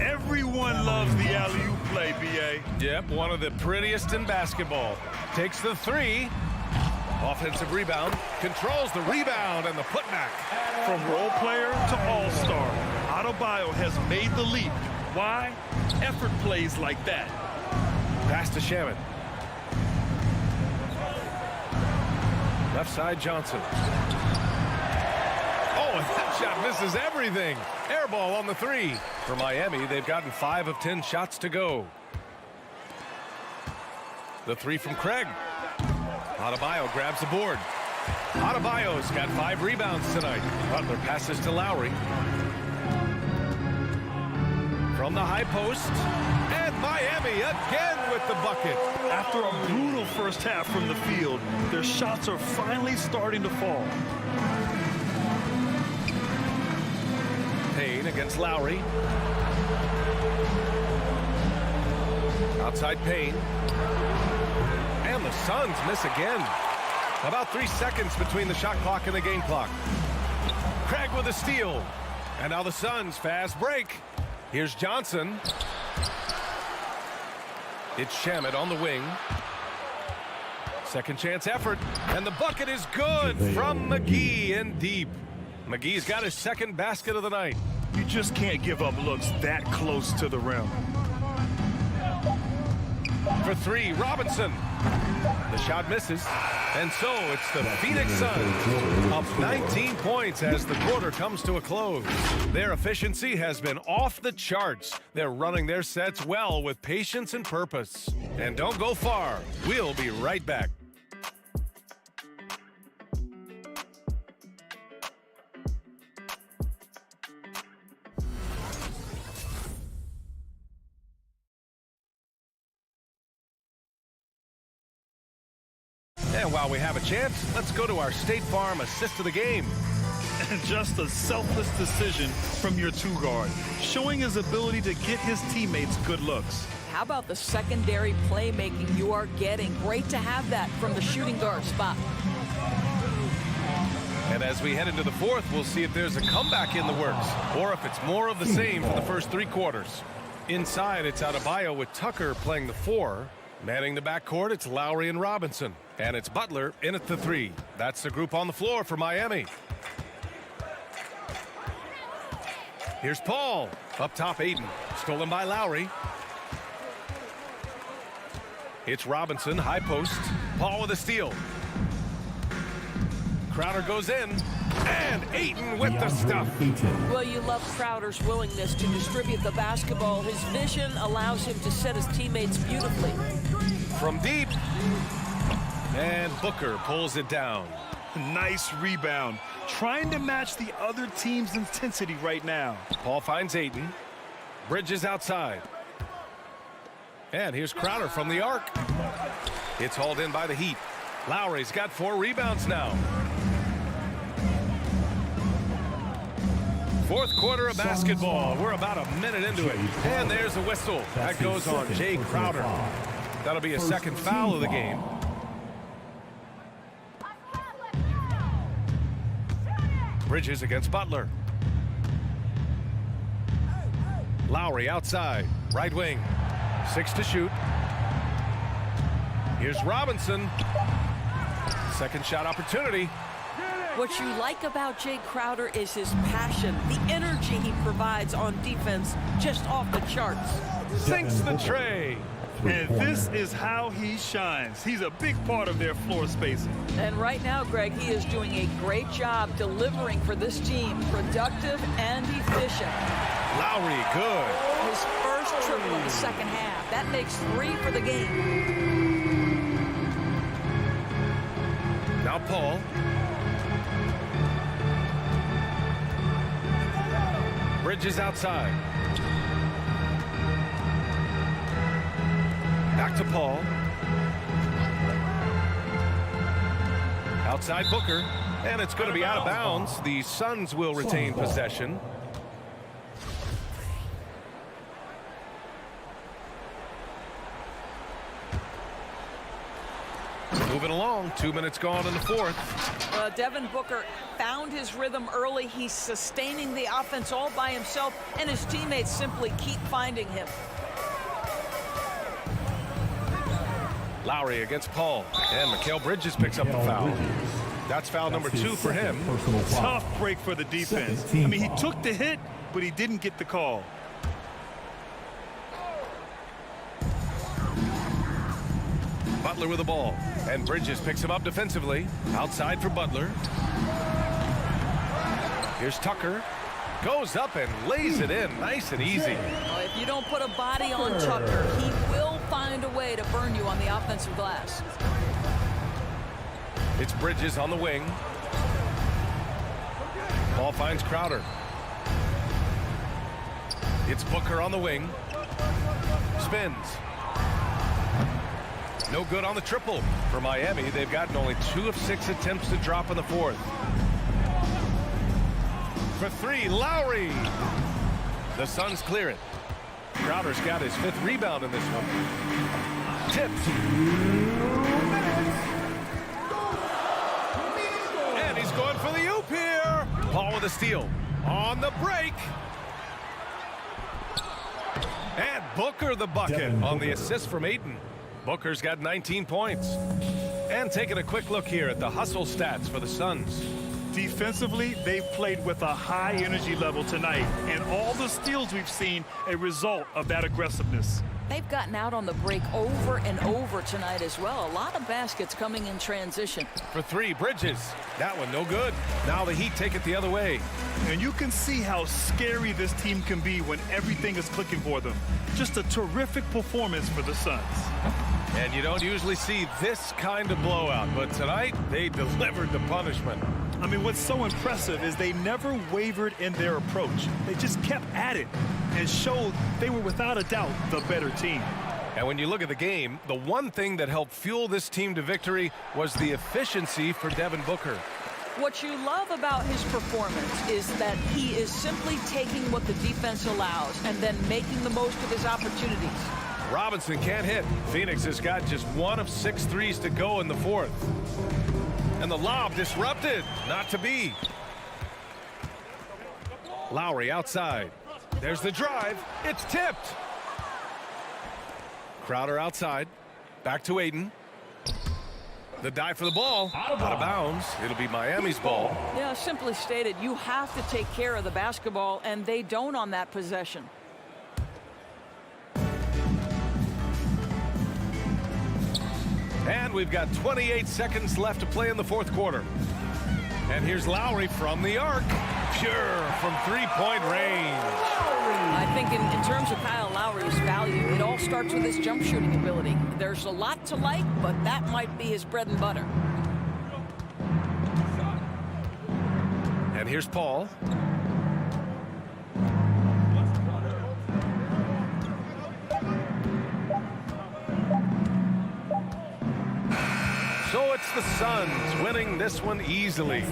Everyone loves the alley-oop play, B.A. Yep, one of the prettiest in basketball. Takes the three. Offensive rebound, controls the rebound and the putback. From role player to all-star, Adebayo has made the leap. Why? Effort plays like that. Pass to Shamet. Left side, Johnson. Oh, and that shot misses everything. Air ball on the three. For Miami, they've gotten 5 of 10 shots to go. The three from Craig. Adebayo grabs the board. Adebayo's got 5 rebounds tonight. Butler passes to Lowry. From the high post. And Miami again with the bucket. After a brutal first half from the field, their shots are finally starting to fall. Payne against Lowry. Outside Payne. And the Suns miss again. About 3 seconds between the shot clock and the game clock. Craig with a steal. And now the Suns fast break. Here's Johnson. It's Shamet on the wing. Second chance effort. And the bucket is good from McGee in deep. McGee's got his second basket of the night. You just can't give up looks that close to the rim. For 3, Robinson. The shot misses. And so it's the Phoenix Suns up 19 points as the quarter comes to a close. Their efficiency has been off the charts. They're running their sets well with patience and purpose. And don't go far. We'll be right back. And while we have a chance, let's go to our State Farm assist of the game. And just a selfless decision from your two-guard, showing his ability to get his teammates good looks. How about the secondary playmaking you are getting? Great to have that from the shooting guard spot. And as we head into the fourth, we'll see if there's a comeback in the works or if it's more of the same for the first 3 quarters. Inside, it's Adebayo with Tucker playing the 4. Manning the backcourt, it's Lowry and Robinson. And it's Butler in at the 3. That's the group on the floor for Miami. Here's Paul. Up top, Aiden. Stolen by Lowry. It's Robinson, high post. Paul with a steal. Crowder goes in. And Ayton with the stuff. Well, you love Crowder's willingness to distribute the basketball. His vision allows him to set his teammates beautifully. From deep. And Booker pulls it down. Nice rebound. Trying to match the other team's intensity right now. Paul finds Ayton. Bridges outside. And here's Crowder from the arc. It's hauled in by the Heat. Lowry's got 4 rebounds now. Fourth quarter of basketball. We're about a minute into it. And there's a whistle. That goes on Jay Crowder. That'll be a second foul of the game. Bridges against Butler. Lowry outside. Right wing. 6 to shoot. Here's Robinson. Second shot opportunity. What you like about Jay Crowder is his passion, the energy he provides on defense, just off the charts. Sinks the tray. And this is how he shines. He's a big part of their floor spacing. And right now, Greg, he is doing a great job delivering for this team, productive and efficient. Lowry, good. His first triple in the second half. That makes 3 for the game. Now Paul. Bridges outside. Back to Paul. Outside Booker. And it's going to be out of bounds. The Suns will retain possession. Moving along. 2 minutes gone in the fourth. Devin Booker found his rhythm early. He's sustaining the offense all by himself, and his teammates simply keep finding him. Lowry against Paul. And Mikal Bridges picks up the foul. That's foul number 2 for him. Tough break for the defense. I mean, he took the hit, but he didn't get the call. Butler with the ball. And Bridges picks him up defensively. Outside for Butler. Here's Tucker. Goes up and lays it in. Nice and easy. Well, if you don't put a body on Tucker, he will find a way to burn you on the offensive glass. It's Bridges on the wing. Ball finds Crowder. It's Booker on the wing. Spins. No good on the triple for Miami. They've gotten only 2 of 6 attempts to drop in the fourth. For 3, Lowry. The Suns clear it. Crowder's got his 5th rebound in this one. Tipped. And he's going for the oop here. Paul with a steal. On the break. And Booker the bucket on the assist from Ayton. Booker's got 19 points. And taking a quick look here at the hustle stats for the Suns. Defensively, they've played with a high energy level tonight, and all the steals we've seen a result of that aggressiveness. They've gotten out on the break over and over tonight as well. A lot of baskets coming in transition. For 3, Bridges. That one no good. Now the Heat take it the other way. And you can see how scary this team can be when everything is clicking for them. Just a terrific performance for the Suns. And you don't usually see this kind of blowout, but tonight they delivered the punishment. I mean, what's so impressive is they never wavered in their approach. They just kept at it and showed they were without a doubt the better team. And when you look at the game, the one thing that helped fuel this team to victory was the efficiency for Devin Booker. What you love about his performance is that he is simply taking what the defense allows and then making the most of his opportunities. Robinson can't hit. Phoenix has got just 1 of 6 threes to go in the fourth. And the lob disrupted. Not to be. Lowry outside. There's the drive. It's tipped. Crowder outside. Back to Ayton. The dive for the ball. Out of bounds. It'll be Miami's ball. Yeah, simply stated, you have to take care of the basketball, and they don't on that possession. And we've got 28 seconds left to play in the fourth quarter. And here's Lowry from the arc. Pure from three-point range. I think in terms of Kyle Lowry's value, it all starts with his jump shooting ability. There's a lot to like, but that might be his bread and butter. And here's Paul. So it's the Suns winning this one easily.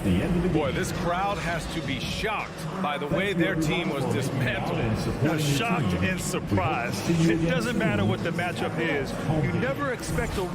Boy, this crowd has to be shocked by the way their team was dismantled. Shocked and surprised. It doesn't matter what the matchup is. You never expect a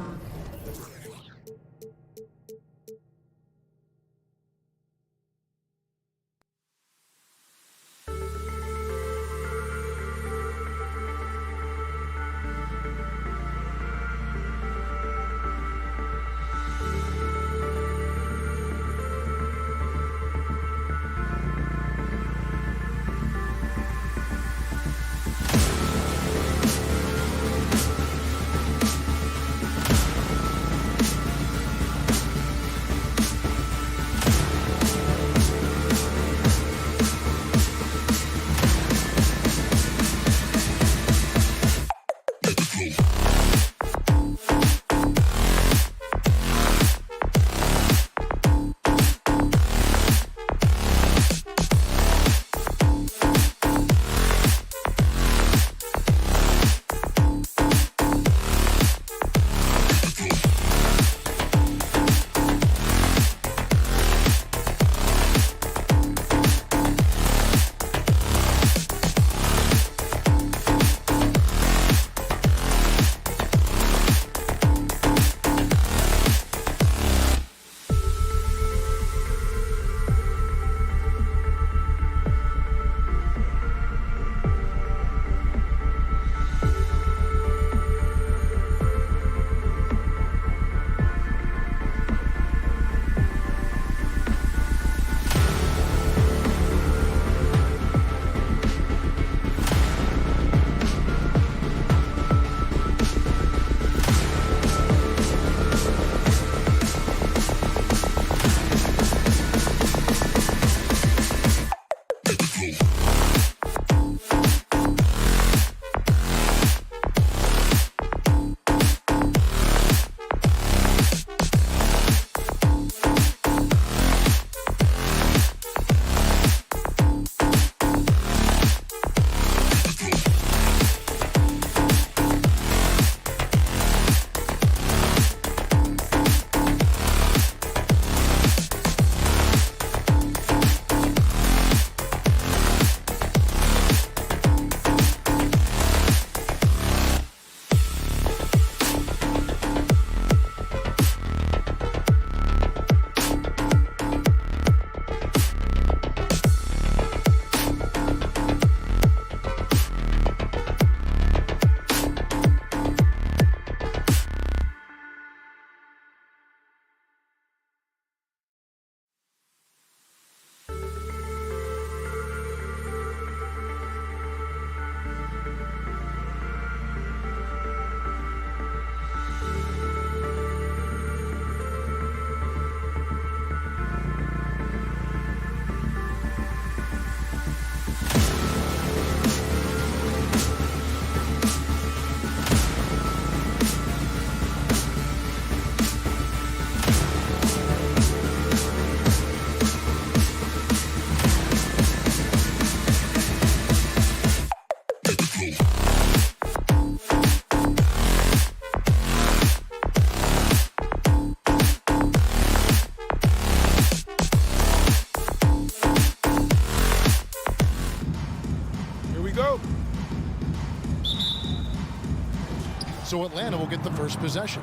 So Atlanta will get the first possession.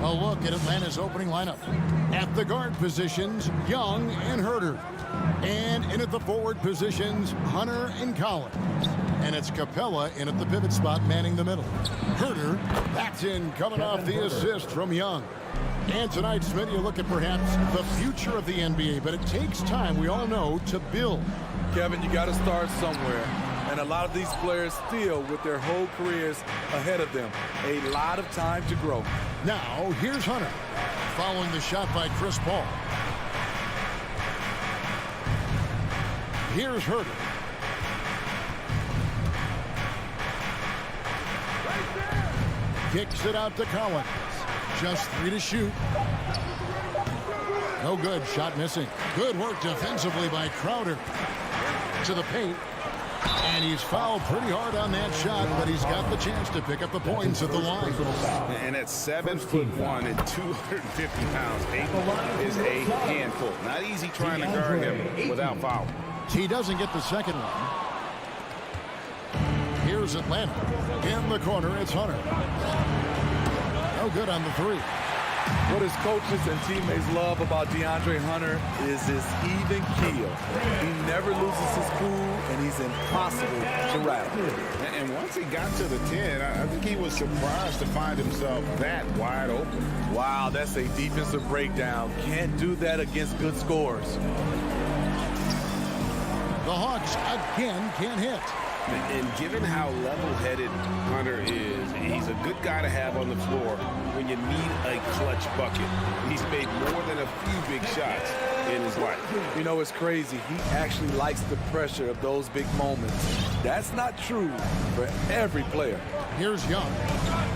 A look at Atlanta's opening lineup. At the guard positions, Young and Herter. And in at the forward positions, Hunter and Collins. And it's Capella in at the pivot spot, manning the middle. Herter, that's in, coming off the assist from Young. And tonight, Smith, you look at perhaps the future of the NBA, but it takes time, we all know, to build. Kevin, you got to start somewhere. And a lot of these players still with their whole careers ahead of them. A lot of time to grow. Now, here's Hunter, following the shot by Chris Paul. Here's Herter. Kicks it out to Collins. Just 3 to shoot. No good. Shot missing. Good work defensively by Crowder. To the paint. And he's fouled pretty hard on that shot, but he's got the chance to pick up the points at the line. And at 7'1" and 250 pounds, Ayton is a handful. Not easy trying to guard him without foul. He doesn't get the second one. Here's Atlanta. In the corner, it's Hunter. No good on the three. What his coaches and teammates love about DeAndre Hunter is his even keel. He never loses his cool, and he's impossible to rattle. And once he got to the 10, I think he was surprised to find himself that wide open. Wow, that's a defensive breakdown. Can't do that against good scores. The Hawks again can't hit. And given how level-headed Hunter is, he's a good guy to have on the floor when you need a clutch bucket. He's made more than a few big shots in his life. You know, it's crazy. He actually likes the pressure of those big moments. That's not true for every player. Here's Young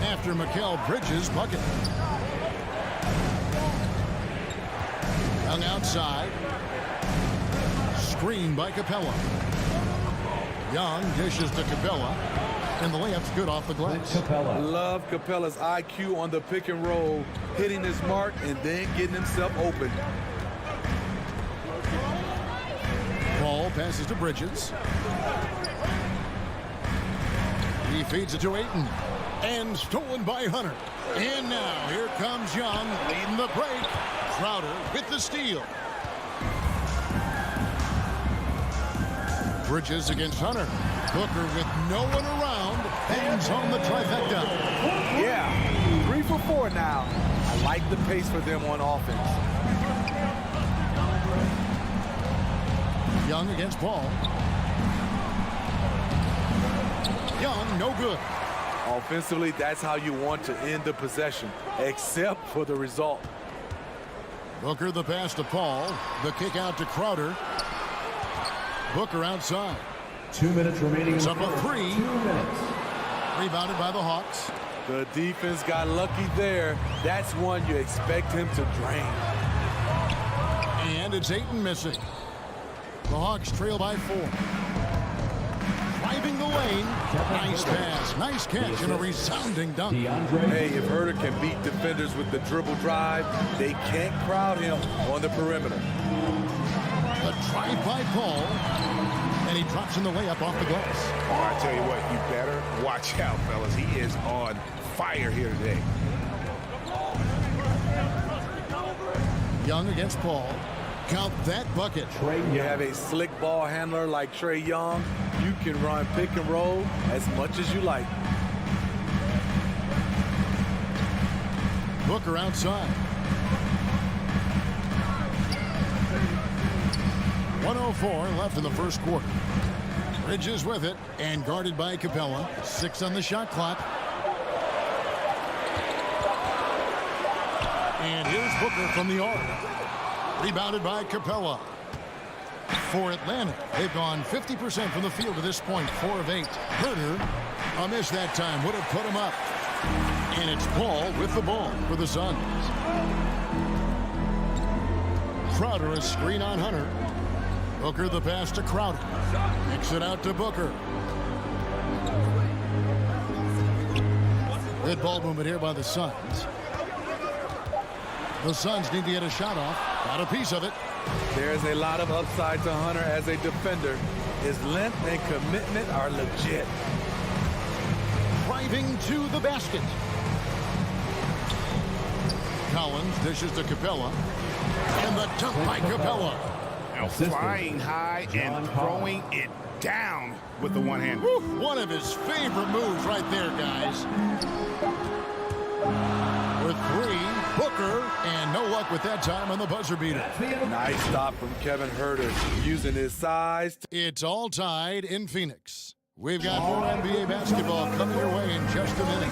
after Mikal Bridges' bucket. Young outside. Screen by Capella. Young dishes to Capella, and the layup's good off the glass. Love Capella's IQ on the pick and roll, hitting his mark and then getting himself open. Paul passes to Bridges. He feeds it to Ayton, and stolen by Hunter. And now here comes Young leading the break. Crowder with the steal. Bridges against Hunter. Booker with no one around. Hands on the trifecta. Yeah, 3 for 4 now. I like the pace for them on offense. Young against Paul. Young, no good. Offensively, that's how you want to end the possession, except for the result. Booker the pass to Paul. The kick out to Crowder. Booker outside. 2 minutes remaining. It's up a 3. 2 minutes. Rebounded by the Hawks. The defense got lucky there. That's one you expect him to drain. And it's Ayton missing. The Hawks trail by 4. Driving the lane. Nice pass. Nice catch and a resounding dunk. Hey, if Herter can beat defenders with the dribble drive, they can't crowd him on the perimeter. The drive by Paul. And he drops in the layup off the glass. Oh, I tell you what, you better watch out, fellas. He is on fire here today. Young against Paul. Count that bucket. You have a slick ball handler like Trae Young. You can run pick and roll as much as you like. Booker outside. 1:04 left in the first quarter. Bridges with it and guarded by Capella. 6 on the shot clock. And here's Booker from the arc. Rebounded by Capella. For Atlanta, they've gone 50% from the field to this point, 4 of 8. Herter, a miss that time, would have put him up. And it's Paul with the ball for the Suns. Crowder, a screen on Hunter. Booker the pass to Crowder. Kicks it out to Booker. Good ball movement here by the Suns. The Suns need to get a shot off. Got a piece of it. There's a lot of upside to Hunter as a defender. His length and commitment are legit. driving to the basket. Collins dishes to Capella. And the dunk by Capella. Now flying high and throwing it down with the one hand. One of his favorite moves right there, guys. With three, Booker, and no luck with that time on the buzzer beater. Nice stop from Kevin Herter using his size. It's all tied in Phoenix. We've got more NBA basketball coming your way in just a minute.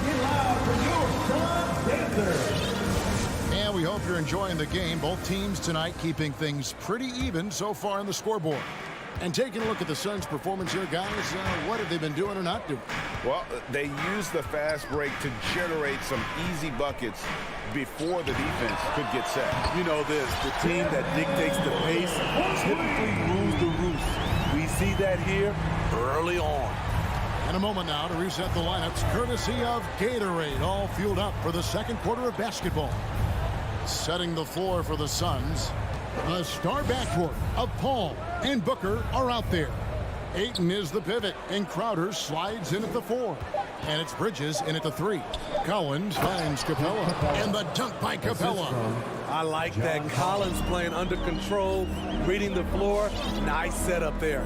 And we hope you're enjoying the game. Both teams tonight keeping things pretty even so far on the scoreboard. And taking a look at the Suns' performance here, guys, what have they been doing or not doing? Well, they used the fast break to generate some easy buckets before the defense could get set. You know this, the team that dictates the pace typically rules the roost. We see that here early on. In a moment now to reset the lineups, courtesy of Gatorade, all fueled up for the second quarter of basketball. Setting the floor for the Suns, a star backcourt of Paul and Booker are out there. Ayton is the pivot, and Crowder slides in at the 4. And it's Bridges in at the 3. Collins finds Capella, and the dunk by Capella. I like that. Collins playing under control, reading the floor. Nice setup there.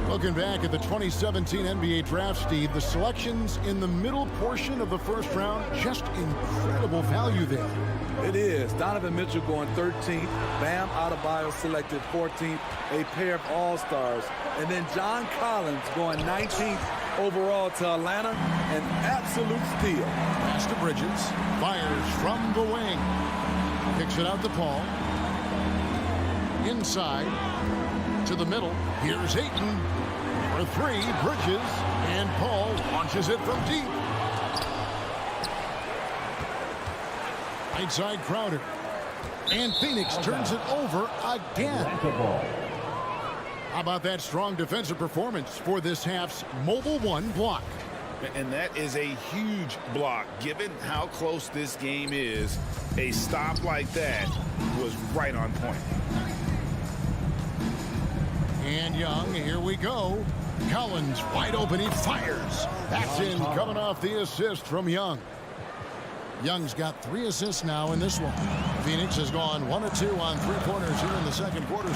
Looking back at the 2017 NBA Draft, Steve, the selections in the middle portion of the first round, just incredible value there. It is. Donovan Mitchell going 13th. Bam Adebayo selected 14th. A pair of all-stars. And then John Collins going 19th overall to Atlanta. An absolute steal. Pass to Bridges. Fires from the wing. Kicks it out to Paul. Inside to the middle. Here's Ayton. For 3, Bridges. And Paul launches it from deep. Right side Crowder. And Phoenix turns it over again. How about that strong defensive performance for this half's Mobile One block? And that is a huge block. Given how close this game is, a stop like that was right on point. And Young, here we go. Collins wide open, he fires. That's in, coming off the assist from Young. Young's got 3 assists now in this one. Phoenix has gone 1 of 2 on 3-pointers here in the second quarter.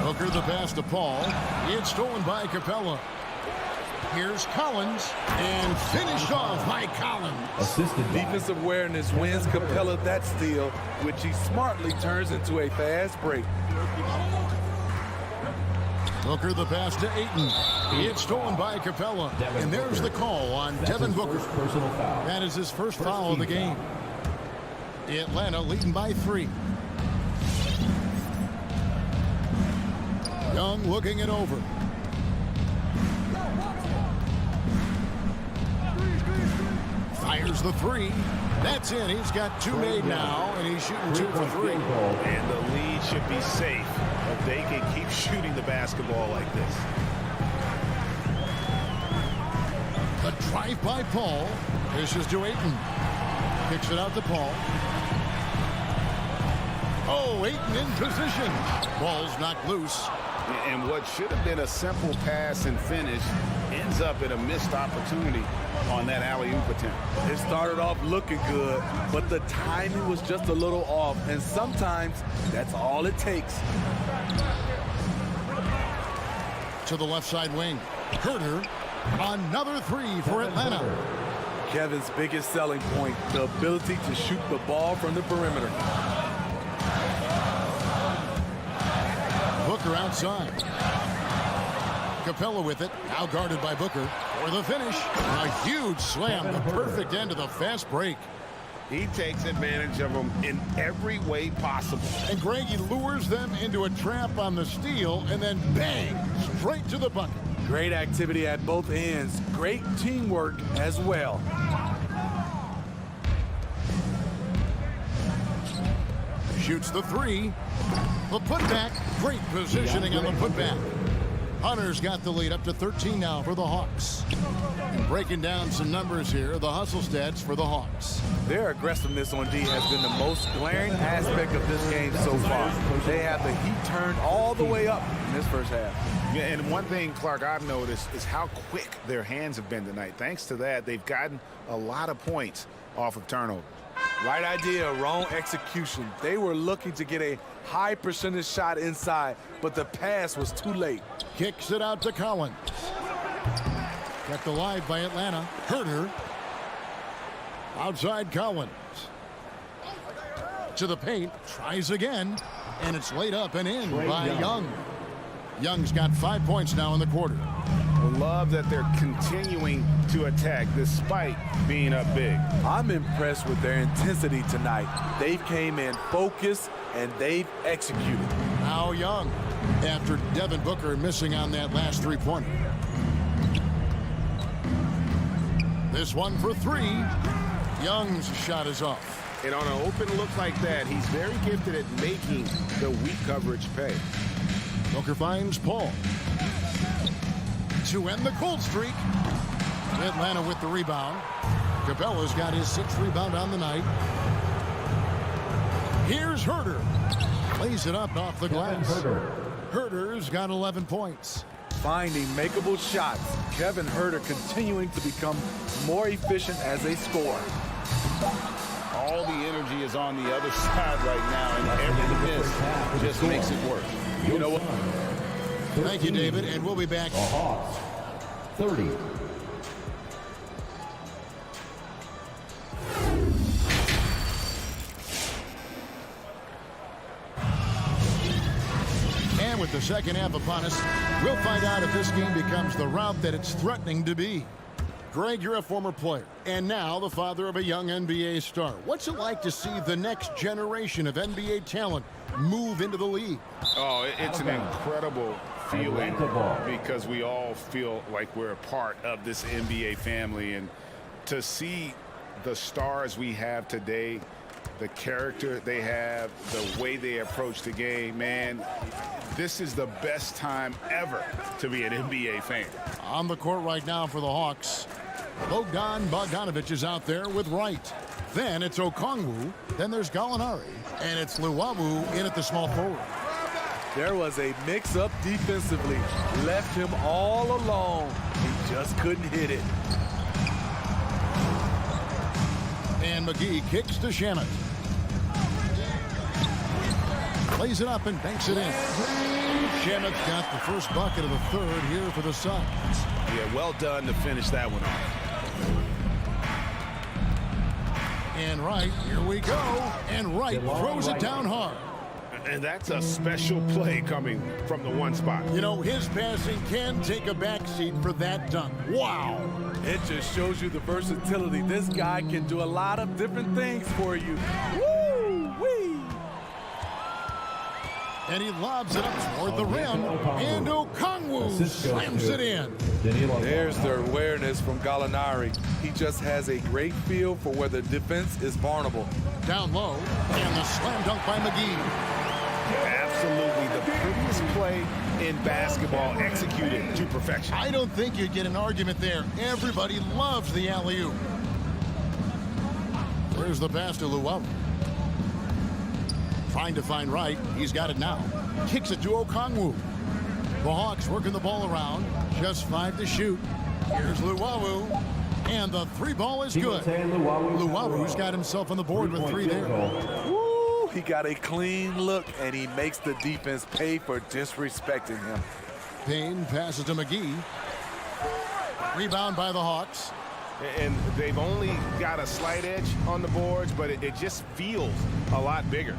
Booker the pass to Paul. It's stolen by Capella. Here's Collins, and finished off by Collins. Defensive awareness wins Capella that steal, which he smartly turns into a fast break. Booker the pass to Ayton. It's stolen by Capella. And there's the call on Devin Booker. That is his first foul of the game. Atlanta leading by 3. Young looking it over. Fires the 3. That's in. He's got 2 made now, and he's shooting 2 for 3. And the lead should be safe if they can keep shooting the basketball like this. The drive by Paul. Dishes to Ayton. Kicks it out to Paul. Oh, Ayton in position. Ball's knocked loose. And what should have been a simple pass and finish ends up in a missed opportunity on that alley-oop attempt. It started off looking good, but the timing was just a little off, and sometimes that's all it takes. To the left side wing. Herter, another 3 for Atlanta. Kevin's biggest selling point, the ability to shoot the ball from the perimeter. Booker outside. Capella with it, now guarded by Booker for the finish. A huge slam, the perfect end of the fast break. He takes advantage of them in every way possible. And Greg, he lures them into a trap on the steal, and then bang, straight to the bucket. Great activity at both ends. Great teamwork as well. Shoots the 3. The putback, great positioning on the putback. Hunter's got the lead up to 13 now for the Hawks. And breaking down some numbers here, the hustle stats for the Hawks. Their aggressiveness on D has been the most glaring aspect of this game so far. They have the heat turned all the way up in this first half. Yeah, and one thing, Clark, I've noticed is how quick their hands have been tonight. Thanks to that, they've gotten a lot of points off of turnover. Right idea, wrong execution. They were looking to get a high percentage shot inside, but the pass was too late. Kicks it out to Collins. Kept alive by Atlanta. Herter. Outside Collins. To the paint. Tries again. And it's laid up and in by Young. Young's got 5 points now in the quarter. Love that they're continuing to attack despite being up big. I'm impressed with their intensity tonight. They came in focused and they've executed. Now Young, after Devin Booker missing on that last three-pointer. This one for three. Young's shot is off. And on an open look like that, he's very gifted at making the weak coverage pay. Booker finds Paul. To end the cold streak. Atlanta with the rebound. Capella's got his 6th rebound on the night. Here's Herter. Plays it up off the glass. Herter's got 11 points. Finding makeable shots. Kevin Herter continuing to become more efficient as a scorer. All the energy is on the other side right now, and every miss just makes it worse. You know what? Thank you, David, and we'll be back. 30. And with the second half upon us, we'll find out if this game becomes the route that it's threatening to be. Greg, you're a former player, and now the father of a young NBA star. What's it like to see the next generation of NBA talent move into the league? Oh, it's an incredible feeling because we all feel like we're a part of this NBA family. And to see the stars we have today, the character they have, the way they approach the game, man, this is the best time ever to be an NBA fan. On the court right now for the Hawks, Bogdan Bogdanovic is out there with Wright. Then it's Okongwu. Then there's Gallinari. And it's Luwawu in at the small forward. There was a mix-up defensively. Left him all alone. He just couldn't hit it. And McGee kicks to Shannon. Plays it up and banks it in. Shannon's got the first bucket of the third here for the Suns. Yeah, well done to finish that one off. And Wright, here we go. And Wright throws it down hard. And that's a special play coming from the one spot. You know, his passing can take a backseat for that dunk. Wow. It just shows you the versatility. This guy can do a lot of different things for you. Woo-wee! And he lobs it up toward the rim. And Okongwu slams it in. There's the awareness from Gallinari. He just has a great feel for where the defense is vulnerable. Down low. And the slam dunk by McGee. Absolutely the prettiest play in basketball, executed to perfection. I don't think you'd get an argument there. Everybody loves the alley-oop. There's the pass to Luwawu. Trying to find Wright. He's got it now. Kicks it to Okongwu. The Hawks working the ball around. Just 5 to shoot. Here's Luwawu. And the three ball is good. Luwawu's got himself on the board with 3 there. Woo! He got a clean look, and he makes the defense pay for disrespecting him. Payne passes to McGee. Rebound by the Hawks. And they've only got a slight edge on the boards, but it just feels a lot bigger.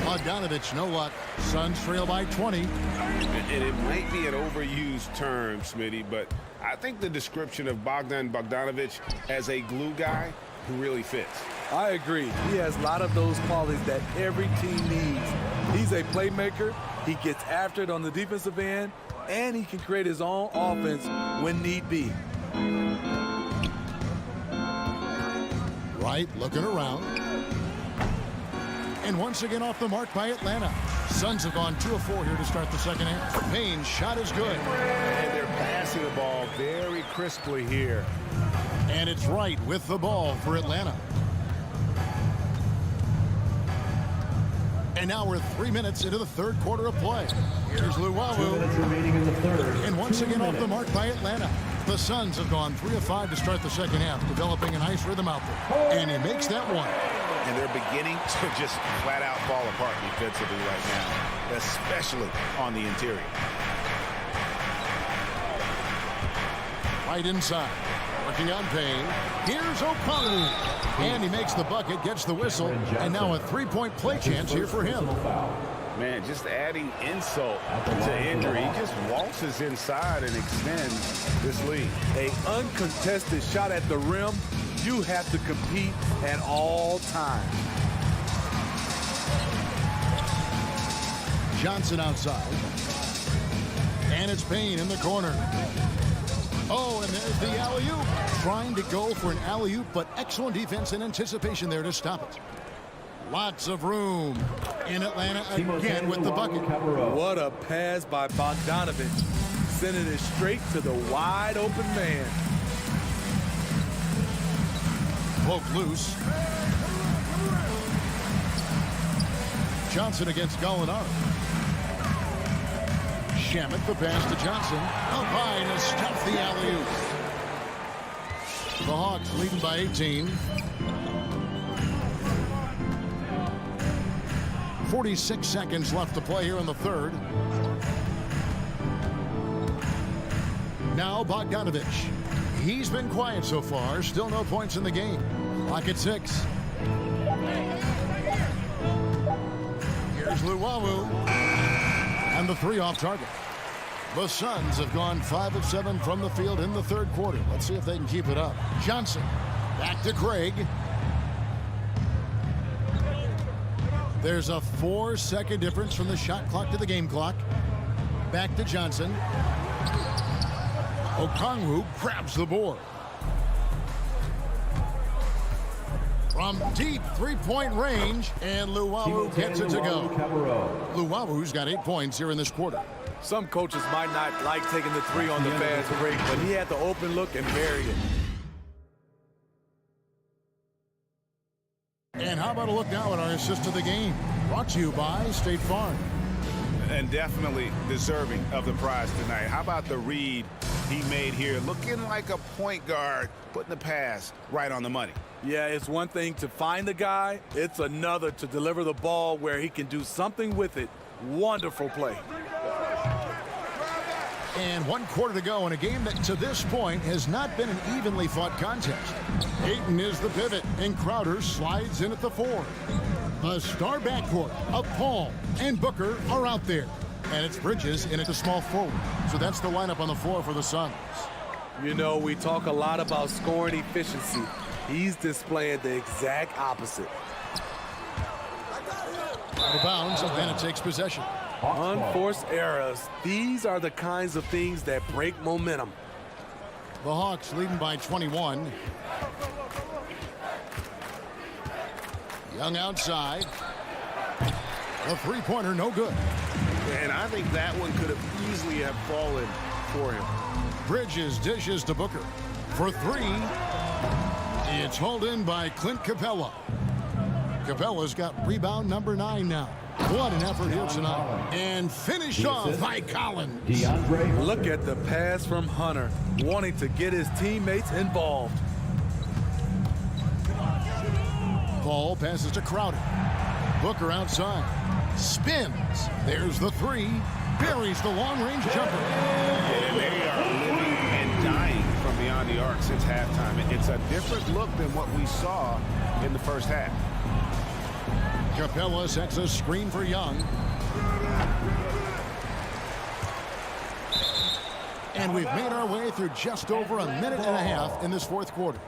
Bogdanovic, no luck. Suns trail by 20. And it might be an overused term, Smitty, but I think the description of Bogdan Bogdanovic as a glue guy who really fits. I agree. He has a lot of those qualities that every team needs. He's a playmaker. He gets after it on the defensive end, and he can create his own offense when need be. Wright looking around. And once again off the mark by Atlanta. Suns have gone 2 of 4 here to start the second half. Payne's shot is good. And they're passing the ball very crisply here. And it's right with the ball for Atlanta. And now we're 3 minutes into the third quarter of play. Here's Luwawu. 2 minutes remaining in the third. And once again off the mark by Atlanta. The Suns have gone 3 of 5 to start the second half, developing a nice rhythm out there. And he makes that one. And they're beginning to just flat out fall apart defensively right now, especially on the interior. Right inside. Working on Payne. Here's O'Connell. And he makes the bucket, gets the whistle, and now a three-point play chance here for him. Man, just adding insult to injury. He just waltzes inside and extends this lead. An uncontested shot at the rim, you have to compete at all times. Johnson outside. And it's Payne in the corner. Oh, and there's the alley-oop. Trying to go for an alley-oop, but excellent defense and anticipation there to stop it. Lots of room in Atlanta again with the bucket. What a pass by Bogdanovich, sending it straight to the wide open man. Poke loose. Johnson against Gallinari. Shamet the pass to Johnson. Up high to stuff the alley-oop. The Hawks leading by 18. 46 seconds left to play here in the third. Now Bogdanovich. He's been quiet so far. Still no points in the game. Clock at 6. Here's Luwawu. And the three off target. The Suns have gone 5 of 7 from the field in the third quarter. Let's see if they can keep it up. Johnson. Back to Craig. There's a 4-second difference from the shot clock to the game clock. Back to Johnson. Okongwu grabs the board. From deep three-point range, and Luwawu gets it to go. Luwawu's got 8 points here in this quarter. Some coaches might not like taking the three on the fast break, but he had the open look and buried it. And how about a look now at our assist of the game? Brought to you by State Farm. And definitely deserving of the prize tonight. How about the read he made here? Looking like a point guard, putting the pass right on the money. Yeah, it's one thing to find the guy. It's another to deliver the ball where he can do something with it. Wonderful play. And 1 quarter to go in a game that to this point has not been an evenly fought contest. Ayton is the pivot, and Crowder slides in at the 4. The star backcourt of Paul and Booker are out there. And it's Bridges in at the small forward. So that's the lineup on the floor for the Suns. You know, we talk a lot about scoring efficiency. He's displaying the exact opposite. Out of bounds, Atlanta takes possession. Unforced errors. These are the kinds of things that break momentum. The Hawks leading by 21. Young outside. The three-pointer no good. And I think that one could have easily have fallen for him. Bridges dishes to Booker for 3. It's hauled in by Clint Capella. Capella's got rebound number 9 now. What an effort here tonight. And finished off by Collins. Look at the pass from Hunter, wanting to get his teammates involved. Ball passes to Crowder. Booker outside. Spins. There's the 3. Buries the long-range jumper. And they are living and dying from beyond the arc since halftime. It's a different look than what we saw in the first half. Capella sets a screen for Young. And we've made our way through just over a minute and a half in this fourth quarter.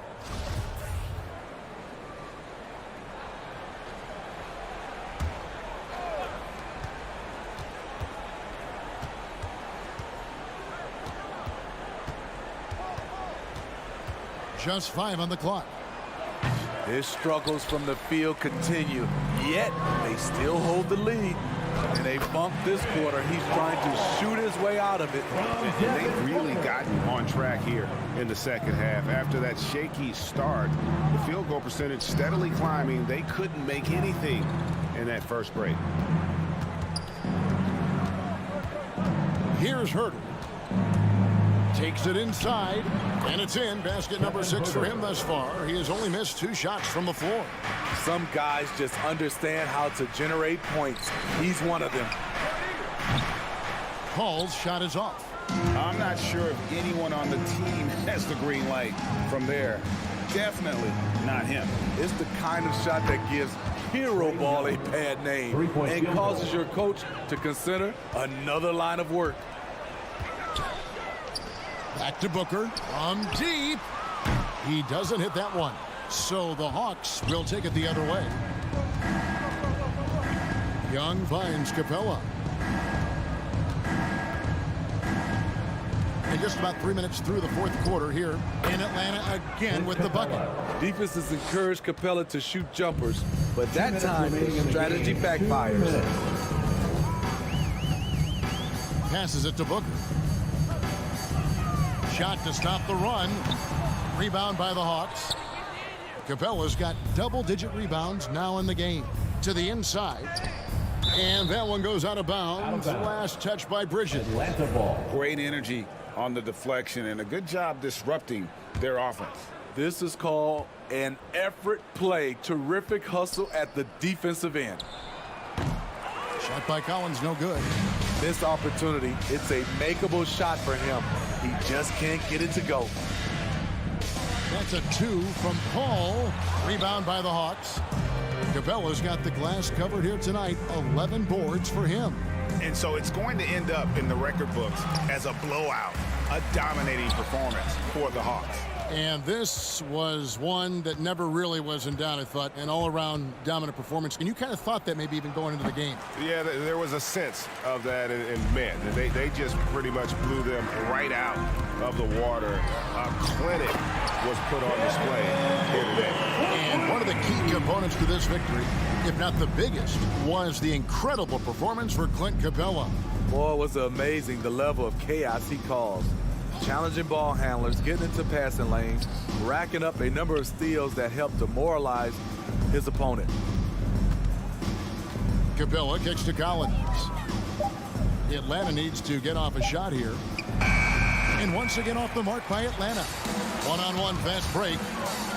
Just 5 on the clock. His struggles from the field continue, yet they still hold the lead. In a funk this quarter, he's trying to shoot his way out of it. And they've really gotten on track here in the second half. After that shaky start, the field goal percentage steadily climbing. They couldn't make anything in that first break. Here's Hurdle. Takes it inside, and it's in. Basket number 6 for him thus far. He has only missed 2 shots from the floor. Some guys just understand how to generate points. He's one of them. Hall's shot is off. I'm not sure if anyone on the team has the green light from there. Definitely not him. It's the kind of shot that gives hero ball a bad name and causes your coach to consider another line of work. Back to Booker. From deep. He doesn't hit that one. So the Hawks will take it the other way. Young finds Capella. And just about 3 minutes through the fourth quarter here in Atlanta again with the bucket. Defenses encourage Capella to shoot jumpers, but that time his strategy backfires. Passes it to Booker. Shot to stop the run. Rebound by the Hawks. Capella's got double-digit rebounds now in the game. To the inside. And that one goes out of bounds. Last touch by Bridges. Great energy on the deflection and a good job disrupting their offense. This is called an effort play. Terrific hustle at the defensive end. Shot by Collins, no good. This opportunity, it's a makeable shot for him. He just can't get it to go. That's a 2 from Paul. Rebound by the Hawks. Capella's got the glass covered here tonight. 11 boards for him. And so it's going to end up in the record books as a blowout, a dominating performance for the Hawks. And this was one that never really was in doubt, I thought, an all-around dominant performance. And you kind of thought that maybe even going into the game. Yeah, there was a sense of that, and man, they just pretty much blew them right out of the water. A clinic was put on display here today. And one of the key components to this victory, if not the biggest, was the incredible performance for Clint Capella. Boy, it was amazing the level of chaos he caused. Challenging ball handlers, getting into passing lanes, racking up a number of steals that helped demoralize his opponent. Capella kicks to Collins. Atlanta needs to get off a shot here. And once again off the mark by Atlanta. One-on-one fast break.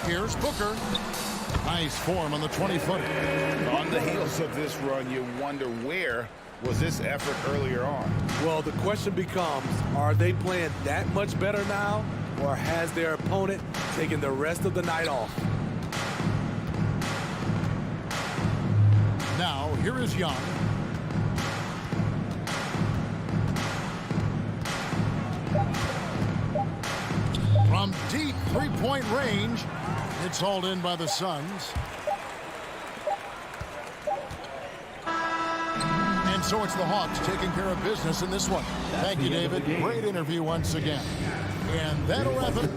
Here's Booker. Nice form on the 20-footer. On the heels of this run, you wonder where was this effort earlier on? Well, the question becomes, are they playing that much better now, or has their opponent taken the rest of the night off? Now, here is Young. From deep three-point range, it's hauled in by the Suns. And so it's the Hawks taking care of business in this one. Thank you, David. Great interview once again. And that'll wrap it.